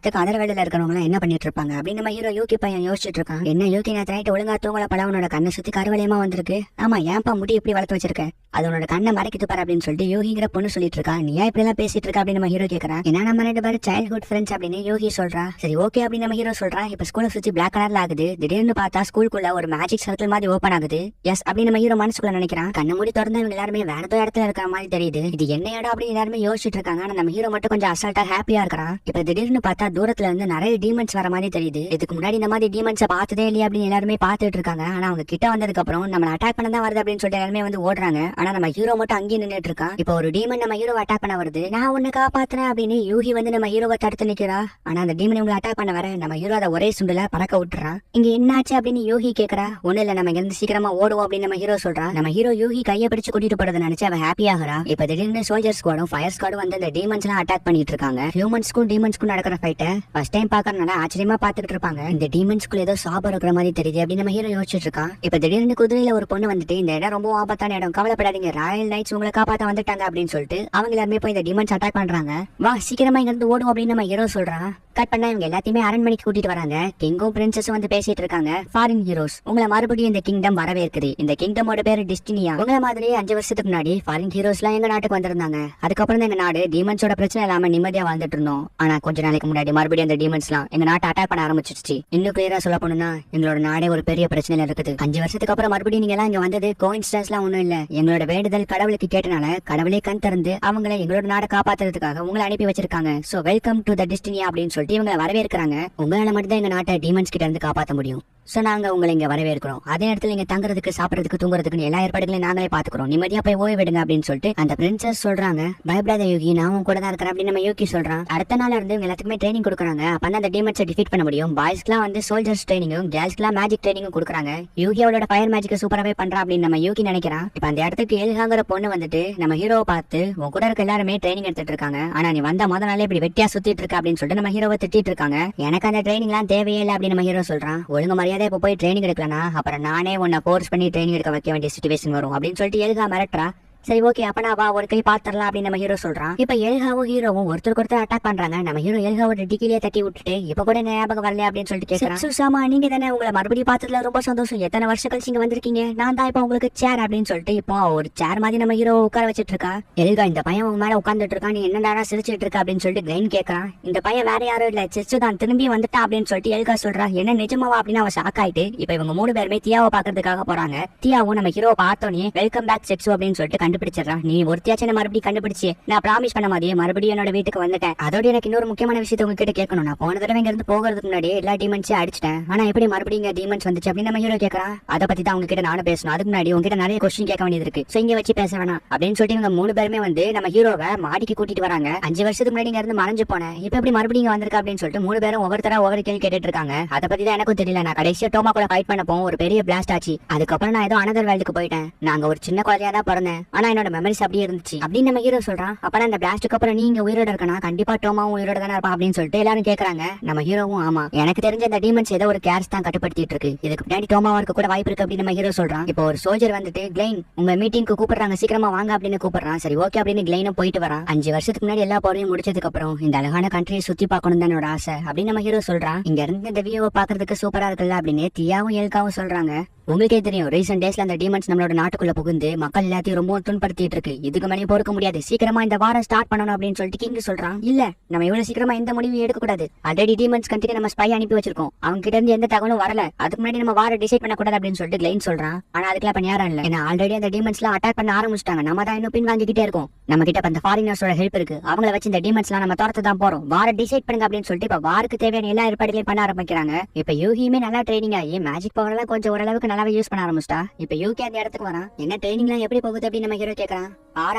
நேரத்துக்கு அதர் வேலையில இருக்கிறவங்க என்ன பண்ணிட்டு இருப்பாங்க அப்படின்னு நம்ம ஹீரோ யூகி பையன் யோசிச்சுட்டு இருக்கான். என்ன யூகி நேற்று நைட்டு ஒழுங்கா தூங்கல பல உன்னோட கண்ணை சுத்தி கருவலையமா வந்திருக்கு. ஆமா ஏன்பா முடி இப்படி வளர்த்து வச்சிருக்க, அது உன்னோட கண்ணை மறைக்கிட்டு பாரு அப்படின்னு சொல்லிட்டு யோகிங்கிற பொண்ணு சொல்லிட்டு இருக்கா. நீ இப்படி எல்லாம் பேசிட்டு இருக்கா அப்படின்னு நம்ம ஹீரோ கேட்கறான். ஏன்னா நம்ம 2 பேரும் சைல்ட்ஹுட் ஃப்ரெண்ட்ஸ் அப்படின்னு யோகி சொல்றா. சரி ஓகே அப்படின்னு நம்ம ஹீரோ சொல்றான். இப்ப ஸ்கூலை சுத்தி பிளாக் கலர்ல ஆகுது. திடீர்னு பார்த்தா ஸ்கூலுக்குள்ள ஒரு மேஜிக் சர்க்கிள் மாதிரி ஓபன் ஆகுது. எஸ் அப்படின்னு நம்ம ஹீரோ மனசுக்குள்ள நினைக்கிறான். கண்ணை மூடி திறந்து இவங்க எல்லாருமே வேற ஏதோ இடத்துல இருக்கிற மாதிரி தெரியுது. இது என்ன இடம் அப்படின்னு எல்லாருமே யோசிச்சுட்டு இருக்காங்க. ஆனா நம்ம ஹீரோ மட்டும் கொஞ்சம் அசால்ட்டா ஹாப்பியா இருக்கிறான். இப்ப திடீர்னு பார்த்தா தூரத்துல இருந்து நிறைய டீமன்ஸ் வர மாதிரி தெரியுது. இதுக்கு முன்னாடி இந்த மாதிரி டீமன்ஸை பார்த்ததே இல்லையா அப்படின்னு எல்லாருமே பார்த்துட்டு இருக்காங்க. ஆனா அவங்க கிட்ட வந்ததுக்கு அப்புறம் நம்ம அட்டாக் பண்ண தான் வருது அப்படின்னு சொல்லிட்டு எல்லாருமே வந்து ஓடுறாங்க. ஆனா நம்ம ஹீரோ மட்டும் அங்கேயே நின்றுட்டு இருக்கான். இப்போ ஒரு டீமன் நம்ம ஹீரோ அட்டாக் பண்ண வருது. நான் உன்னை காப்பாத்துறேன் அப்படின்னு யூகி வந்து நம்ம ஹீரோவை தடுத்து நிக்கிறா. ஆனா அந்த டீமன் இவங்களை அட்டாக் பண்ண வர நம்ம ஹீரோ அதை ஒரே சுண்டுல பறக்க விட்டுறான். இங்க என்னாச்சு அப்படின்னு யூகி கேக்குறா. ஒண்ணு இல்ல, நம்ம இருந்து சீக்கிரமா ஓடுவோம் அப்படின்னு நம்ம ஹீரோ சொல்றா. நம்ம ஹீரோ யூகி கையை பிடிச்சு கூட்டிட்டு போறதை நினைச்சு அவ ஹாப்பி ஆகுறா. இப்ப திடீர்னு சோல்ஜர் ஸ்குவாடும் ஃபயர் ஸ்குவாடும் வந்து அந்த டீமன்ஸ் எல்லாம் அட்டாக் பண்ணிட்டு இருக்காங்க. ஹியூமன்ஸ்க்கும் டீமன்ஸ்க்கும் நடக்கிற ஃபைட்டை ஃபர்ஸ்ட் டைம் பாக்கறதுனால ஆச்சரியமா பாத்துக்கிட்டு இருப்பாங்க. இந்த டீமன்ஸ்குள்ள ஏதோ சாபம் இருக்கிற மாதிரி தெரியுது அப்படின்னு நம்ம ஹீரோ யோசிச்சுட்டு இருக்கான். இப்ப திடீர்னு குதிரையில ஒரு பொண்ணு வந்துட்டு இந்த இடம் ரொம்ப ஆபத்தான இடம், கவலைப்படாதீங்க, ராயல் நைட்ஸ் உங்களை காப்பாத்த வந்துட்டாங்க அப்படின்னு சொல்லிட்டு அவங்க எல்லாருமே போய் இந்த டிமன்ஸ் அட்டாக் பண்றாங்க. வா சீக்கிரமா இங்க இருந்து ஓடும் அப்படின்னு நம்ம ஹீரோ சொல்றான். கட் பண்ணா இவங்க எல்லாத்தையுமே அரண்மனைக்கு கூட்டிட்டு வராங்க. கிங்கும் பிரின்சஸும் வந்து பேசிட்டு இருக்காங்க. ஃபாரின் ஹீரோஸ், உங்களை மறுபடியும் இந்த கிங்டம் வரவேற்குது. இந்த கிங்டமோட பேரு டிஸ்டினியா. உங்களை மாதிரி 5 வருஷத்துக்கு முன்னாடி ஃபாரின் ஹீரோஸ் எல்லாம் எங்க நாட்டுக்கு வந்திருந்தாங்க. அதுக்கப்புறம் தான் எங்க நாடு டீமன்ஸோட பிரச்சனை இல்லாம நிம்மதியா வாழ்ந்துட்டு இருந்தோம். ஆனா கொஞ்ச நாளைக்கு முன்னாடி மறுபடியும் அந்த டீமன்ஸ் எல்லாம் எங்க நாட்டை அட்டாக் பண்ண ஆரம்பிச்சிருச்சு. இன்னும் கிளியரா சொல்ல போனா எங்களோட நாடே ஒரு பெரிய பிரச்சனையில இருக்குது. 5 வருஷத்துக்கு அப்புறம் மறுபடியும் நீங்க எல்லாம் இங்க வந்தது கோயின்சிடன்ஸ் எல்லாம் ஒண்ணும் இல்ல. எங்களோட வேண்டுதல் கடவுளுக்கு கேட்டனால கடவுளே கண் திறந்து அவங்களை எங்களோட நாடை காப்பாத்துறதுக்காக உங்களை அனுப்பி வச்சிருக்காங்க. சோ வெல்கம் டு தி டிஸ்டினியா அப்படின்னு சொல்லிட்டு இவங்க வரவேற்கிறாங்க. உங்களால மட்டும் தான் எங்க நாட்டை டீமன்ஸ் கிட்ட இருந்து காப்பாற்ற முடியும். சோ நாங்க உங்களை இங்க வரவேற்கிறோம். அதே நேரத்துல இங்க தங்குறதுக்கு சாப்பிடறதுக்கு தூங்குறதுக்கு எல்லா ஏற்பாடுகளையும் நாங்களே பாத்துக்கிறோம். நிம்மதியா போய் ஓய்வு விடுங்க அப்படின்னு சொல்லிட்டு அந்த பிரின்சஸ் சொல்றாங்க. பயப்படாத யூகி, நான் கூட தான் இருக்கிறேன் அப்படின்னு நம்ம யூகி சொல்றான். அடுத்த நாள் இருந்து எல்லாத்துக்குமே ட்ரைனிங் கொடுக்குறாங்க. அப்பதான் அந்த டீமன்ஸை டிஃபீட் பண்ண முடியும். பாய்ஸ்க்குலாம் வந்து சோல்ஜர்ஸ் ட்ரைனிங்கும் கேர்ள்ஸ்க்குலாம் மேஜிக் ட்ரைனிங்கும் கொடுக்குறாங்க. யூகி அவளோட ஃபயர் மேஜிக் சூப்பராவே பண்றா அப்படின்னு நம்ம யூகி நினைக்கிறான். இப்ப அந்த இடத்துக்கு எல்ஹாங்கிற பொண்ணு வந்துட்டு நம்ம ஹீரோவை பார்த்து உன் கூட இருக்க எல்லாருமே ட்ரைனிங் எடுத்துட்டு இருக்காங்க. ஆனா நீ வந்த முத நாளே இப்படி வெட்டியா சுத்திட்டு இருக்க அப்படின்னு சொல்லிட்டு நம்ம ஹீரோவை திட்டிட்டு இருக்காங்க. எனக்கு அந்த ட்ரைனிங் எல்லாம் தேவையே இல்லை அப்படின்னு நம்ம ஹீரோ சொல்றான். ஒழுங்கு மரியாதை இப்ப போய் ட்ரைனிங் எடுக்கலனா அப்புறம் நானே உன்னை ஃபோர்ஸ் பண்ணி ட்ரைனிங் எடுக்க வைக்க வேண்டிய சிச்சுவேஷன் வரும் அப்படின்னு சொல்லிட்டு எல்ஹா மிரட்டுறா. சரி ஓகே அப்பனா வா ஒரு கை பாத்துறலாம் அப்படின்னு நம்ம ஹீரோ சொல்றான். இப்ப எல்ஹாவும் ஹீரோவும் ஒருத்தருக்கு ஒருத்தர் அட்டாக் பண்றாங்க. நம்ம ஹீரோ எல்ஹாவோட டிக்கிலேயே தட்டி விட்டுட்டு இப்ப கூட ஞாபகம் வரல அப்படின்னு சொல்லிட்டு கேக்குறான். சுசாமா நீங்க தானே, உங்களை மறுபடியும் பார்த்ததுல ரொம்ப சந்தோஷம். எத்தனை வருஷம் கழிச்சு இங்க வந்திருக்கீங்க. நான் தான் இப்ப உங்களுக்கு சேர் அப்படின்னு சொல்லிட்டு இப்போ ஒரு சேர் மாதிரி நம்ம ஹீரோ உட்கார வச்சிட்டு இருக்கா. எல்ஹா இந்த பையன் உங்க மேல உட்கார்ந்துட்டு இருக்கான், நீ என்னடா சிரிச்சிட்டு இருக்க அப்படின்னு சொல்லிட்டு கிரைன் கேட்கறான். இந்த பையன் வேற யாரும் இல்ல, செச்சு தான் திரும்பி வந்துட்டா அப்படின்னு சொல்லிட்டு எல்ஹா சொல்றா. என்ன நிஜமாவா அப்படின்னு அவ ஷாக் ஆயிட்டு இப்ப இவங்க 3 பேருமே தியாவை பாக்குறதுக்காக போறாங்க. தியாவும் நம்ம ஹீரோவை பார்த்தோன்னே வெல்கம் பேக் செச்சு அப்படின்னு சொல்லிட்டு கண்டுபிடிச்சிடறான். நீ ஒருத்தியாச்சும் மறுபடியும் கண்டுபிடிச்சு நான் ப்ராமிஸ் பண்ண மாதிரி மறுபடியும் என்னோட வீட்டுக்கு வந்துட்டேன். அதோட எனக்கு இன்னொரு முக்கியமான விஷயத்தை உங்ககிட்ட கேட்கணும். நான் போன தடவை இங்க இருந்து போகிறதுக்கு முன்னாடி எல்லா டீமன்ஸையும் அடிச்சிட்டேன். ஆனா எப்படி மறுபடியும் இங்க டீமன்ஸ் வந்துச்சு அப்படின்னு நம்ம ஹீரோ கேட்கறான். அதை பத்தி தான் உங்ககிட்ட நானும் பேசணும். அதுக்கு முன்னாடி உங்ககிட்ட நிறைய கொஸ்டின் கேட்க வேண்டியது இருக்கு. சோ இங்க வச்சு பேச வேணாம் அப்படின்னு சொல்லிட்டு இவங்க 3 பேருமே வந்து நம்ம ஹீரோவை மாடிக்கு கூட்டிட்டு வராங்க. 5 வருஷத்துக்கு முன்னாடி இங்க இருந்து மறைஞ்சு போனேன், இப்ப எப்படி மறுபடியும் வந்திருக்கா அப்படின்னு சொல்லிட்டு 3 பேரும் ஒவ்வொருத்தரா ஒவ்வொரு கேள்வி கேட்டுட்டு இருக்காங்க. அதை பத்தி தான் எனக்கும் தெரியல. நான் கடைசியா டோமா கூட ஃபைட் பண்ணப்போ ஒரு பெரிய பிளாஸ்ட் ஆச்சு. அதுக்கப்புறம் நான் ஏதோ அனதர் வேர்ல்டுக்கு போயிட்டேன். நாங்க ஒரு சின்ன குழந்தையா தான் பிறந்தேன். ஆனா என்னோட மெமரிஸ் அப்படியே இருந்துச்சு அப்படின்னு நம்ம ஹீரோ சொல்றான். அப்பதான் அந்த பிளாஸ்டுக்கு அப்புறம் நீங்க உயிரோட இருக்கனா கண்டிப்பா டோமாவும் உயிரோட தானே இருப்பா அப்படின்னு சொல்லிட்டு எல்லாரும் கேக்குறாங்க. நம்ம ஹீரோவும் ஆமா, எனக்கு தெரிஞ்ச அந்த டீமன்ஸ் ஏதோ ஒரு கேர்ஸ் தான் கட்டுப்படுத்திட்டு இருக்கு. இதுக்கு பின்னாடி டோமாவா இருக்க கூட வாய்ப்பு இருக்கு அப்படின்னு நம்ம ஹீரோ சொல்றான். இப்போ ஒரு சோல்ஜர் வந்துட்டு கிளைன் உங்க மீட்டிங்க்கு கூப்பிடுறாங்க, சீக்கிரமா வாங்க அப்படின்னு கூப்பிடுறான். சரி ஓகே அப்படின்னு கிளைனும் போயிட்டு வரான். 5 வருஷத்துக்கு முன்னாடி எல்லா போரையும் முடிச்சதுக்கு அப்புறம் இந்த அழகான கண்ட்ரியை சுத்தி பார்க்கணும் தான் என்னோட ஆசை அப்படின்னு நம்ம ஹீரோ சொல்றான். இங்க இருந்து இந்த வியூவை பாக்குறதுக்கு சூப்பரா இருக்குல்ல அப்படின்னு தியாவும் எல்காவும் சொல்றாங்க. உங்களுக்கே தெரியும் ரீசெண்ட் டேஸ்ல அந்த டீமன்ஸ் நம்மளோட நாட்டுக்குள்ள புகுந்து மக்கள் எல்லாத்தையும் ரொம்ப துன்படுத்திட்டு இருக்கு. இதுக்கு மேலே பொறுக்க முடியாது, சீக்கிரமா இந்த வாரம் ஸ்டார்ட் பண்ணணும் அப்படின்னு சொல்லிட்டு கிங் சொல்றான். இல்ல நம்ம இவ்வளவு சீக்கிரமா எந்த முடிவும் எடுக்க கூடாது. ஆல்ரெடி டீமன்ஸ் கண்ட்ரிக்கு நம்ம ஸ்பை அனுப்பி வச்சிருக்கோம், அவங்க கிட்ட இருந்து எந்த தகவலும் வரல. அதுக்கு முன்னாடி நம்ம வாரம் டிசைட் பண்ண கூடாது அப்படின்னு சொல்லிட்டு கிளைன் சொல்றான். ஆனா அதுக்கெல்லாம் பண்ண யாரும் இல்ல, ஏன்னா ஆல்ரெடி அந்த டீமன்ஸ் எல்லாம் அட்டாக் பண்ண ஆரம்பிச்சிட்டாங்க. நம்ம தான் இன்னும் பின் வாங்கிக்கிட்டே இருக்கோம். நம்ம கிட்ட அந்த ஃபாரினர்ஸோட ஹெல்ப் இருக்கு, அவங்கள வச்சு இந்த டீமன்ஸ் எல்லாம் நம்ம துரத்து தான் போறோம். வாரம் டிசைட் பண்ணுங்க அப்படின்னு சொல்லிட்டு இப்ப வாருக்கு தேவையான எல்லா ஏற்பாடுகளையும் பண்ண ஆரம்பிக்கிறாங்க. இப்ப யூகியுமே நல்லா ட்ரைனிங் ஆகி மேஜிக் பவர் எல்லாம் கொஞ்சம் ஓரளவுக்கு நல்லாவே யூஸ் பண்ண ஆரம்பிச்சிட்டா. இப்ப யூகே அந்த இடத்துக்கு வரான். என்ன ட்ரைனிங் எல்லாம் எப்படி போகுது அப்படின்னு நம்ம ஹீரோ கேக்குறான்.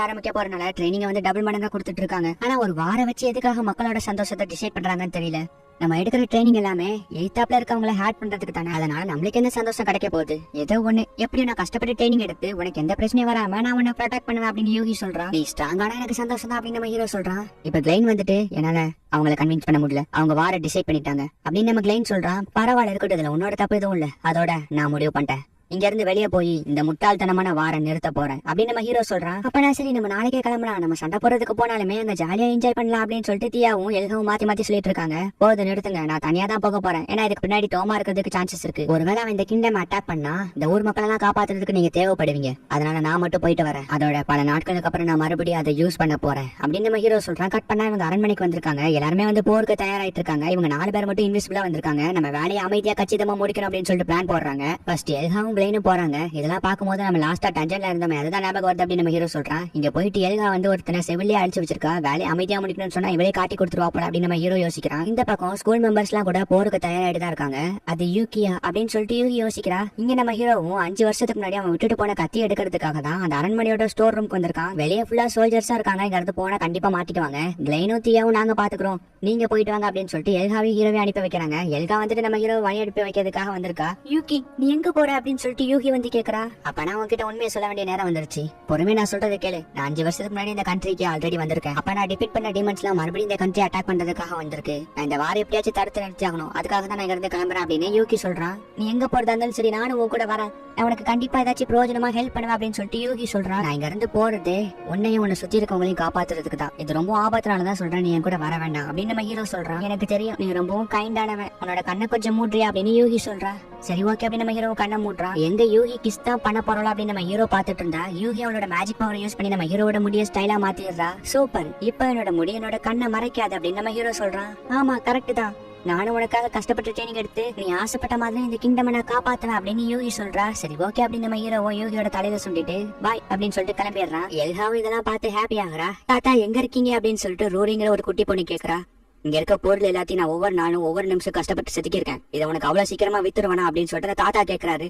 ஆரம்பிக்க போறதுனால ட்ரைனிங் வந்து டபுள் மடங்கா கொடுத்துட்டு இருக்காங்க. ஆனா ஒரு வாரம் வச்சு எதுக்காக மக்களோட சந்தோஷத்தை டிசைட் பண்றாங்கன்னு தெரியல. நம்ம எடுக்கிற ட்ரைனிங் எல்லாமே எய்தாப்ல இருக்கவங்கள ஹேட் பண்றதுக்கு தானே. அதனால நம்மளுக்கு என்ன சந்தோஷம் கிடைக்க போகுது? ஏதோ ஒண்ணு, எப்படியும் நான் கஷ்டப்பட்டு ட்ரைனிங் எடுத்து உனக்கு எந்த பிரச்சனையும் வராம நான் உன்னை ப்ரொடெக்ட் பண்ணுவேன் அப்படின்னு யூகி சொல்றான். நீ ஸ்ட்ராங்கான எனக்கு சந்தோஷம் தான் அப்படின்னு நம்ம ஹீரோ சொல்றான். இப்ப கிளைன் வந்துட்டு என்னால அவங்கள கன்வின்ஸ் பண்ண முடியல, அவங்க வார டிசைட் பண்ணிட்டாங்க அப்படின்னு நம்ம கிளைன் சொல்றான். பரவாயில்ல இருக்கட்டும், இதுல உன்னோட தப்பு எதுவும் இல்ல, அதோட நான் முடிவு பண்ணிட்டேன். இங்க இருந்து வெளியே போய் இந்த முட்டாள்தனமான வார நிறுத்த போறேன் அப்படின்னு நம்ம ஹீரோ சொல்றான். அப்பனா சரி நம்ம நாளைக்கே கிளம்பலாம், நம்ம சண்டை போறதுக்கு போனாலுமே அந்த ஜாலியா என்ஜாய் பண்ணலாம் அப்படின்னு சொல்லிட்டு தியாவும் எல்காவும் மாத்தி சொல்லிட்டு இருக்காங்க. போது நிறுத்துங்க, நான் தனியா தான் போக போறேன். ஏன்னா இதுக்கு பின்னாடி டோமா இருக்கிறதுக்கு சான்சஸ் இருக்கு. ஒருவேளை அவன் இந்த கிங்டம் அட்டாக் பண்ணா இந்த ஊர் மக்கள் எல்லாம் காப்பாத்துறதுக்கு நீங்க தேவைப்படுவீங்க. அதனால நான் மட்டும் போயிட்டு வரேன். அதோட பல நாட்களுக்கு அப்புறம் நான் மறுபடியும் அதை யூஸ் பண்ண போறேன் அப்படின்னு நம்ம ஹீரோ சொல்றான். கட் பண்ணா இவங்க அரண்மனைக்கு வந்திருக்காங்க. எல்லாருமே வந்து போருக்கு தயாராயிட்டு இருக்காங்க. இவங்க 4 பேர் மட்டும் இன்விசிபிளா வந்திருக்காங்க. நம்ம வேலையை அமைதியா கச்சிதமா முடிக்கணும் அப்படின்னு சொல்லிட்டு பிளான் போடுறாங்க. ஃபர்ஸ்ட் எல்காவும் பிளைனும் போறாங்க. இதெல்லாம் பார்க்கும்போது நம்ம லாஸ்டா டஞ்சன்ல இருந்தோமே அதுதான் ஞாபகம் வருது அப்படின்னு நம்ம ஹீரோ சொல்றான். இங்க போயிட்டு எல்கா வந்து ஒருத்தனை செவிலியா அழிச்சு வச்சிருக்கா. வேலையை அமைதியா முடிக்கணும்னு சொன்னா இவளே காட்டி கொடுத்துருவா போல அப்படின்னு நம்ம ஹீரோ யோசிக்கிறான். இந்த பக்கம் ஸ்கூல் மெம்பர்ஸ் எல்லாம் கூட போருக்கு தயாராயிட்டு தான் இருக்காங்க. அது யூகியா அப்படின்னு சொல்லிட்டு யூகி யோசிக்கிறா. இங்க நம்ம ஹீரோவும் 5 வருஷத்துக்கு முன்னாடி அவன் விட்டுட்டு போன கத்தி எடுக்கிறதுக்காக தான் அந்த அரண்மனையோட ஸ்டோர் ரூம்க்கு வந்திருக்கான். வெளியே ஃபுல்லா சோல்ஜர்ஸா இருக்காங்க. இங்க இருந்து போனா கண்டிப்பா மாட்டிக்குவாங்க. கிளைனும் தியாவும் நாங்க பாத்துக்கிறோம், நீங்க போயிட்டு வாங்க அப்படின்னு சொல்லிட்டு எல்காவையும் ஹீரோவை அனுப்பி வைக்கிறாங்க. எல்கா வந்துட்டு நம்ம ஹீரோ வழி அனுப்பி வைக்கிறதுக்காக வந்திருக்கா. யூகி நீ எங்க போற அப்படின்னு சொல்லிட்டு யூகி வந்து கேக்குறா. அப்ப நான் உங்ககிட்ட உண்மையை சொல்ல வேண்டிய நேரம் வந்துருச்சு. பொறுமை நான் சொல்றது கேளு. நான் 5 வருஷத்துக்கு முன்னாடி இந்த கண்ட்ரிக்கு ஆல்ரெடி வந்திருக்கேன். அப்ப நான் டிபீட் பண்ண டீமன்ஸ் எல்லாம் மறுபடியும் இந்த கண்ட்ரி அட்டாக் பண்றதுக்காக வந்திருக்கு. நான் இந்த வாரம் எப்படியாச்சும் தடுத்து நிறுத்தி ஆகணும். அதுக்காக தான் நான் இங்க இருந்து கிளம்புறேன் அப்படின்னு யூகி சொல்றான். நீ எங்க போறதா இருந்தாலும் சரி நானும் உன் கூட வரேன். அவனுக்கு கண்டிப்பா ஏதாச்சும் பிரயோஜனமா ஹெல்ப் பண்ணுவேன் அப்படின்னு சொல்லிட்டு யூகி சொல்றான். நான் இங்க இருந்து போறதே உன்னையும் உன்னை சுத்தி இருக்கவங்களையும் காப்பாத்துறதுக்கு தான். இது ரொம்ப ஆபத்துனாலதான் சொல்றேன், நீ என் கூட வர வேண்டாம் அப்படின்னு நம்ம ஹீரோ சொல்றான். எனக்கு தெரியும் நீ ரொம்பவும் கைண்டானவன், உன்னோட கண்ணை கொஞ்சம் மூடுறியா அப்படின்னு யூகி சொல்றா. சரி ஓகே அப்படின்னு நம்ம ஹீரோ கண்ணை மூடுறான். எங்க யூகி கிஸ் தான் பண்ண போறோம் அப்படின்னு நம்ம ஹீரோ பாத்துட்டு இருந்தா யூகி அவளோட மேஜிக் பவர் யூஸ் பண்ணி நம்ம ஹீரோட முடிய ஸ்டைலா மாத்திடுறா. சூப்பர், இப்ப என்னோட முடி என்னோட கண்ணை மறைக்காது அப்படின்னு நம்ம ஹீரோ சொல்றான். ஆமா கரெக்ட் தான், நானும் உனக்காக கஷ்டப்பட்டு ட்ரைனிங் எடுத்து நீ ஆசைப்பட்ட மாதிரி இந்த கிங்டம் நான் காப்பாத்துவேன் அப்படின்னு யூகி சொல்றா. சரி ஓகே அப்படின்னு நம்ம ஹீரோவும் யூகியோட தலையில சொல்லிட்டு பாய் அப்படின்னு சொல்லிட்டு கிளம்பிடுறான். எல்காவும் இதெல்லாம் பார்த்து ஹாப்பி ஆகுறா. தாத்தா எங்க இருக்கீங்க அப்படின்னு சொல்லிட்டு ரூரிங்கிற ஒரு குட்டி பொண்ணு கேக்குறா. இங்க இருக்க பொருள் எல்லாத்தையும் நான் ஒவ்வொரு நாளும் ஒவ்வொரு நிமிஷம் கஷ்டப்பட்டு செதுக்கிருக்கேன். இதை உனக்கு அவ்வளவு சீக்கிரமா வித்துருவானா அப்படின்னு சொல்லிட்டு தாத்தா கேக்குறாரு.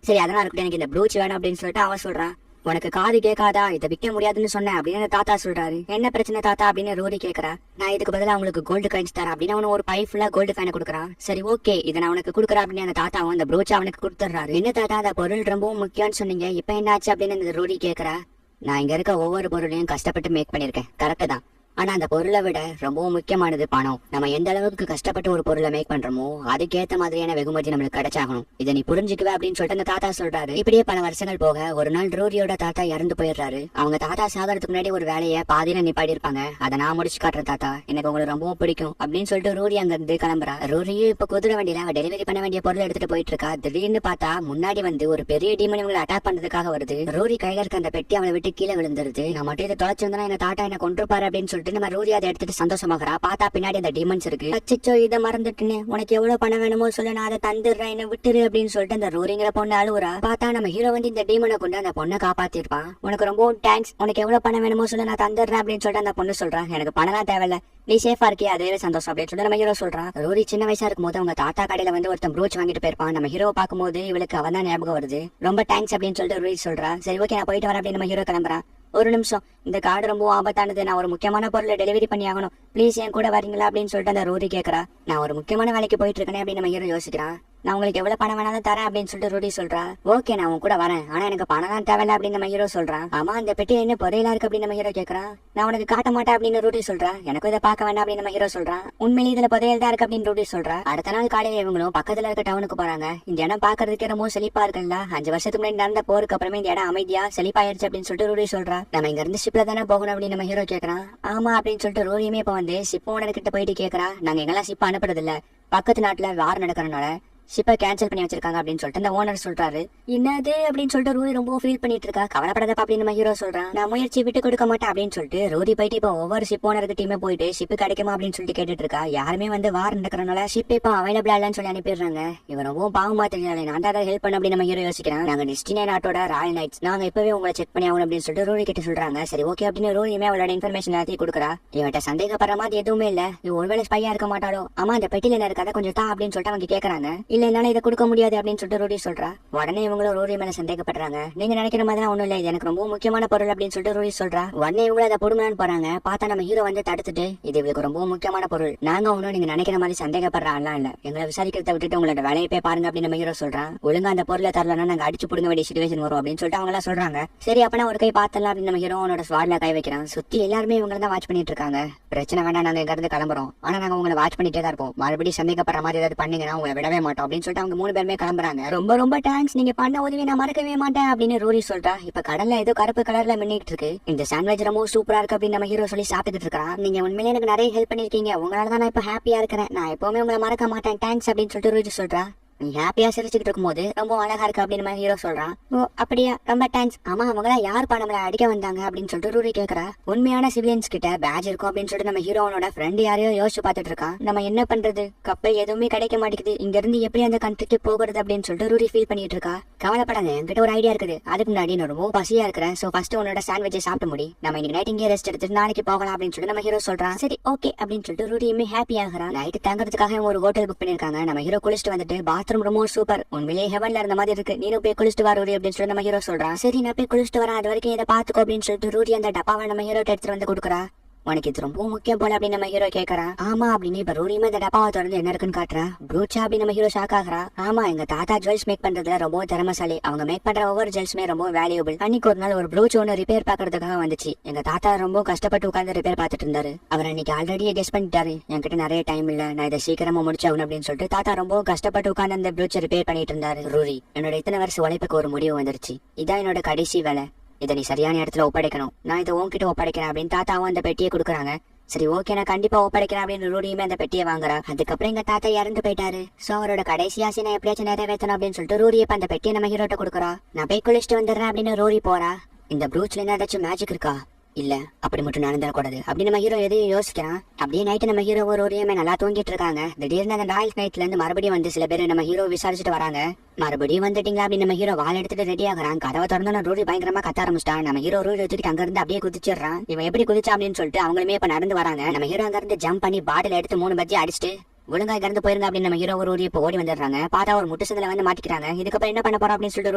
சரி அதெல்லாம் இருக்கட்டும், எனக்கு இந்த ப்ரூச் வேணும் அப்படின்னு சொல்லிட்டு அவன் சொல்றான். உனக்கு காது கேட்காதா, இதை விற்க முடியாதுன்னு சொன்னேன் அப்படின்னு தாத்தா சொல்றாரு. என்ன பிரச்சனை தாத்தா அப்படின்னு ரோரி கேக்குறா. நான் இதுக்கு பதிலா அவங்களுக்கு கோல்டு காயின்ஸ் தரேன் அப்படின்னு அவனு ஒரு பை ஃபுல்லா கோல்டு காயினை கொடுக்குறான். சரி ஓகே இதை நான் உனக்கு கொடுக்குறேன் அப்படின்னு அந்த தாத்தாவும் அந்த ப்ரோச் அவனுக்கு கொடுத்துறாரு. என்ன தாத்தா அந்த பொருள் ரொம்பவும் முக்கியம்னு சொன்னீங்க, இப்ப என்ன ஆச்சு அப்படின்னு அந்த ரோரி கேக்குறா. நான் இங்க இருக்க ஒவ்வொரு பொருளையும் கஷ்டப்பட்டு மேக் பண்ணிருக்கேன், கரெக்ட் தான். ஆனா அந்த பொருளை விட ரொம்பவும் முக்கியமானது பணம். நம்ம எந்த அளவுக்கு கஷ்டப்பட்டு ஒரு பொருளை மேக் பண்றோமோ அதுக்கேத்த மாதிரியான வெகுமதி நம்மளுக்கு கிடைச்சாகணும். இதை நீ புரிஞ்சுக்குவே அப்படின்னு சொல்லிட்டு அந்த தாத்தா சொல்றாரு. இப்படியே பல வருஷங்கள் போக ஒரு நாள் ரோரியோட தாத்தா இறந்து போயிடுறாரு. அவங்க தாத்தா சாகிறதுக்கு முன்னாடி ஒரு வேலையை பாதியில நிப்பாடி இருப்பாங்க. அதை நான் முடிச்சு காட்டுறேன் தாத்தா, எனக்கு உங்களுக்கு ரொம்பவும் பிடிக்கும் அப்படின்னு சொல்லிட்டு ரோரி அங்க இருந்து கிளம்புறா. ரோரியும் இப்ப குதிரை வண்டியில அவ டெலிவரி பண்ண வேண்டிய பொருள் எடுத்துட்டு போயிட்டு இருக்கா. திடீர்னு பார்த்தா முன்னாடி வந்து ஒரு பெரிய டீமன் இவங்களை அட்டாக் பண்றதுக்காக வருது. ரோரி கையில இருக்க அந்த பெட்டி அவளை விட்டு கீழே விழுந்துருது. நான் மட்டும் இதை தொலைச்சிருந்தா எங்க தாத்தா என்ன கொண்டிருப்பாரு அப்படின்னு சொல்லிட்டு நம்ம ரோரி அதை எடுத்துட்டு சந்தோஷமாகறா. பார்த்தா பின்னாடி அந்த டீமன்ஸ் இருக்கு. அச்சச்சோ இதை மறந்துட்டுன்னு, உனக்கு எவ்வளவு பணம் வேணுமோ சொல்ல, நான் அதை தந்துடுறேன், என்ன விட்டுரு அப்படின்னு சொல்லிட்டு அந்த ரோரிங்கிற பொண்ணு அழுவுறா. பார்த்தா நம்ம ஹீரோ வந்து இந்த டீமனை கொண்டு அந்த பொண்ணை காப்பாத்திருப்பான். உனக்கு ரொம்ப தேங்க்ஸ், உனக்கு எவ்வளவு பணம் வேணுமோ சொல்ல, நான் தந்துடுறேன் அப்படின்னு சொல்லிட்டு அந்த பொண்ணு சொல்றா. எனக்கு பணம் தேவையில்ல, நீ சேஃபா இருக்கியா அதே சந்தோஷம் அப்படின்னு சொல்லிட்டு நம்ம ஹீரோ சொல்றான். ரோரி சின்ன வயசா இருக்கும் போது அவங்க தாத்தா கடையில வந்து ஒருத்தன் ப்ரோச் வாங்கிட்டு போயிருப்பான். நம்ம ஹீரோ பார்க்கும்போது இவளுக்கு அவன் தான் ஞாபகம் வருது. ரொம்ப தேங்க்ஸ் அப்படின்னு சொல்லிட்டு ரோரி சொல்றா. சரி ஓகே நான் போயிட்டு வரேன் அப்படின்னு நம்ம ஹீரோ கிளம்புறான். ஒரு நிமிஷம், இந்த கார்டு ரொம்ப ஆபத்தானது, நான் ஒரு முக்கியமான பொருளை டெலிவரி பண்ணி ஆகணும், ப்ளீஸ் என் கூட வரீங்களா அப்படின்னு சொல்லிட்டு அந்த ரோரி கேக்குறா. நான் ஒரு முக்கியமான வேலைக்கு போயிட்டு இருக்கேன் அப்படின்னு நம்ம ஹீரோ யோசிக்கிறான். நான் உங்களுக்கு எவ்வளவு பணம் வேணாலும் தரேன் அப்படின்னு சொல்லிட்டு ரோடி சொல்றா. ஓகே நான் உன் கூட வரேன், ஆனா எனக்கு பணம் தான் தேவையில்ல அப்படின்னு நம்ம ஹீரோ சொல்றான். ஆமா அந்த பெட்டி என்ன புதையலா இருக்கு அப்படின்னு நம்ம ஹீரோ கேக்குறான். நான் உனக்கு காட்ட மாட்டேன் அப்படின்னு ரோடி சொல்றா. எனக்கு இதை பார்க்க வேண்டாம் அப்படின்னு நம்ம ஹீரோ சொல்றான். உண்மையிலே இதுல புதையல் தான் இருக்கு அப்படின்னு ரோடி சொல்றா. அடுத்த நாள் காலையில இவங்களும் பக்கத்துல இருக்க டவுனுக்கு போறாங்க. இந்த இடம் பாக்குறதுக்கு ரொம்ப செழிப்பா இருக்குல்ல, 5 வருஷத்துக்கு முன்னாடி நடந்த போருக்கு அப்புறமே இந்த இடம் அமைதியா செழிப்பாயிருச்சு அப்படின்னு சொல்லிட்டு ரோடி சொல்றா. நம்ம இங்க இருந்து ஷிப்ல தானே போகணும் அப்படின்னு நம்ம ஹீரோ கேக்குறான். ஆமா அப்படின்னு சொல்லிட்டு ரோடியுமே இப்ப வந்து ஷிப் ஓனர் கிட்ட போயிட்டு கேக்குறா. நாங்க எங்கெல்லாம் ஷிப் அனுப்புறது இல்ல, பக்கத்து நாட்டுல வார் நடக்கிறனால ஷிப்பை கேன்சல் பண்ணி வச்சிருக்காங்க அப்படின்னு சொல்லிட்டு அந்த ஓனர் சொல்றாரு. என்னது அப்படின்னு சொல்லிட்டு ரூரி ரொம்ப ஃபீல் பண்ணிட்டு இருக்கா. கவலைப்படாதப்பா அப்படின்னு நம்ம ஹீரோ சொல்றான். நான் முயற்சி விட்டு கொடுக்க மாட்டேன் அப்படின்னு சொல்லிட்டு ரூரி போயிட்டு இப்போ ஒவ்வொரு ஷிப் ஓனருக்கு டீமே போயிட்டு ஷிப் கிடைக்குமா அப்படின்னு சொல்லிட்டு கேட்டுட்டு இருக்கா. யாருமே வந்து வார் நடக்கிறனால ஷிப் இப்போ அவைலபிளா இல்லன்னு சொல்லி அனுப்பிடுறாங்க. இவன் ரொம்ப பாவமா தெரியாது, நான் தான் ஹெல்ப் பண்ண அப்படின்னு நம்ம ஹீரோ யோசிக்கிறான். நாங்க டெஸ்டினி நாட்டோட ராயல் நைட்ஸ், நாங்க இப்பவே உங்களை செக் பண்ணி ஆகணும் அப்படின்னு சொல்லிட்டு ரூரி கிட்ட சொல்றாங்க. சரி ஓகே அப்படின்னு ரூரியுமே அவளோட இன்ஃபர்மேஷன் எல்லாத்தையும் கொடுக்குறா. இவன்ட்ட சந்தேகப்படுற மாதிரி எதுவுமே இல்ல, இவ ஒருவேளை ஸ்பையா இருக்க மாட்டாளோ. ஆமா அந்த பெட்டியில என்ன இருக்காத கொஞ்சம் தா அப்படின்னு சொல்லிட்டு அவங்க கேக்குறாங்க. இல்ல என்னால இதை கொடுக்க முடியாது அப்படின்னு சொல்லிட்டு ரோடி சொல்றா. உடனே இவங்களும் ரோரி மேல சந்தேகப்படுறாங்க. நீங்க நினைக்கிற மாதிரி ஒண்ணும் இல்ல, இது எனக்கு ரொம்ப முக்கியமான பொருள் அப்படின்னு சொல்லிட்டு ரோடி சொல்றா. உடனே இவங்களும் அதை பொடுமலான்னு போறாங்க. பார்த்தா நம்ம ஹீரோ வந்து தடுத்துட்டு, இது இவளுக்கு ரொம்ப முக்கியமான பொருள், நாங்க ஒன்னும் நீங்க நினைக்கிற மாதிரி சந்தேகப்படுறாங்களா இல்ல, எங்களை விசாரிக்கிறத விட்டுட்டு உங்களோட வேலையை போய் பாருங்க அப்படின்னு நம்ம ஹீரோ சொல்றான். ஒழுங்கா அந்த பொருளை தரலன்னா நாங்க அடிச்சு புடுங்க வேண்டிய சிச்சுவேஷன் வரும் அப்படின்னு சொல்லிட்டு அவங்க எல்லாம் சொல்றாங்க. சரி அப்பனா ஒரு கை பார்த்தலாம் அப்படின்னு நம்ம ஹீரோ அவனோட ஸ்வாட்ல கை வைக்கிறான். சுத்தி எல்லாருமே இவங்க தான் வாட்ச் பண்ணிட்டு இருக்காங்க. பிரச்சனை வேண்டாம், நாங்க இங்க இருந்து கிளம்புறோம், ஆனா நாங்க உங்களை வாட்ச் பண்ணிட்டே தான் இருப்போம், மறுபடியும் சந்தேகப்படுற மாதிரி ஏதாவது பண்ணீங்கன்னா உங்களை விடவே மாட்டோம் அப்படின்னு சொல்லிட்டு அவங்க 3 பேருமே கிளம்புறாங்க. ரொம்ப ரொம்ப தேங்க்ஸ், நீங்க பண்ண உதவி நான் மறக்கவே மாட்டேன் அப்படின்னு ரூரி சொல்றா. இப்ப கடல்ல ஏதோ கருப்பு கலர்ல மின்னிட்டு இருக்கு. இந்த சாண்ட்விச் ரொம்ப சூப்பரா இருக்கு அப்படின்னு நம்ம ஹீரோ சொல்லி சாப்பிட்டுட்டு இருக்கான். நீங்க உண்மையிலே எனக்கு நிறைய ஹெல்ப் பண்ணிருக்கீங்க, உங்களாலதான் நான் இப்ப ஹாப்பியா இருக்கிறேன், நான் எப்பவுமே உங்களை மறக்க மாட்டேன், தேங்க்ஸ் அப்படின்னு சொல்லிட்டு ரூரி சொல்றா. நீ ஹாப்பியா சிரிச்சுக்கிட்டு இருக்கும்போது ரொம்ப அழகா இருக்கு அப்படின்னு நம்ம ஹீரோ சொல்றான். ஓ அப்படியா, ரொம்ப தேங்க்ஸ். ஆமா அவங்களா யாருப்பா நம்மள அடிக்க வந்தாங்க அப்படின்னு சொல்லிட்டு ரூரி கேக்குறா. உண்மையான சிவிலியன்ஸ் கிட்ட பேட்ச் இருக்கும் அப்படின்னு சொல்லிட்டு நம்ம ஹீரோனோட ஃப்ரெண்ட் யாரையோ யோசிச்சு பார்த்துட்டு இருக்கான். நம்ம என்ன பண்றது, கப்பல் எதுவுமே கிடைக்க மாட்டேங்குது, இங்க இருந்து எப்படி அந்த கண்ட்ரிக்கு போகிறது அப்படின்னு சொல்லிட்டு ரூரி ஃபீல் பண்ணிட்டு இருக்கா. கவலைப்படாத, என்கிட்ட ஒரு ஐடியா இருக்குது. அதுக்கு முன்னாடி நான் ரொம்ப பசியா இருக்கிறேன், சோ ஃபர்ஸ்ட் உன்னோட சாண்ட்விச்சை சாப்பிட்டு முடி, நம்ம இன்னைக்கு நைட் இங்கே ரெஸ்ட் எடுத்துட்டு நாளைக்கு போகலாம் அப்படின்னு சொல்லிட்டு நம்ம ஹீரோ சொல்றான். சரி ஓகே அப்படின்னு சொல்லிட்டு ரூரியுமே ஹாப்பி ஆகுறான். நைட்டு தங்குறதுக்காக ஒரு ஹோட்டல் புக் பண்ணிருக்காங்க. நம்ம ஹீரோ குளிச்சுட்டு வந்துட்டு பாத்ரூம் ரொம்ப சூப்பர், உண்மையிலேயே ஹெவன்ல இருந்த மாதிரி இருக்கு, நீனும் போய் குளிச்சுட்டு வர ரூரி அப்படின்னு சொல்லி நம்ம ஹீரோ சொல்றான். சரி நான் போய் குளிச்சுட்டு வரேன், அது வரைக்கும் இதை பாத்துக்கோ அப்படின்னு சொல்லிட்டு ரூரி அந்த டப்பாவை நம்ம ஹீரோ எடுத்துட்டு வந்து கொடுக்குறா. உனக்கு இது ரொம்ப முக்கியம் போல அப்படின்னு நம்ம ஹீரோ கேக்குறான். ஆமா அப்படின்னு இப்ப ரூரியுமே இந்த டப்பாவை தொடர்ந்து என்ன இருக்குன்னு காட்டுறா. ப்ரூச்சா அப்படின்னு நம்ம ஹீரோ ஷாக் ஆகுறா. ஆமா எங்க தாத்தா ஜுவல்ஸ் மேக் பண்றதுல ரொம்ப திறமசாலி, அவங்க மேக் பண்ற ஒவ்வொரு ஜுவல்ஸுமே ரொம்ப வேல்யூபிள். அன்னைக்கு ஒரு நாள் ஒரு ப்ரூச் ஒன்னு ரிப்பேர் பாக்குறதுக்காக வந்துச்சு. எங்க தாத்தா ரொம்ப கஷ்டப்பட்டு உட்கார்ந்து ரிப்பேர் பார்த்துட்டு இருந்தாரு. அவர் அன்னைக்கு ஆல்ரெடி கெஸ் பண்ணிட்டாரு, என்கிட்ட நிறைய டைம் இல்ல, நான் இதை சீக்கிரமா முடிச்சாகணும் அப்படின்னு சொல்லிட்டு தாத்தா ரொம்ப கஷ்டப்பட்டு உட்கார்ந்து அந்த ப்ரூச்சை ரிப்பேர் பண்ணிட்டு இருந்தாரு. ரூரி, என்னோட இத்தனை வருஷம் உழைப்புக்கு ஒரு முடிவு வந்துருச்சு, இதான் என்னோட கடைசி வேலை, இதை நீ சரியான இடத்துல ஒப்படைக்கணும், நான் இதை உன்கிட்ட ஒப்படைக்கிறேன் அப்படின்னு தாத்தாவும் அந்த பெட்டியை கொடுக்குறாங்க. சரி ஓகே நான் கண்டிப்பா ஒப்படைக்கிறேன் அப்படின்னு ரூடியுமே அந்த பெட்டியை வாங்குறா. அதுக்கப்புறம் எங்க தாத்தா இறந்து போயிட்டாரு, சோ அவரோட கடைசி ஆசை நான் எப்படியாச்சும் நிறைவேற்றணும் அப்படின்னு சொல்லிட்டு ரூரி இப்ப அந்த பெட்டியை நம்ம ஹீரோட்ட கொடுக்குறா. நான் போய் குளிச்சுட்டு வந்துடுறேன் அப்படின்னு ரூரி போறா. இந்த ப்ரூச்ல என்ன ஏதாச்சும் மேஜிக் இருக்கா, இல்ல அப்படி மட்டும் நடந்துடக்கூடாது அப்படின்னு நம்ம ஹீரோ எதையும் யோசிக்கிறான். அப்படியே நைட்டு நம்ம ஹீரோ ரூரியுமே நல்லா தூங்கிட்டு இருக்காங்க. திடீர்னு அந்த ராயல் நைட்ல இருந்து மறுபடியும் வந்து சில பேர் நம்ம ஹீரோ விசாரிச்சுட்டு வராங்க. மறுபடியும் வந்துட்டீங்களா அப்படின்னு நம்ம ஹீரோ வால் எடுத்துட்டு ரெடி ஆகுறான். கதவை திறந்து ரூரி பயங்கரமா கத்த ஆரம்பிச்சிட்டான். நம்ம ஹீரோ ரூரி எடுத்துட்டு அங்க இருந்து அப்படியே குதிச்சிடுறான். இவன் எப்படி குதிச்சா அப்படின்னு சொல்லிட்டு அவங்களுமே இப்ப நடந்து வராங்க. நம்ம ஹீரோ அங்க இருந்து ஜம்ப் பண்ணி பாட்டில் எடுத்து 3 பஜ்ஜி அடிச்சுட்டு ஒழுங்கா இறந்து போயிருங்க அப்படின்னு நம்ம ஹீரோ ரூரி இப்போ ஓடி வந்துடுறாங்க. பார்த்தா ஒரு முட்டு சந்தில வந்து மாட்டிக்கிறாங்க. இதுக்கப்புறம் என்ன பண்ண போறோம் அப்படின்னு சொல்லிட்டு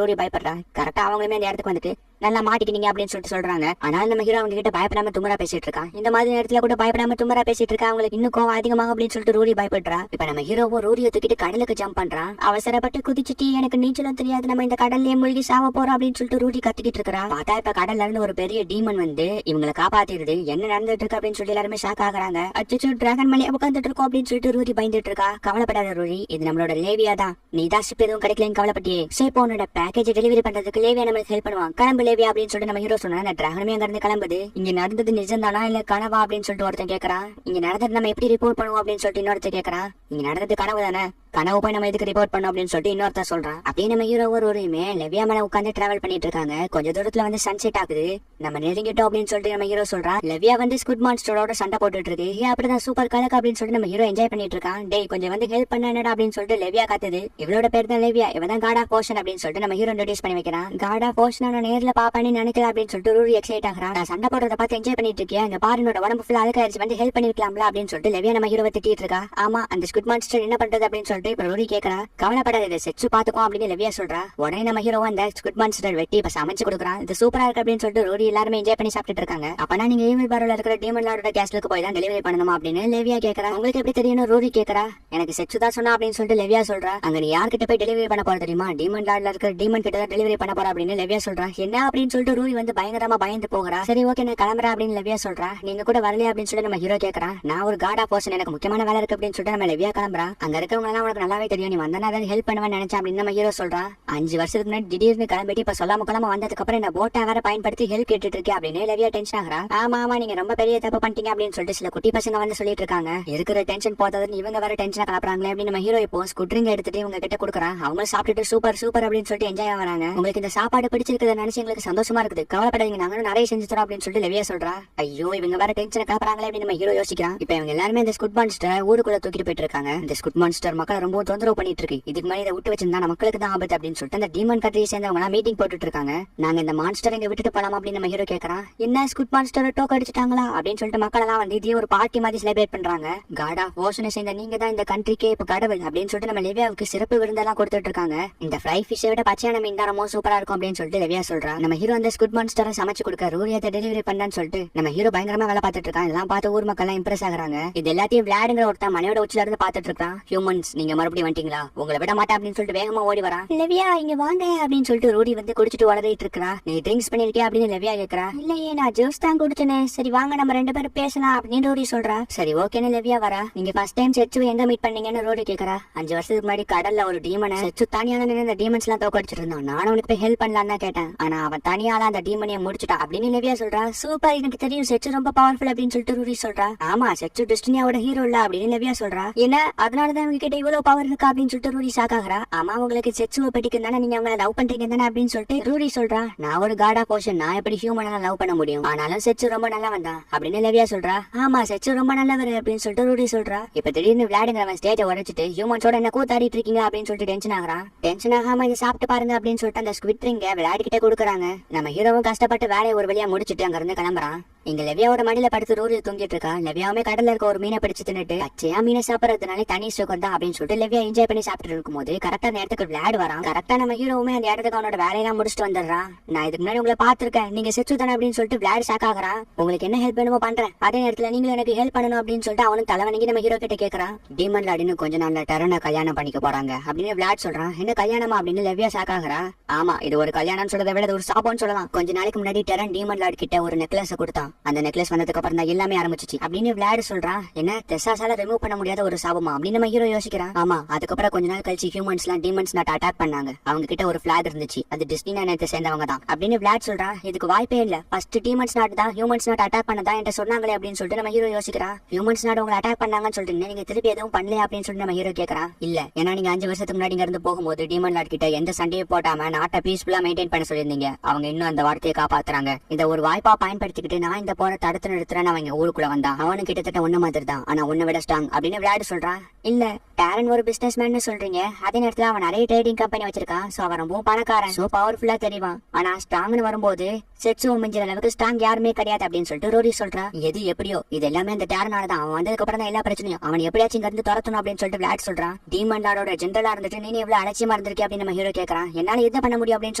ரூரி பயப்படுறா. கரெக்டா அவங்களுமே அந்த இடத்துக்கு வந்துட்டு நல்லா மாட்டிக்கிட்டீங்க அப்படின்னு சொல்லிட்டு சொல்றாங்க. ஆனால் நம்ம ஹீரோ அவங்க கிட்ட பயப்படாம தும்மரா பேசிட்டு இருக்கான். இந்த மாதிரி நேரத்துல கூட பயப்படாம தும்மரா பேசிட்டு இருக்கா. அவங்களுக்கு இன்னும் கோவம் அதிகமாக அப்படின்னு சொல்லிட்டு ரூரி பயப்படுறா. இப்ப நம்ம ஹீரோவோ ரூரியை தூக்கிட்டு கடலுக்கு ஜம்ப் பண்றான். அவசரப்பட்டு குதிச்சுட்டு எனக்கு நீச்சலும் தெரியாது, நம்ம இந்த கடல்லே மூழ்கி சாவ போறோம் அப்படின்னு சொல்லிட்டு ரூரி கத்திக்கிட்டு இருக்கா. பார்த்தா இப்ப கடல்ல இருந்து ஒரு பெரிய டீமன் வந்து இவங்களை காப்பாத்திடுது. என்ன நடந்துட்டு இருக்கு அப்படின்னு சொல்லி எல்லாருமே ஷாக் ஆகுறாங்க. அச்சோ டிராகன் மேலே உட்காந்துட்டு இருக்கோம் அப்படின்னு சொல்லிட்டு ரூரி பயந்துட்டு இருக்கா. கவலைப்படாத ரூரி, இது நம்மளோட லேவியா தான், நீ தான் ஷிப் எதுவும் கிடைக்கலன்னு கவலைப்பட்டியே, சேப்போ உன்னோட பேக்கேஜ் டெலிவரி பண்றதுக்கு லேவியா நம்மளுக்கு ஹெல்ப் பண்ணுவான், கிளம்பு லேவியா அப்படின்னு சொல்லிட்டு நம்ம ஹீரோ சொன்னா. அந்த டிராகனுமே அங்க இருந்து கிளம்புது. இங்க நடந்தது நிஜம் தானா இல்ல கனவா அப்படின்னு சொல்லிட்டு ஒருத்தன் கேக்குறான். இங்க நடந்தது நம்ம எப்படி ரிப்போர்ட் பண்ணுவோம் அப்படின்னு சொல்லிட்டு இன்னொருத்தர் கேக்குறான். இங்க நடந்தது கனவு தானே, கனவு போய் நம்ம எதுக்கு ரிப்போர்ட் பண்ணோம் அப்படின்னு சொல்லிட்டு இன்னொருத்தர் சொல்றான். அப்படியே நம்ம ஹீரோ ஒருவருமே லெவியா மேல உட்காந்து டிராவல் பண்ணிட்டு இருக்காங்க. கொஞ்ச தூரத்துல வந்து சன்செட் ஆகுது. நம்ம நெருங்கிட்டோம் அப்படின்னு சொல்லிட்டு நம்ம ஹீரோ சொல்றான். லெவியா வந்து ஸ்குட் மான்ஸ்டரோட சண்டை போட்டுட்டு இருக்கு. அப்படிதான் சூப்பர் கலக்கு அப்படின்னு சொல்லிட்டு நம்ம ஹீரோ என்ஜாய் பண்ணிட்டு இருக்கான். டேய் கொஞ்சம் வந்து ஹெல்ப் பண்ணடா அப்படின்னு சொல்லிட்டு லெவியா காத்துது. இவளோட பேர் தான் லெவியா, இவதான் காட் ஆஃப் ஓஷன் அப்படின்னு சொல்லிட்டு நம்ம ஹீரோ இன்ட்ரோடியூஸ் பண்ணி வைக்கிறான். காட் ஆஃப் ஓஷன் நான் நேர்ல பாப்பான்னு நினைக்கல அப்படின்னு சொல்லிட்டு ரூரி எக்ஸைட் ஆகுறான். நான் சண்டை போடுறத பார்த்து என்ஜாய் பண்ணிட்டு இருக்கேன், இந்த பாருனோட உடம்பு ஃபுல்லா அழுக்காயிருச்சு, வந்து ஹெல்ப் பண்ணிருக்கலாம்ல அப்படின்னு சொல்லிட்டு லெவியா நம்ம ஹீரோவை திட்டிட்டு இருக்கா. ஆமா அந்த ஸ்குட் மான்ஸ்டர் என்ன பண்றது அப்படின்னு சொல்லிட்டு இப்ப ரூரி கேக்குறா. கவலைப்படாத, இதை செச்சு பாத்துக்கோ அப்படின்னு லெவியா சொல்றா. உடனே நம்ம ஹீரோ அந்த ஸ்குட் மான்ஸ்டர் வெட்டி இப்ப சமைச்சு கொடுக்குறான். இது சூப்பரா இருக்கு அப்படின்னு சொல்லிட்டு ரூரி எல்லாருமே என்ஜாய் பண்ணி சாப்பிட்டு இருக்காங்க. அப்பனா நீங்க ஈவில் பாரோல இருக்கிற டீமன் லார்டோட கேஸ்லுக்கு போய் தான் டெலிவரி பண்ணணுமா அப்படின்னு லெவியா கேக்குறா. உங்களுக்கு எப்படி தெரியும் ரூரி கேக்குறா. எனக்கு செச்சு தான் சொன்னா அப்படின்னு சொல்லிட்டு லெவியா சொல்றா. அங்க நீ யார்கிட்ட போய் டெலிவரி பண்ண போற தெரியுமா, டீமன் லார்ட்ல இருக்கிற டீமன் கிட்ட தான் டெலிவரி பண்ண போற அப்படின்னு லெவியா சொல்றா. என்ன அப்படின்னு சொல்லிட்டு ரூரி வந்து பயங்கரமா பயந்து போகிறா. சரி ஓகே நான் கிளம்புறேன் அப்படின்னு லெவியா சொல்றா. நீங்க கூட வரலையா அப்படின்னு சொல்லி நம்ம ஹீரோ கேக்குறா. நான் ஒரு காட் ஆஃப் ஓஷன், எனக்கு முக்கியமான வேலை இருக்கு அப்படின்னு சொல்லிட்டு நம்ம லெவியா கிளம்புறா. அங்க இருக்கவங்க எல்லாம் உனக்கு நல்லாவே தெரியும், நீ வந்தா அதாவது ஹெல்ப் பண்ணுவேன்னு நினைச்சேன் அப்படின்னு நம்ம ஹீரோ சொல்றா. 5 வருஷத்துக்கு முன்னாடி திடீர்னு கிளம்பிட்டு இப்ப சொல்லாம கொள்ளாம வந்ததுக்கு அப்புறம் என்ன போட்டா வேற பயன்படுத்தி ஹெல்ப் கேட்டுட்டு இருக்கேன் அப்படின்னு லெவியா டென்ஷன் ஆகுறா. ஆமா ஆமா நீங்க ரொம்ப பெரிய தப்பு பண்ணிட்டீங்க அப்படின்னு சொல்லிட்டு சில குட்டி பசங்க வந்து சொல்லிட்டு இருக்காங்க. இருக்கிற டென்ஷன் போதாதுன்னு இவங்க வேற டென்ஷன் கலப்புறாங்களே அப்படின்னு நம்ம ஹீரோ இப்போ ஸ்குட்ரிங் எடுத்துட்டு இவங்க கிட்ட கொடுக்குறான். அவங்க சாப்பிட்டுட்டு சூப்பர் சூப்பர் அப்படின்னு சொல்லிட்டு என்ஜாய் ஆகிறாங்க. உங்களுக்கு இந்த சாப்பாடு பிடிச்சிருக்கிறத நினைச்சு எங்களுக்கு சந்தோஷமா இருக்குது, கவலைப்படாதீங்க நாங்களும் நிறைய செஞ்சு தரோம் அப்படின்னு சொல்லிட்டு லெவியா சொல்றா. ஐயோ இவங்க வேற டென்ஷன் கலப்புறாங்களே அப்படின்னு நம்ம ஹீரோ யோசிக்கிறான். இப்ப இவங்க எல்லாருமே இந்த ஸ்குட் மான்ஸ்டர் ஊருக்குள்ள தூக்கிட்டு போயிட்டு இருக்காங்க. இந்த ஸ்குட் மான்ஸ்டர் மக்களை ரொம்ப தொந்தரவு பண்ணிட்டு இருக்கு. இதுக்கு மாதிரி இதை விட்டு வச்சிருந்தா மக்களுக்கு தான் ஆபத்து அப்படின்னு சொல்லிட்டு அந்த டீமன் கண்ட்ரியை சேர்ந்தவங்க மீட்டிங் போட்டுட்டு இருக்காங்க. நாங்க இந்த மான்ஸ்டர் இங்க விட்டுட்டு போலாம் அப்படின்னு நம்ம ஹீரோ கேக்குறான். என்ன ஸ்குட் மான்ஸ்டர் டோக் அடிச்சிட்டாங்களா அப்படின்னு சொல்லிட்டு மக்கள் எல்லாம் வந்து இதே ஒரு பார்ட்டி மாதிரி செலிப்ரேட் பண்றாங்க. காட் ஆஃப் ஓஷனை சேர்ந்த நீங்க தான் இந்த கண்ட்ரிக்கே இப்ப கடவுள் அப்படின்னு சொல்லிட்டு நம்ம லெவியாவுக்கு சிறப்பு விருந்தெல்லாம் கொடுத்துட்டு இருக்காங்க. இந்த ஃப்ரை ஃபிஷ்ஷை விட பச்சையான மீன் தான் ரொம்ப சூப்பரா இருக்கும் அப்படின்னு சொல்லிட்டு லெவியா சொல்றா. நம்ம ஹீரோ அந்த ஸ்குட் மான்ஸ்டரை சமைச்சு கொடுக்க ரூரியாத்தை டெலிவரி பண்ணான்னு சொல்லிட்டு நம்ம ஹீரோ பயங்கரமா வேலை பார்த்துட்டு இருக்கான். இதெல்லாம் பார்த்து ஊர் மக்கள் எல்லாம் இம்ப்ரெஸ் ஆகுறாங்க. இது எல்லாத்தையும் விளையாடுங்கிற ஒருத்தன் மனையோட உச்சில இருந்து பார்த்துட்டு இருக்கான். ஹியூமன்ஸ் நீங்க நீங்க மறுபடியும் வந்துட்டீங்களா, உங்களை விட மாட்டேன் அப்படின்னு சொல்லிட்டு வேகமா ஓடி வரா. லெவியா இங்க வாங்க அப்படின்னு சொல்லிட்டு ரூடி வந்து குடிச்சிட்டு வளரிட்டு இருக்கா. நீ ட்ரிங்க்ஸ் பண்ணிருக்கியா அப்படின்னு லெவியா கேக்குறா. இல்லையே நான் ஜூஸ் தான் குடிச்சேனே. சரி வாங்க நம்ம 2 பேரும் பேசலாம் அப்படின்னு ரூடி சொல்றா. சரி ஓகேன்னு லெவியா வரா. நீங்க ஃபர்ஸ்ட் டைம் செச்சு எங்க மீட் பண்ணீங்கன்னு ரூடி கேக்குறா. 5 வருஷத்துக்கு முன்னாடி கடல்ல ஒரு டீமனை செச்சு தனியால இந்த டீமன்ஸ் எல்லாம் தோக்கடிச்சிட்டு இருந்தான். நானும் உனக்கு போய் ஹெல்ப் பண்ணலான்னு தான் கேட்டேன். ஆனா அவன் தனியால அந்த டீமனையை முடிச்சுட்டா அப்படின்னு லெவியா சொல்றா. சூப்பர், எனக்கு தெரியும் செச்சு ரொம்ப பவர்ஃபுல் அப்படின்னு சொல்லிட்டு ரூடி சொல்றா. ஆமா செச்சு டெஸ்டினியாவோட ஹீரோ இல்ல அப்படின்னு லெவியா சொல்றா. என்ன அதனாலதான் உங்க கிட்ட இவ்வளவு பவர் இருக்கா அப்படின்னு சொல்லிட்டு ரூடி ஷாக் ஆகுறா. ஆமா உங்களுக்கு செச்சுவை பட்டிக்கு தானே நீங்க அவங்கள லவ் பண்றீங்க தானே அப்படின்னு சொல்லிட்டு ரூடி சொல்றா. நான் ஒரு காடா போஷன், நான் எப்படி ஹியூமனா லவ் பண்ண முடியும், ஆனாலும் செச்சு ரொம்ப நல்லா வந்தா அப்படின்னு லெவியா சொல்றா. ஆமா செச்சு ரொம்ப நல்லவர் அப்படின்னு சொல்லிட்டு ரூடி சொல்றா. இப்ப திடீர்னு விளையாடுங்கிறவன் ஸ்டேஜை உடைச்சிட்டு ஹியூமன்ஸோட என்ன கூத்தாடிட்டு இருக்கீங்க அப்படின்னு சொல்லிட்டு டென்ஷன் ஆகுறான். டென்ஷன் ஆகாம இதை சாப்பிட்டு பாருங்க அப்படின்னு சொல்லிட்டு அந்த ஸ்குவிட் ரிங்க விளையாடிக்கிட்டே கொடுக்குறாங்க. நம்ம ஹீரோவும் கஷ்டப்பட்டு வேலையை ஒரு வழியா முடிச்சிட்டு அங்க இருந்து கிளம்புறான். இங்க லெவியாவோட மடியில படுத்து ரூடி தூங்கிட்டு இருக்கா. லெவியாவுமே கடல்ல இருக்க ஒரு மீனை பிடிச்சு தின்னுட்டு பச்சையா மீனை சாப்பிடறதுனால தனி சுகம் தான் அப்படின்னு சொல்லிட்டு லெவியா என்ஜாய் பண்ணி சாப்பிட்டு இருக்கும் போது கரெக்டா அந்த இடத்துக்கு விளையாடு வரான். கரெக்டா நம்ம ஹீரோவுமே அந்த இடத்துக்கு அவனோட வேலையெல்லாம் முடிச்சுட்டு வந்துடுறான். நான் இதுக்கு முன்னாடி உங்களை பாத்துருக்கேன், நீங்க செச்சு தானே அப்படின்னு சொல்லிட்டு விளையாடு ஷாக் ஆகுறான். உங்களுக்கு என்ன ஹெல்ப் வேணுமோ பண்றேன், அதே நேரத்துல நீங்களும் எனக்கு ஹெல்ப் பண்ணணும் அப்படின்னு சொல்லிட்டு அவனும் தலைவணங்கி நம்ம ஹீரோ கிட்ட கேக்குறான். டீமன் லாடின்னு கொஞ்ச நாள்ல டெரனை கல்யாணம் பண்ணிக்க போறாங்க அப்படின்னு விளையாட் சொல்றான். என்ன கல்யாணமா அப்படின்னு லெவியா ஷாக் ஆகுறா. ஆமா இது ஒரு கல்யாணம் சொல்றதை விட ஒரு சாபம்னு சொல்லலாம். கொஞ்ச நாளைக்கு முன்னாடி டெரன் டீமன் லாட் கிட்ட ஒரு நெக்லஸ் கொடுத்தான். அந்த நெக்லஸ் வந்ததுக்கு அப்புறம் தான் எல்லாமே ஆரம்பிச்சிச்சு அப்படின்னு விளையாடு சொல்றான். என்ன தெசாசால ரிமூவ் பண்ண முடியாத ஒரு சாபமா அப்படின்னு நம்ம ஹீரோ யோசிக்கிறான். ஆமா அதுக்கப்புறம் கொஞ்ச நாள் கழிச்சு ஹியூமன்ஸ் எல்லாம் டீமன்ஸ் நாட் அட்டாக் பண்ணாங்க. அவங்க கிட்ட ஒரு பிளாக் இருந்துச்சு, அது டிஸ்னியா நேரத்தை சேர்ந்தவங்க தான் அப்படின்னு விளையாட் சொல்றான். இதுக்கு வாய்ப்பே இல்ல, ஃபர்ஸ்ட் டீமன்ஸ் நாட் தான் ஹியூமன்ஸ் நாட் அட்டாக் பண்ணதா என்கிட்ட சொன்னாங்களே அப்படின்னு சொல்லிட்டு நம்ம ஹீரோ யோசிக்கிறான். ஹியூமன்ஸ் நாட் உங்களை அட்டாக் பண்ணாங்கன்னு சொல்லிட்டு நீங்க திருப்பி எதுவும் பண்ணலையா அப்படின்னு சொல்லிட்டு நம்ம ஹீரோ கேக்குறான். இல்ல, ஏன்னா நீங்க 5 வருஷத்துக்கு முன்னாடி இங்க இருந்து போகும்போது டீமன் லாட் கிட்ட எந்த சண்டையும் போடாம நாட்டை பீஸ்ஃபுல்லா மெயின்டைன் பண்ண சொல்லியிருந்தீங்க. அவங்க இன்னும் அந்த வார்த்தையை காப்பாத்துறாங்க. இதை ஒரு வாய்ப்பா பயன்படுத்திக்கிட்டு நான் இந்த போரை தடுத்து நிறுத்துறேன்னு அவங்க ஊருக்குள்ள வந்தான். அவனு கிட்டத்தட்ட ஒண்ணு மாதிரி தான், ஆனா ஒண்ணு விட ஸ்ட்ராங் அப்படின்னு விளையாடு சொல்றான். இல்ல டேரன் ஒரு பிசினஸ் மேன் சொல்றீங்க, அதே நேரத்துல அவன் நிறைய ட்ரேடிங் கம்பெனி வச்சிருக்கான். சோ அவன் ரொம்ப பணக்காரன், சோ பவர்ஃபுல்லா தெரியும். ஆனா ஸ்ட்ராங்னு வரும்போது செட்ஸு மிஞ்சிற அளவுக்கு ஸ்ட்ராங் யாருமே கிடையாது அப்படின்னு சொல்லிட்டு ரோடி சொல்றான். எது எப்படியோ இது எல்லாமே அந்த டேரனால தான். அவன் வந்ததுக்கு அப்புறம் தான் எல்லா பிரச்சனையும். அவன் எப்படியாச்சும் இங்க இருந்து துரத்தணும் அப்படின்னு சொல்லிட்டு விளையாட் சொல்றான். டீமன் லார்டோட ஜெனரலா இருந்துட்டு நீ எவ்வளவு அலட்சியமா இருந்திருக்கே அப்படின்னு நம்ம ஹீரோ கேக்குறான். என்னால எது பண்ண முடியும் அப்படின்னு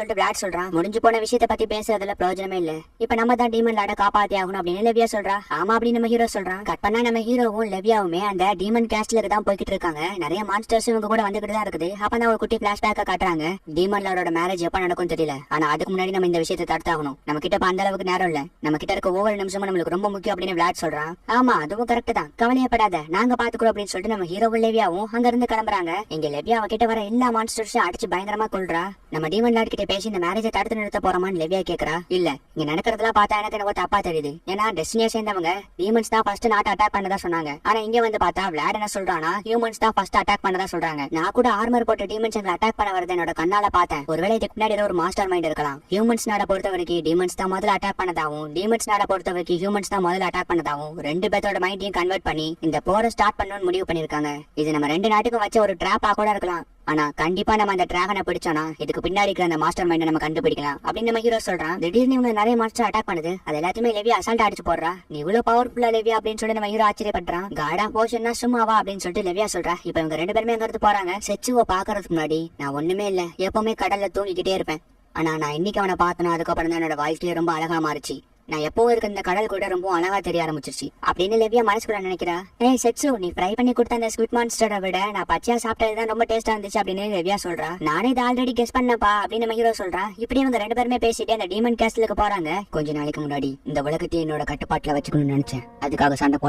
சொல்லிட்டு விளையாட் சொல்றான். முடிஞ்சு போன விஷயத்தை பத்தி பேசுறதுல பிரயோஜனமே இல்ல, இப்ப நம்ம தான் டீமன் லார்ட காப்பாத்தி ஆகணும் அப்படின்னு லெவியா சொல்றா. ஆமா அப்படின்னு நம்ம ஹீரோ சொல்றான். கட் பண்ணா நம்ம ஹீரோவும் லெவியாவுமே அந்த டீமன் கேஸ்ட்ல தான் போய்கிட்டு இருக்காங்க. நிறைய மான்ஸ்டர்ஸ் இவங்க கூட வந்துகிட்டு தான் இருக்குது. அப்பதான் ஒரு குட்டி பிளாஷ்பேக்க காட்டுறாங்க. டீமன் லார்டோட மேரேஜ் எப்ப நடக்கும் தெரியல, ஆனா அதுக்கு முன்னாடி நம்ம இந்த விஷயத்தை தடுத்தாகணும். நம்ம கிட்ட அந்த அளவுக்கு நேரம் இல்ல, நம்ம கிட்ட இருக்க ஒவ்வொரு நிமிஷமும் நம்மளுக்கு ரொம்ப முக்கியம் அப்படின்னு விளையாட் சொல்றான். ஆமா அதுவும் கரெக்ட் தான், கவலையப்படாத நாங்க பாத்துக்கிறோம் அப்படின்னு சொல்லிட்டு நம்ம ஹீரோவும் லெவியாவும் அங்க இருந்து கிளம்புறாங்க. இங்க லெவியா அவகிட்ட வர எல்லா மான்ஸ்டர்ஸையும் அடிச்சு பயங்கரமா கொள்றா. நம்ம டீமன் லார்ட் கிட்ட பேசி இந்த மேரேஜை தடுத்து நிறுத்த போறோமான்னு லெவியா கேக்குறா. இல்ல இங்க நடக்கிறதெல்லாம் பார்த்தா எனக்கு என்ன தப்பா தெரியுது. ஏன்னா டெஸ்டினியா சேர்ந்தவங்க ஹியூமன்ஸ் தான் ஃபர்ஸ்ட் நாட் அட்டாக் பண்ணதா சொன்னாங்க. ஆனா இங்க வந்து பார்த்தா விளையாட் என்ன சொல்றானா ஹியூமன்ஸ் தான் ஃபர்ஸ்ட் அட்டாக் பண்ணதா சொல்றாங்க. நான் கூட ஆர்மர் போட்டு டீமன்ஸ் அட்டாக் பண்ண வரது என்னோட கண்ணால பார்த்தேன். ஒருவேளை இதுக்கு பின்னாடி ஏதோ ஒரு மாஸ்டர் மைண்ட் இருக்கலாம். ஹியூமன்ஸ் நாட பொறுத்த வரைக்கும் டீமன்ஸ் தான் முதல்ல அட்டாக் பண்ணதாவும், டீமன்ஸ் நாட பொறுத்த வரைக்கும் ஹியூமன்ஸ் தான் முதல்ல அட்டாக் பண்ணதாவும் 2 பேத்தோட மைண்டையும் கன்வெர்ட் பண்ணி இந்த போரை ஸ்டார்ட் பண்ணணும்னு முடிவு பண்ணிருக்காங்க. இது நம்ம 2 நாட்டுக்கும் வச்ச ஒரு டிராப்பா கூட இருக்கலாம். ஆனா கண்டிப்பா நம்ம அந்த டிராகனை பிடிச்சோம்னா இதுக்கு பின்னாடி இருக்கிற அந்த மாஸ்டர் மைண்டை நம்ம கண்டுபிடிக்கலாம் அப்படின்னு நம்ம ஹீரோ சொல்றான். திடீர்னு இவங்க நிறைய மாஸ்டர் அட்டாக் பண்ணுது, அது எல்லாத்தையுமே லெவியா அசால்ட் அடிச்சு போடுறா. நீ இவ்வளவு பவர்ஃபுல்லா லெவியா அப்படின்னு சொல்லி நம்ம ஹீரோ ஆச்சரியப்படுறான். காடா போஷன்னா சும்மாவா அப்படின்னு சொல்லிட்டு லெவியா சொல்றா. இப்ப இவங்க 2 பேருமே அங்க இருந்து போறாங்க. செச்சுவை பாக்குறதுக்கு முன்னாடி நான் ஒண்ணுமே இல்ல, எப்பவுமே கடல்ல தூங்கிக்கிட்டே இருப்பேன். ஆனா நான் இன்னைக்கு அவனை பார்த்தனா அதுக்கப்புறம் தான் என்னோட வாழ்க்கையே ரொம்ப அழகா மாறிச்சு. நான் எப்போ இருக்க இந்த கடல் கூட ரொம்ப அழகா தெரிய ஆரம்பிச்சிருச்சு அப்படின்னு லெவியா மனசுக்குள்ள நினைக்கிறா. ஏய் செட்சு, நீ ஃப்ரை பண்ணி கொடுத்த அந்த ஸ்குவிட் மான்ஸ்டரை விட நான் பச்சையா சாப்பிட்டதுதான் ரொம்ப டேஸ்டா இருந்துச்சு அப்படின்னு லெவியா சொல்றா. நானே இதை ஆல்ரெடி கெஸ் பண்ணப்பா அப்படின்னு நம்ம ஹீரோ சொல்றா. இப்படி இவங்க 2 பேருமே பேசிட்டு அந்த டீமன் கேஸ்லுக்கு போறாங்க. கொஞ்ச நாளைக்கு முன்னாடி இந்த உலகத்தை என்னோட கட்டுப்பாட்டுல வச்சுக்கணும்னு நினைச்சேன். அதுக்காக சண்டை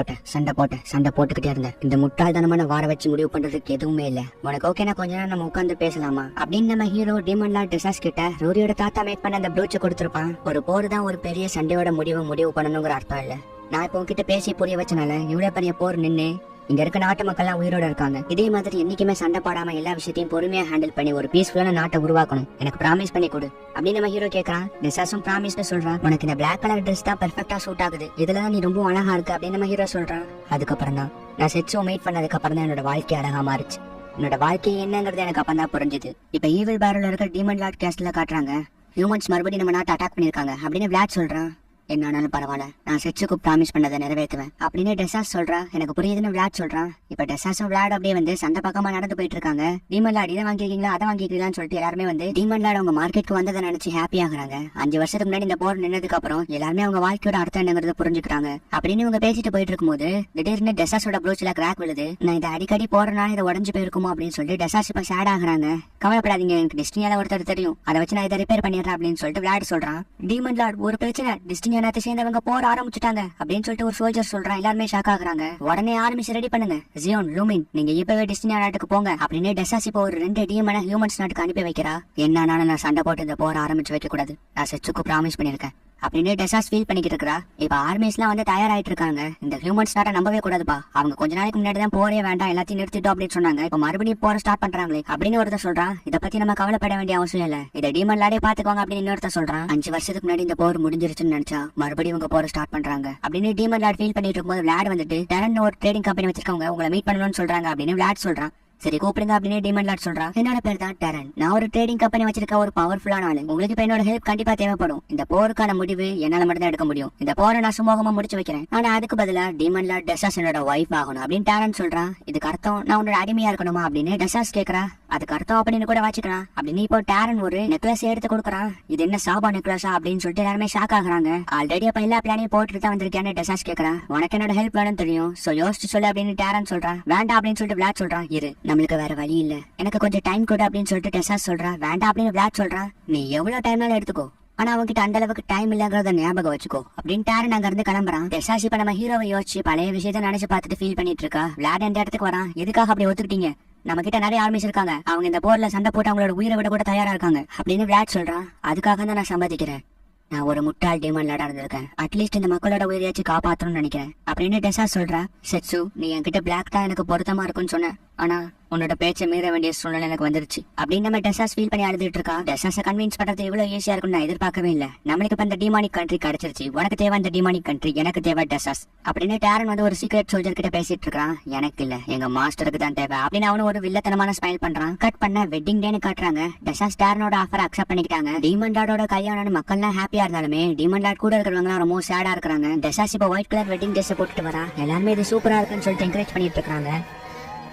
போட்டுக்கிட்டே இருந்தேன். இந்த முட்டாள்தனமான வார வச்சு முடிவு பண்றதுக்கு எதுவுமே இல்ல. உனக்கு ஓகேனா கொஞ்ச நேரம் நம்ம உட்காந்து பேசலாமா அப்படின்னு நம்ம ஹீரோ டீமன் லார்ட் டெசாஸ் கிட்ட ரூரியோட தாத்தா மேக் பண்ண அந்த ப்ரூச்சை கொடுத்திருப்பான். ஒரு போர் தான் ஒரு பெரிய சண்டையோட முடிவு பண்ணணுங்கிற அர்த்தம் இல்ல. நான் இப்போ உங்ககிட்ட பேசி புரிய வச்சனால இவ்வளவு பெரிய போர் நின்னு இங்க இருக்க நாட்டு மக்கள் எல்லாம் உயிரோட இருக்காங்க. இதே மாதிரி என்னைக்குமே சண்டை போடாம எல்லா விஷயத்தையும் பொறுமையா ஹேண்டில் பண்ணி ஒரு பீஸ்ஃபுல்லான நாட்டை உருவாக்கணும். எனக்கு ப்ராமிஸ் பண்ணி கொடு அப்படின்னு நம்ம ஹீரோ கேக்குறான். டெசாஸும் ப்ராமிஸ்னு சொல்றான். உனக்கு இந்த பிளாக் கலர் ட்ரெஸ் தான் பெர்ஃபெக்ட்டா சூட் ஆகுது, இதுலதான் நீ ரொம்ப அழகா இருக்கு அப்படின்னு நம்ம ஹீரோ சொல்றான். அதுக்கப்புறம் தான் நான் செட்ஸோ மீட் பண்ணதுக்கு அப்புறம் தான் என்னோட வாழ்க்கை அழகா மாறிச்சு. என்னோட வாழ்க்கை என்னங்கிறது எனக்கு அப்பதான் தான் புரிஞ்சுது. இப்ப ஈவில் பேரல்ல இருக்க டீமன் லார்ட் கேஸ்ட்ல காட்டுறாங்க ஹியூமன்ஸ் மறுபடியும் நம்ம நாட்டை அட்டாக் பண்ணிருக்காங்க அப்படின்னு விளையாட் சொல்றான். என்ன ஆனாலும் பரவாயில்ல, நான் செட்ஸுக்கு ப்ராமிஸ் பண்ணதை நிறைவேற்றுவேன் அப்படின்னு டெசாஸ் சொல்றா. எனக்கு புரியுதுன்னு விளையாட் சொல்றான். இப்ப டெசாஸும் விளையாட அப்படியே வந்து சந்த பக்கமா நடந்து போயிட்டு இருக்காங்க. டீமன் லார்ட் இதை வாங்கிக்கிறீங்களா அதை வாங்கிக்கிறீங்களான்னு சொல்லிட்டு எல்லாருமே வந்து டீமன் லார்ட் அவங்க மார்க்கெட்டுக்கு வந்ததை நினைச்சு ஹாப்பி ஆகுறாங்க. 5 வருஷத்துக்கு முன்னாடி இந்த போர் நின்னதுக்கு அப்புறம் எல்லாருமே அவங்க வாழ்க்கையோட அர்த்தம் என்னங்கிறத புரிஞ்சுக்கிறாங்க. அப்படின்னு இவங்க பேசிட்டு போயிட்டு இருக்கும்போது திடீர்னு டெசாஸோட ப்ரோச்ல கிராக் விழுது. நான் இதை அடிக்கடி போறனால இதை உடஞ்சு போயிருக்குமோ அப்படின்னு சொல்லிட்டு டெசாஸ் இப்ப சேட் ஆகுறாங்க. கவலைப்படாதீங்க, எனக்கு டிஸ்டினியால ஒருத்தர் தெரியும், அதை வச்சு நான் இதை ரிப்பேர் பண்ணிடுறேன் அப்படின்னு சொல்லிட்டு விளையாட சொல்றான். டீமன் லார்ட் ஒரு பிரச்சனை, டிஸ்டினியானத்தை சேர்ந்தவங்க போர் ஆரம்பிச்சுட்டாங்க அப்படின்னு சொல்லிட்டு ஒரு சோல்ஜர் சொல்றான். எல்லாருமே ஷாக் ஆகுறாங்க. உடனே ஆர்மிஸ் ரெடி பண்ணுங்க, ஜியோன், லூமின், நீங்க இப்பவே டிஸ்டினியா நாட்டுக்கு போங்க அப்படின்னு டெசாஸ் இப்போ ஒரு 2 டீமனை ஹியூமன்ஸ் நாட்டுக்கு அனுப்பி வைக்கிறா. என்னன்னாலும் நான் சண்டை போட்டு இந்த போர் ஆரம்பிச்சு வைக்க கூடாது, நான் செட்ஸுக்கு ப்ராமிஸ் பண்ணிருக்கேன் அப்படின்னு டெசாஸ் ஃபீல் பண்ணிக்கிட்டு இருக்கா. இப்ப ஆர்மிஸ் எல்லாம் வந்து தயாராயிட்டு இருக்காங்க. இந்த ஹியூமன்ஸ் நாட்டை நம்பவே கூடாதுப்பா, அவங்க கொஞ்ச நாளைக்கு முன்னாடி தான் போரே வேண்டாம் எல்லாத்தையும் நிறுத்திட்டோம் அப்படின்னு சொன்னாங்க. இப்ப மறுபடியும் போற ஸ்டார்ட் பண்றாங்களே அப்படின்னு ஒருத்தர் சொல்றான். இதை பத்தி நம்ம கவலைப்பட வேண்டிய அவசியம் இல்ல, இதை டீமன் லார்டே பாத்துக்குவாங்க அப்படின்னு இன்னொருத்தர் சொல்றான். 5 வருஷத்துக்கு முன்னாடி இந்த போர் முடிஞ்சிருச்சுன்னு நினைச்சா மறுபடியும் இவங்க போற ஸ்டார்ட் பண்றாங்க அப்படின்னு டீமன் லார்ட் ஃபீல் பண்ணிட்டு இருக்கும்போது விளையாட வந்துட்டு டெரன் ஒரு ட்ரேடிங் கம்பெனி வச்சிருக்கவங்க உங்களை மீட் பண்ணணும்னு சொல்றாங்க அப்படின்னு விளையாட சொல்றான். சரி கூப்பிடுங்க அப்படின்னு டீமன் லார்ட் சொல்றா. என்னோட பேர் தான் டெரன், நான் ஒரு ட்ரேடிங் கம்பெனி வச்சிருக்க ஒரு பவர்ஃபுல்லான ஆளு. உங்களுக்கு இப்ப என்னோட ஹெல்ப் கண்டிப்பா தேவைப்படும். இந்த போருக்கான முடிவு என்னால மட்டும் தான் எடுக்க முடியும். இந்த போரை நான் சுமூகமா முடிச்சு வைக்கிறேன், ஆனா அதுக்கு பதிலா டீமன் லார்ட் டெசாஸ் என்னோட ஒய்ஃப் ஆகணும் அப்படின்னு டெரன் சொல்றான். இதுக்கு அர்த்தம் நான் உன்னோட அடிமையா இருக்கணுமா அப்படின்னு டெசாஸ் கேக்குறா. அதுக்கு அர்த்தம் அப்படின்னு கூட வாச்சிக்கலாம் அப்படின்னு இப்போ டெரன் ஒரு நெக்லஸ் எடுத்து கொடுக்குறான். இது என்ன சாபா நெக்லஸா அப்படின்னு சொல்லிட்டு எல்லாருமே ஷாக் ஆகுறாங்க. ஆல்ரெடி அப்ப எல்லா பிளானையும் போட்டுட்டு தான் வந்திருக்கேன்னு டெசாஸ் கேக்குறா. உனக்கு என்னோட ஹெல்ப் வேணும்னு தெரியும், சோ யோசிச்சு சொல்லு அப்படின்னு டெரன் சொல்றான். வேண்டாம் அப்படின்னு சொல்லிட்டு விளையாட் சொல்றான். இரு, நம்மளுக்கு வேற வழி இல்ல, எனக்கு கொஞ்சம் டைம் கொடு அப்படின்னு சொல்லிட்டு டெசாஸ் சொல்றா. வேண்டாம் அப்படின்னு விளையாட் சொல்றான். நீ எவ்வளவு டைம்னாலும் எடுத்துக்கோ, ஆனா அவங்கிட்ட அந்த அளவுக்கு டைம் இல்லங்கிறத ஞாபகம் வச்சுக்கோ அப்படின்னு டேரன் அங்க இருந்து கிளம்புறான். டெசாஸ் இப்ப நம்ம ஹீரோவை யோசிச்சு பழைய விஷயத்த நினைச்சு பார்த்துட்டு ஃபீல் பண்ணிட்டு இருக்கா. விளையாட இந்த இடத்துக்கு வரான். எதுக்காக அப்படி ஒத்துக்கிட்டீங்க, நம்ம கிட்ட நிறைய ஆர்மிஸ் இருக்காங்க, அவங்க இந்த போர்ல சண்டை போட்டு அவங்களோட உயிரை விட கூட தயாரா இருக்காங்க அப்படின்னு விளையாட் சொல்றான். அதுக்காக தான் நான் சம்மதிக்கிறேன், நான் ஒரு முட்டாள் டீமன் லார்டா இருந்திருக்கேன், அட்லீஸ்ட் இந்த மக்களோட உயிரையாச்சும் காப்பாற்றணும்னு நினைக்கிறேன் அப்படின்னு டெசாஸ் சொல்றா. செட்சு, நீ என்கிட்ட பிளாக் தான் எனக்கு பொருத்தமா இருக்குன்னு சொன்ன, ஆனா உன்னோட பேச்சை மீற வேண்டிய சூழ்நிலை எனக்கு வந்துருச்சு அப்படின்னு நம்ம டெசாஸ் ஃபீல் பண்ணி அழுதுட்டு இருக்கா. டெசாஸை கன்வின்ஸ் பண்றது இவ்வளவு ஈஸியா இருக்கும்னு நான் எதிர்பார்க்கவே இல்ல. நம்மளுக்கு இப்ப இந்த டிமானிக் கண்ட்ரி கிடைச்சிருச்சு, உனக்கு தேவை இந்த டிமானிக் கண்ட்ரி, எனக்கு தேவை டெசாஸ் அப்படின்னு டேரன் வந்து ஒரு சீக்ரெட் சோல்ஜர் கிட்ட பேசிட்டு இருக்கான். எனக்கு இல்ல, எங்க மாஸ்டருக்கு தான் தேவை அப்படின்னு அவனு ஒரு வில்லத்தனமான ஸ்மைல் பண்றான். கட் பண்ண வெட்டிங் டேன்னு காட்டுறாங்க. டெசாஸ் டேரனோட ஆஃபர் அக்செப்ட் பண்ணிக்கிட்டாங்க. டீமன் லார்டோட கல்யாணம் மக்கள்லாம் ஹாப்பியா இருந்தாலுமே டீமன் லார்ட் கூட இருக்கிறவங்க ரொம்ப சேடா இருக்காங்க. டெசாஸ் இப்ப ஒயிட் கலர் வெட்டிங் ட்ரெஸ் போட்டுட்டு வரா. எல்லாருமே இது சூப்பரா இருக்குன்னு சொல்லிட்டு என்கரேஜ் பண்ணிட்டு இருக்காங்க.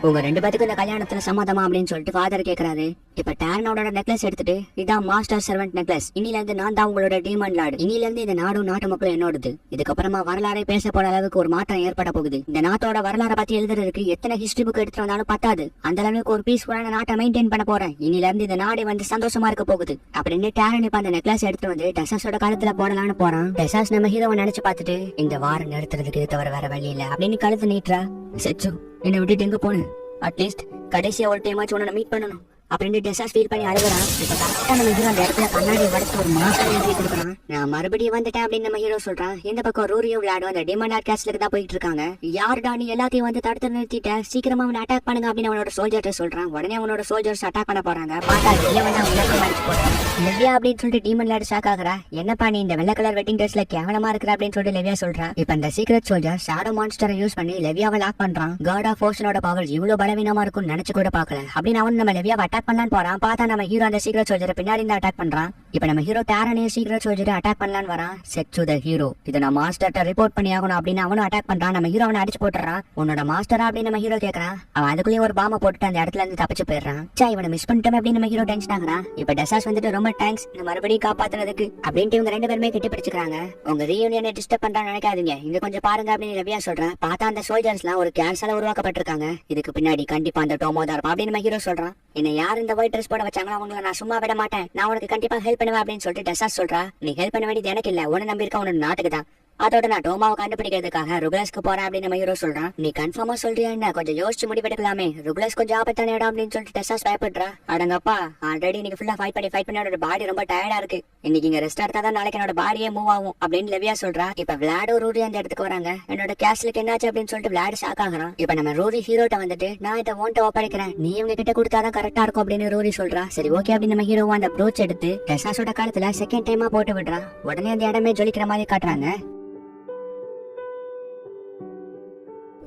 உங்க 2 பேத்துக்கு இந்த கல்யாணத்துல சம்மதமா அப்படின்னு சொல்லிட்டு ஃபாதர் கேக்குறாரு. இப்ப டேரனோட நெக்லஸ் எடுத்துட்டு, இதான் மாஸ்டர் சர்வெண்ட் நெக்லஸ், இன்னில இருந்து நான் தான் உங்களோட டீமன் லார்டு, இன்னில இருந்து இந்த நாடும் நாட்டு மக்களும் என்னோடது, இதுக்கப்புறமா வரலாறை பேச போற அளவுக்கு ஒரு மாற்றம் ஏற்பட போகுது. இந்த நாட்டோட வரலாறை பத்தி எழுதுறதுக்கு எத்தனை ஹிஸ்டரி புக் எடுத்து வந்தாலும் பத்தாது, அந்த அளவுக்கு ஒரு பீஸ்ஃபுல்லான நாட்டை மெயின்டைன் பண்ண போறேன், இன்னில இருந்து இந்த நாடே வந்து சந்தோஷமா இருக்க போகுது அப்படின்னு டேரன் இப்ப அந்த நெக்லஸ் எடுத்து வந்து டெசாஸோட கழுத்துல போடலான்னு போறான். டெசாஸ் நம்ம ஹீரோவை நினைச்சு பார்த்துட்டு, இந்த வாரம் நிறுத்துறதுக்கு தவிர வேற வழி இல்ல அப்படின்னு கழுத்து நீட்டுறா. செச்சு, என்னை விட்டுட்டு எங்க போன, அட்லீஸ்ட் கடைசியா ஒரு டைமாச்சும் உன்னை மீட் பண்ணணும் அப்படின்னு டெசாஸ் ஃபீல் பண்ணி அழுகுறான். இப்ப கரெக்டா நம்ம ஹீரோ அந்த இடத்துல கண்ணாடி வடத்து ஒரு மாஸ்டர் என்ட்ரி கொடுக்குறான். நான் மறுபடியும் வந்துட்டேன் அப்படின்னு நம்ம ஹீரோ சொல்றான். இந்த பக்கம் ரூரியோ விளையாடும் அந்த டிமன் லார்ட் கேஸ்லுக்கு தான் போயிட்டு இருக்காங்க. யாருடா நீ எல்லாத்தையும் வந்து தடுத்து நிறுத்திட்ட, சீக்கிரமா அவனை அட்டாக் பண்ணுங்க அப்படின்னு அவனோட சோல்ஜர்ட்ட சொல்றான். உடனே அவனோட சோல்ஜர்ஸ் அட்டாக் பண்ண போறாங்க. பார்த்தா வெளியே வந்து அவங்க அடிச்சு போறான். லெவியா அப்படின்னு சொல்லிட்டு டீமன் லார்ட் ஷாக் ஆகுறா. என்னப்பா நீ இந்த வெள்ளை கலர் வெட்டிங் ட்ரெஸ்ல கேவலமா இருக்கிற அப்படின்னு சொல்லிட்டு லெவியா சொல்றா. இப்ப அந்த சீக்ரெட் சோல்ஜர் ஷேடோ மான்ஸ்டரை யூஸ் பண்ணி லெவியாவை லாக் பண்றான். காட் ஆஃப் ஓஷனோட பவர் இவ்வளவு பலவீனமா இருக்கும்னு நினைச்சு கூட பாக்கல அப்படின்னு அவன் நம்ம லெவியாவை அட்டாக் பண்ணலான்னு போறான். பார்த்தா நம்ம ஹீரோ அந்த சீக்ரெட் சோல்ஜரை பின்னாடி இருந்து அட்டாக் பண்றான். இப்ப நம்ம ஹீரோ டேரனே சீக்ரெட் சோல்ஜரை அட்டாக் பண்ணலான்னு வரான். செட்சு த ஹீரோ, இதை நான் மாஸ்டர்ட்ட ரிப்போர்ட் பண்ணி ஆகணும் அப்படின்னு அவனும் அட்டாக் பண்றான். நம்ம ஹீரோ அவனை அடிச்சு போட்டுறான். உன்னோட மாஸ்டரா அப்படின்னு நம்ம ஹீரோ கேக்குறான். அவன் அதுக்குள்ளேயே ஒரு பாம்பை போட்டுட்டு அந்த இடத்துல இருந்து தப்பிச்சு போயிடுறான். சா, இவனை மிஸ் பண்ணிட்டோம் அப்படின்னு நம்ம ஹீரோ டென்ஷன் ஆகுறான். இப்ப டெசாஸ் வந்துட்டு ரொம்ப தேங்க்ஸ் இந்த மறுபடியும் காப்பாத்துனதுக்கு அப்படின்ட்டு இவங்க 2 பேருமே கட்டி பிடிச்சுக்கிறாங்க. உங்க ரீயூனியனை டிஸ்டர்ப் பண்றான்னு நினைக்காதீங்க, இங்க கொஞ்சம் பாருங்க அப்படின்னு லெவியா சொல்றான். பார்த்தா அந்த சோல்ஜர்ஸ் எல்லாம் ஒரு கேன்ஸால உருவாக்கப்பட்டிருக்காங்க. இதுக்கு பின்னாடி கண்டிப்பா அந்த டோமோ தான் இருப்பான் அப்படின்னு நம்ம ஹீரோ சொல்றான். என்ன யார் இந்த ஒயிட் ட்ரெஸ் போட வச்சாங்களோ அவங்களை நான் சும்மா விட மாட்டேன், நான் உனக்கு கண்டிப்பா ஹெல்ப் பண்ணுவேன் அப்படின்னு சொல்லிட்டு டெசாஸ் சொல்றா. நீ ஹெல்ப் பண்ண வேண்டியது எனக்கு இல்ல, உன்னை நம்பி இருக்க உன்னோட நாட்டுக்கு தான். அதோட நான் டோமாவை கண்டுபிடிக்கிறதுக்காக ருகுலஸ்க்கு போறேன் அப்படின்னு நம்ம ஹீரோ சொல்றான். நீ கன்ஃபார்மா சொல்றியா என்ன, கொஞ்சம் யோசிச்சு முடிவெடுக்கலாமே, ருகுலஸ் கொஞ்சம் ஆபத்தான இடம் அப்படின்னு சொல்லிட்டு டெசாஸ் பயப்படுறா. அடங்கப்பா, ஆல்ரெடி நீங்க ஃபுல்லா ஃபைட் பண்ணி என்னோட பாடி ரொம்ப டயர்டா இருக்கு, இன்னைக்கு இங்க ரெஸ்ட் எடுத்தா தான் நாளைக்கு என்னோட பாடியே மூவ் ஆகும் அப்படின்னு லெவியா சொல்றா. இப்ப விளையாட ரூரி அந்த இடத்துக்கு வராங்க. என்னோட கேஸ்லுக்கு என்னாச்சு அப்படின்னு சொல்லிட்டு விளையாட ஷாக் ஆகுறான். இப்ப நம்ம ரூரி ஹீரோட்ட வந்துட்டு, நான் இதை ஓன்ட்ட ஒப்படைக்கிறேன், நீ இவங்க கிட்ட கொடுத்தாதான் கரெக்டா இருக்கும் அப்படின்னு ரூரி சொல்றா. சரி ஓகே அப்படின்னு நம்ம ஹீரோ அந்த ப்ரோச் எடுத்து டெசாஸோட காலத்துல செகண்ட் டைமா போட்டு விடுறான். உடனே அந்த இடமே ஜொலிக்கிற மாதிரி காட்டுறாங்க.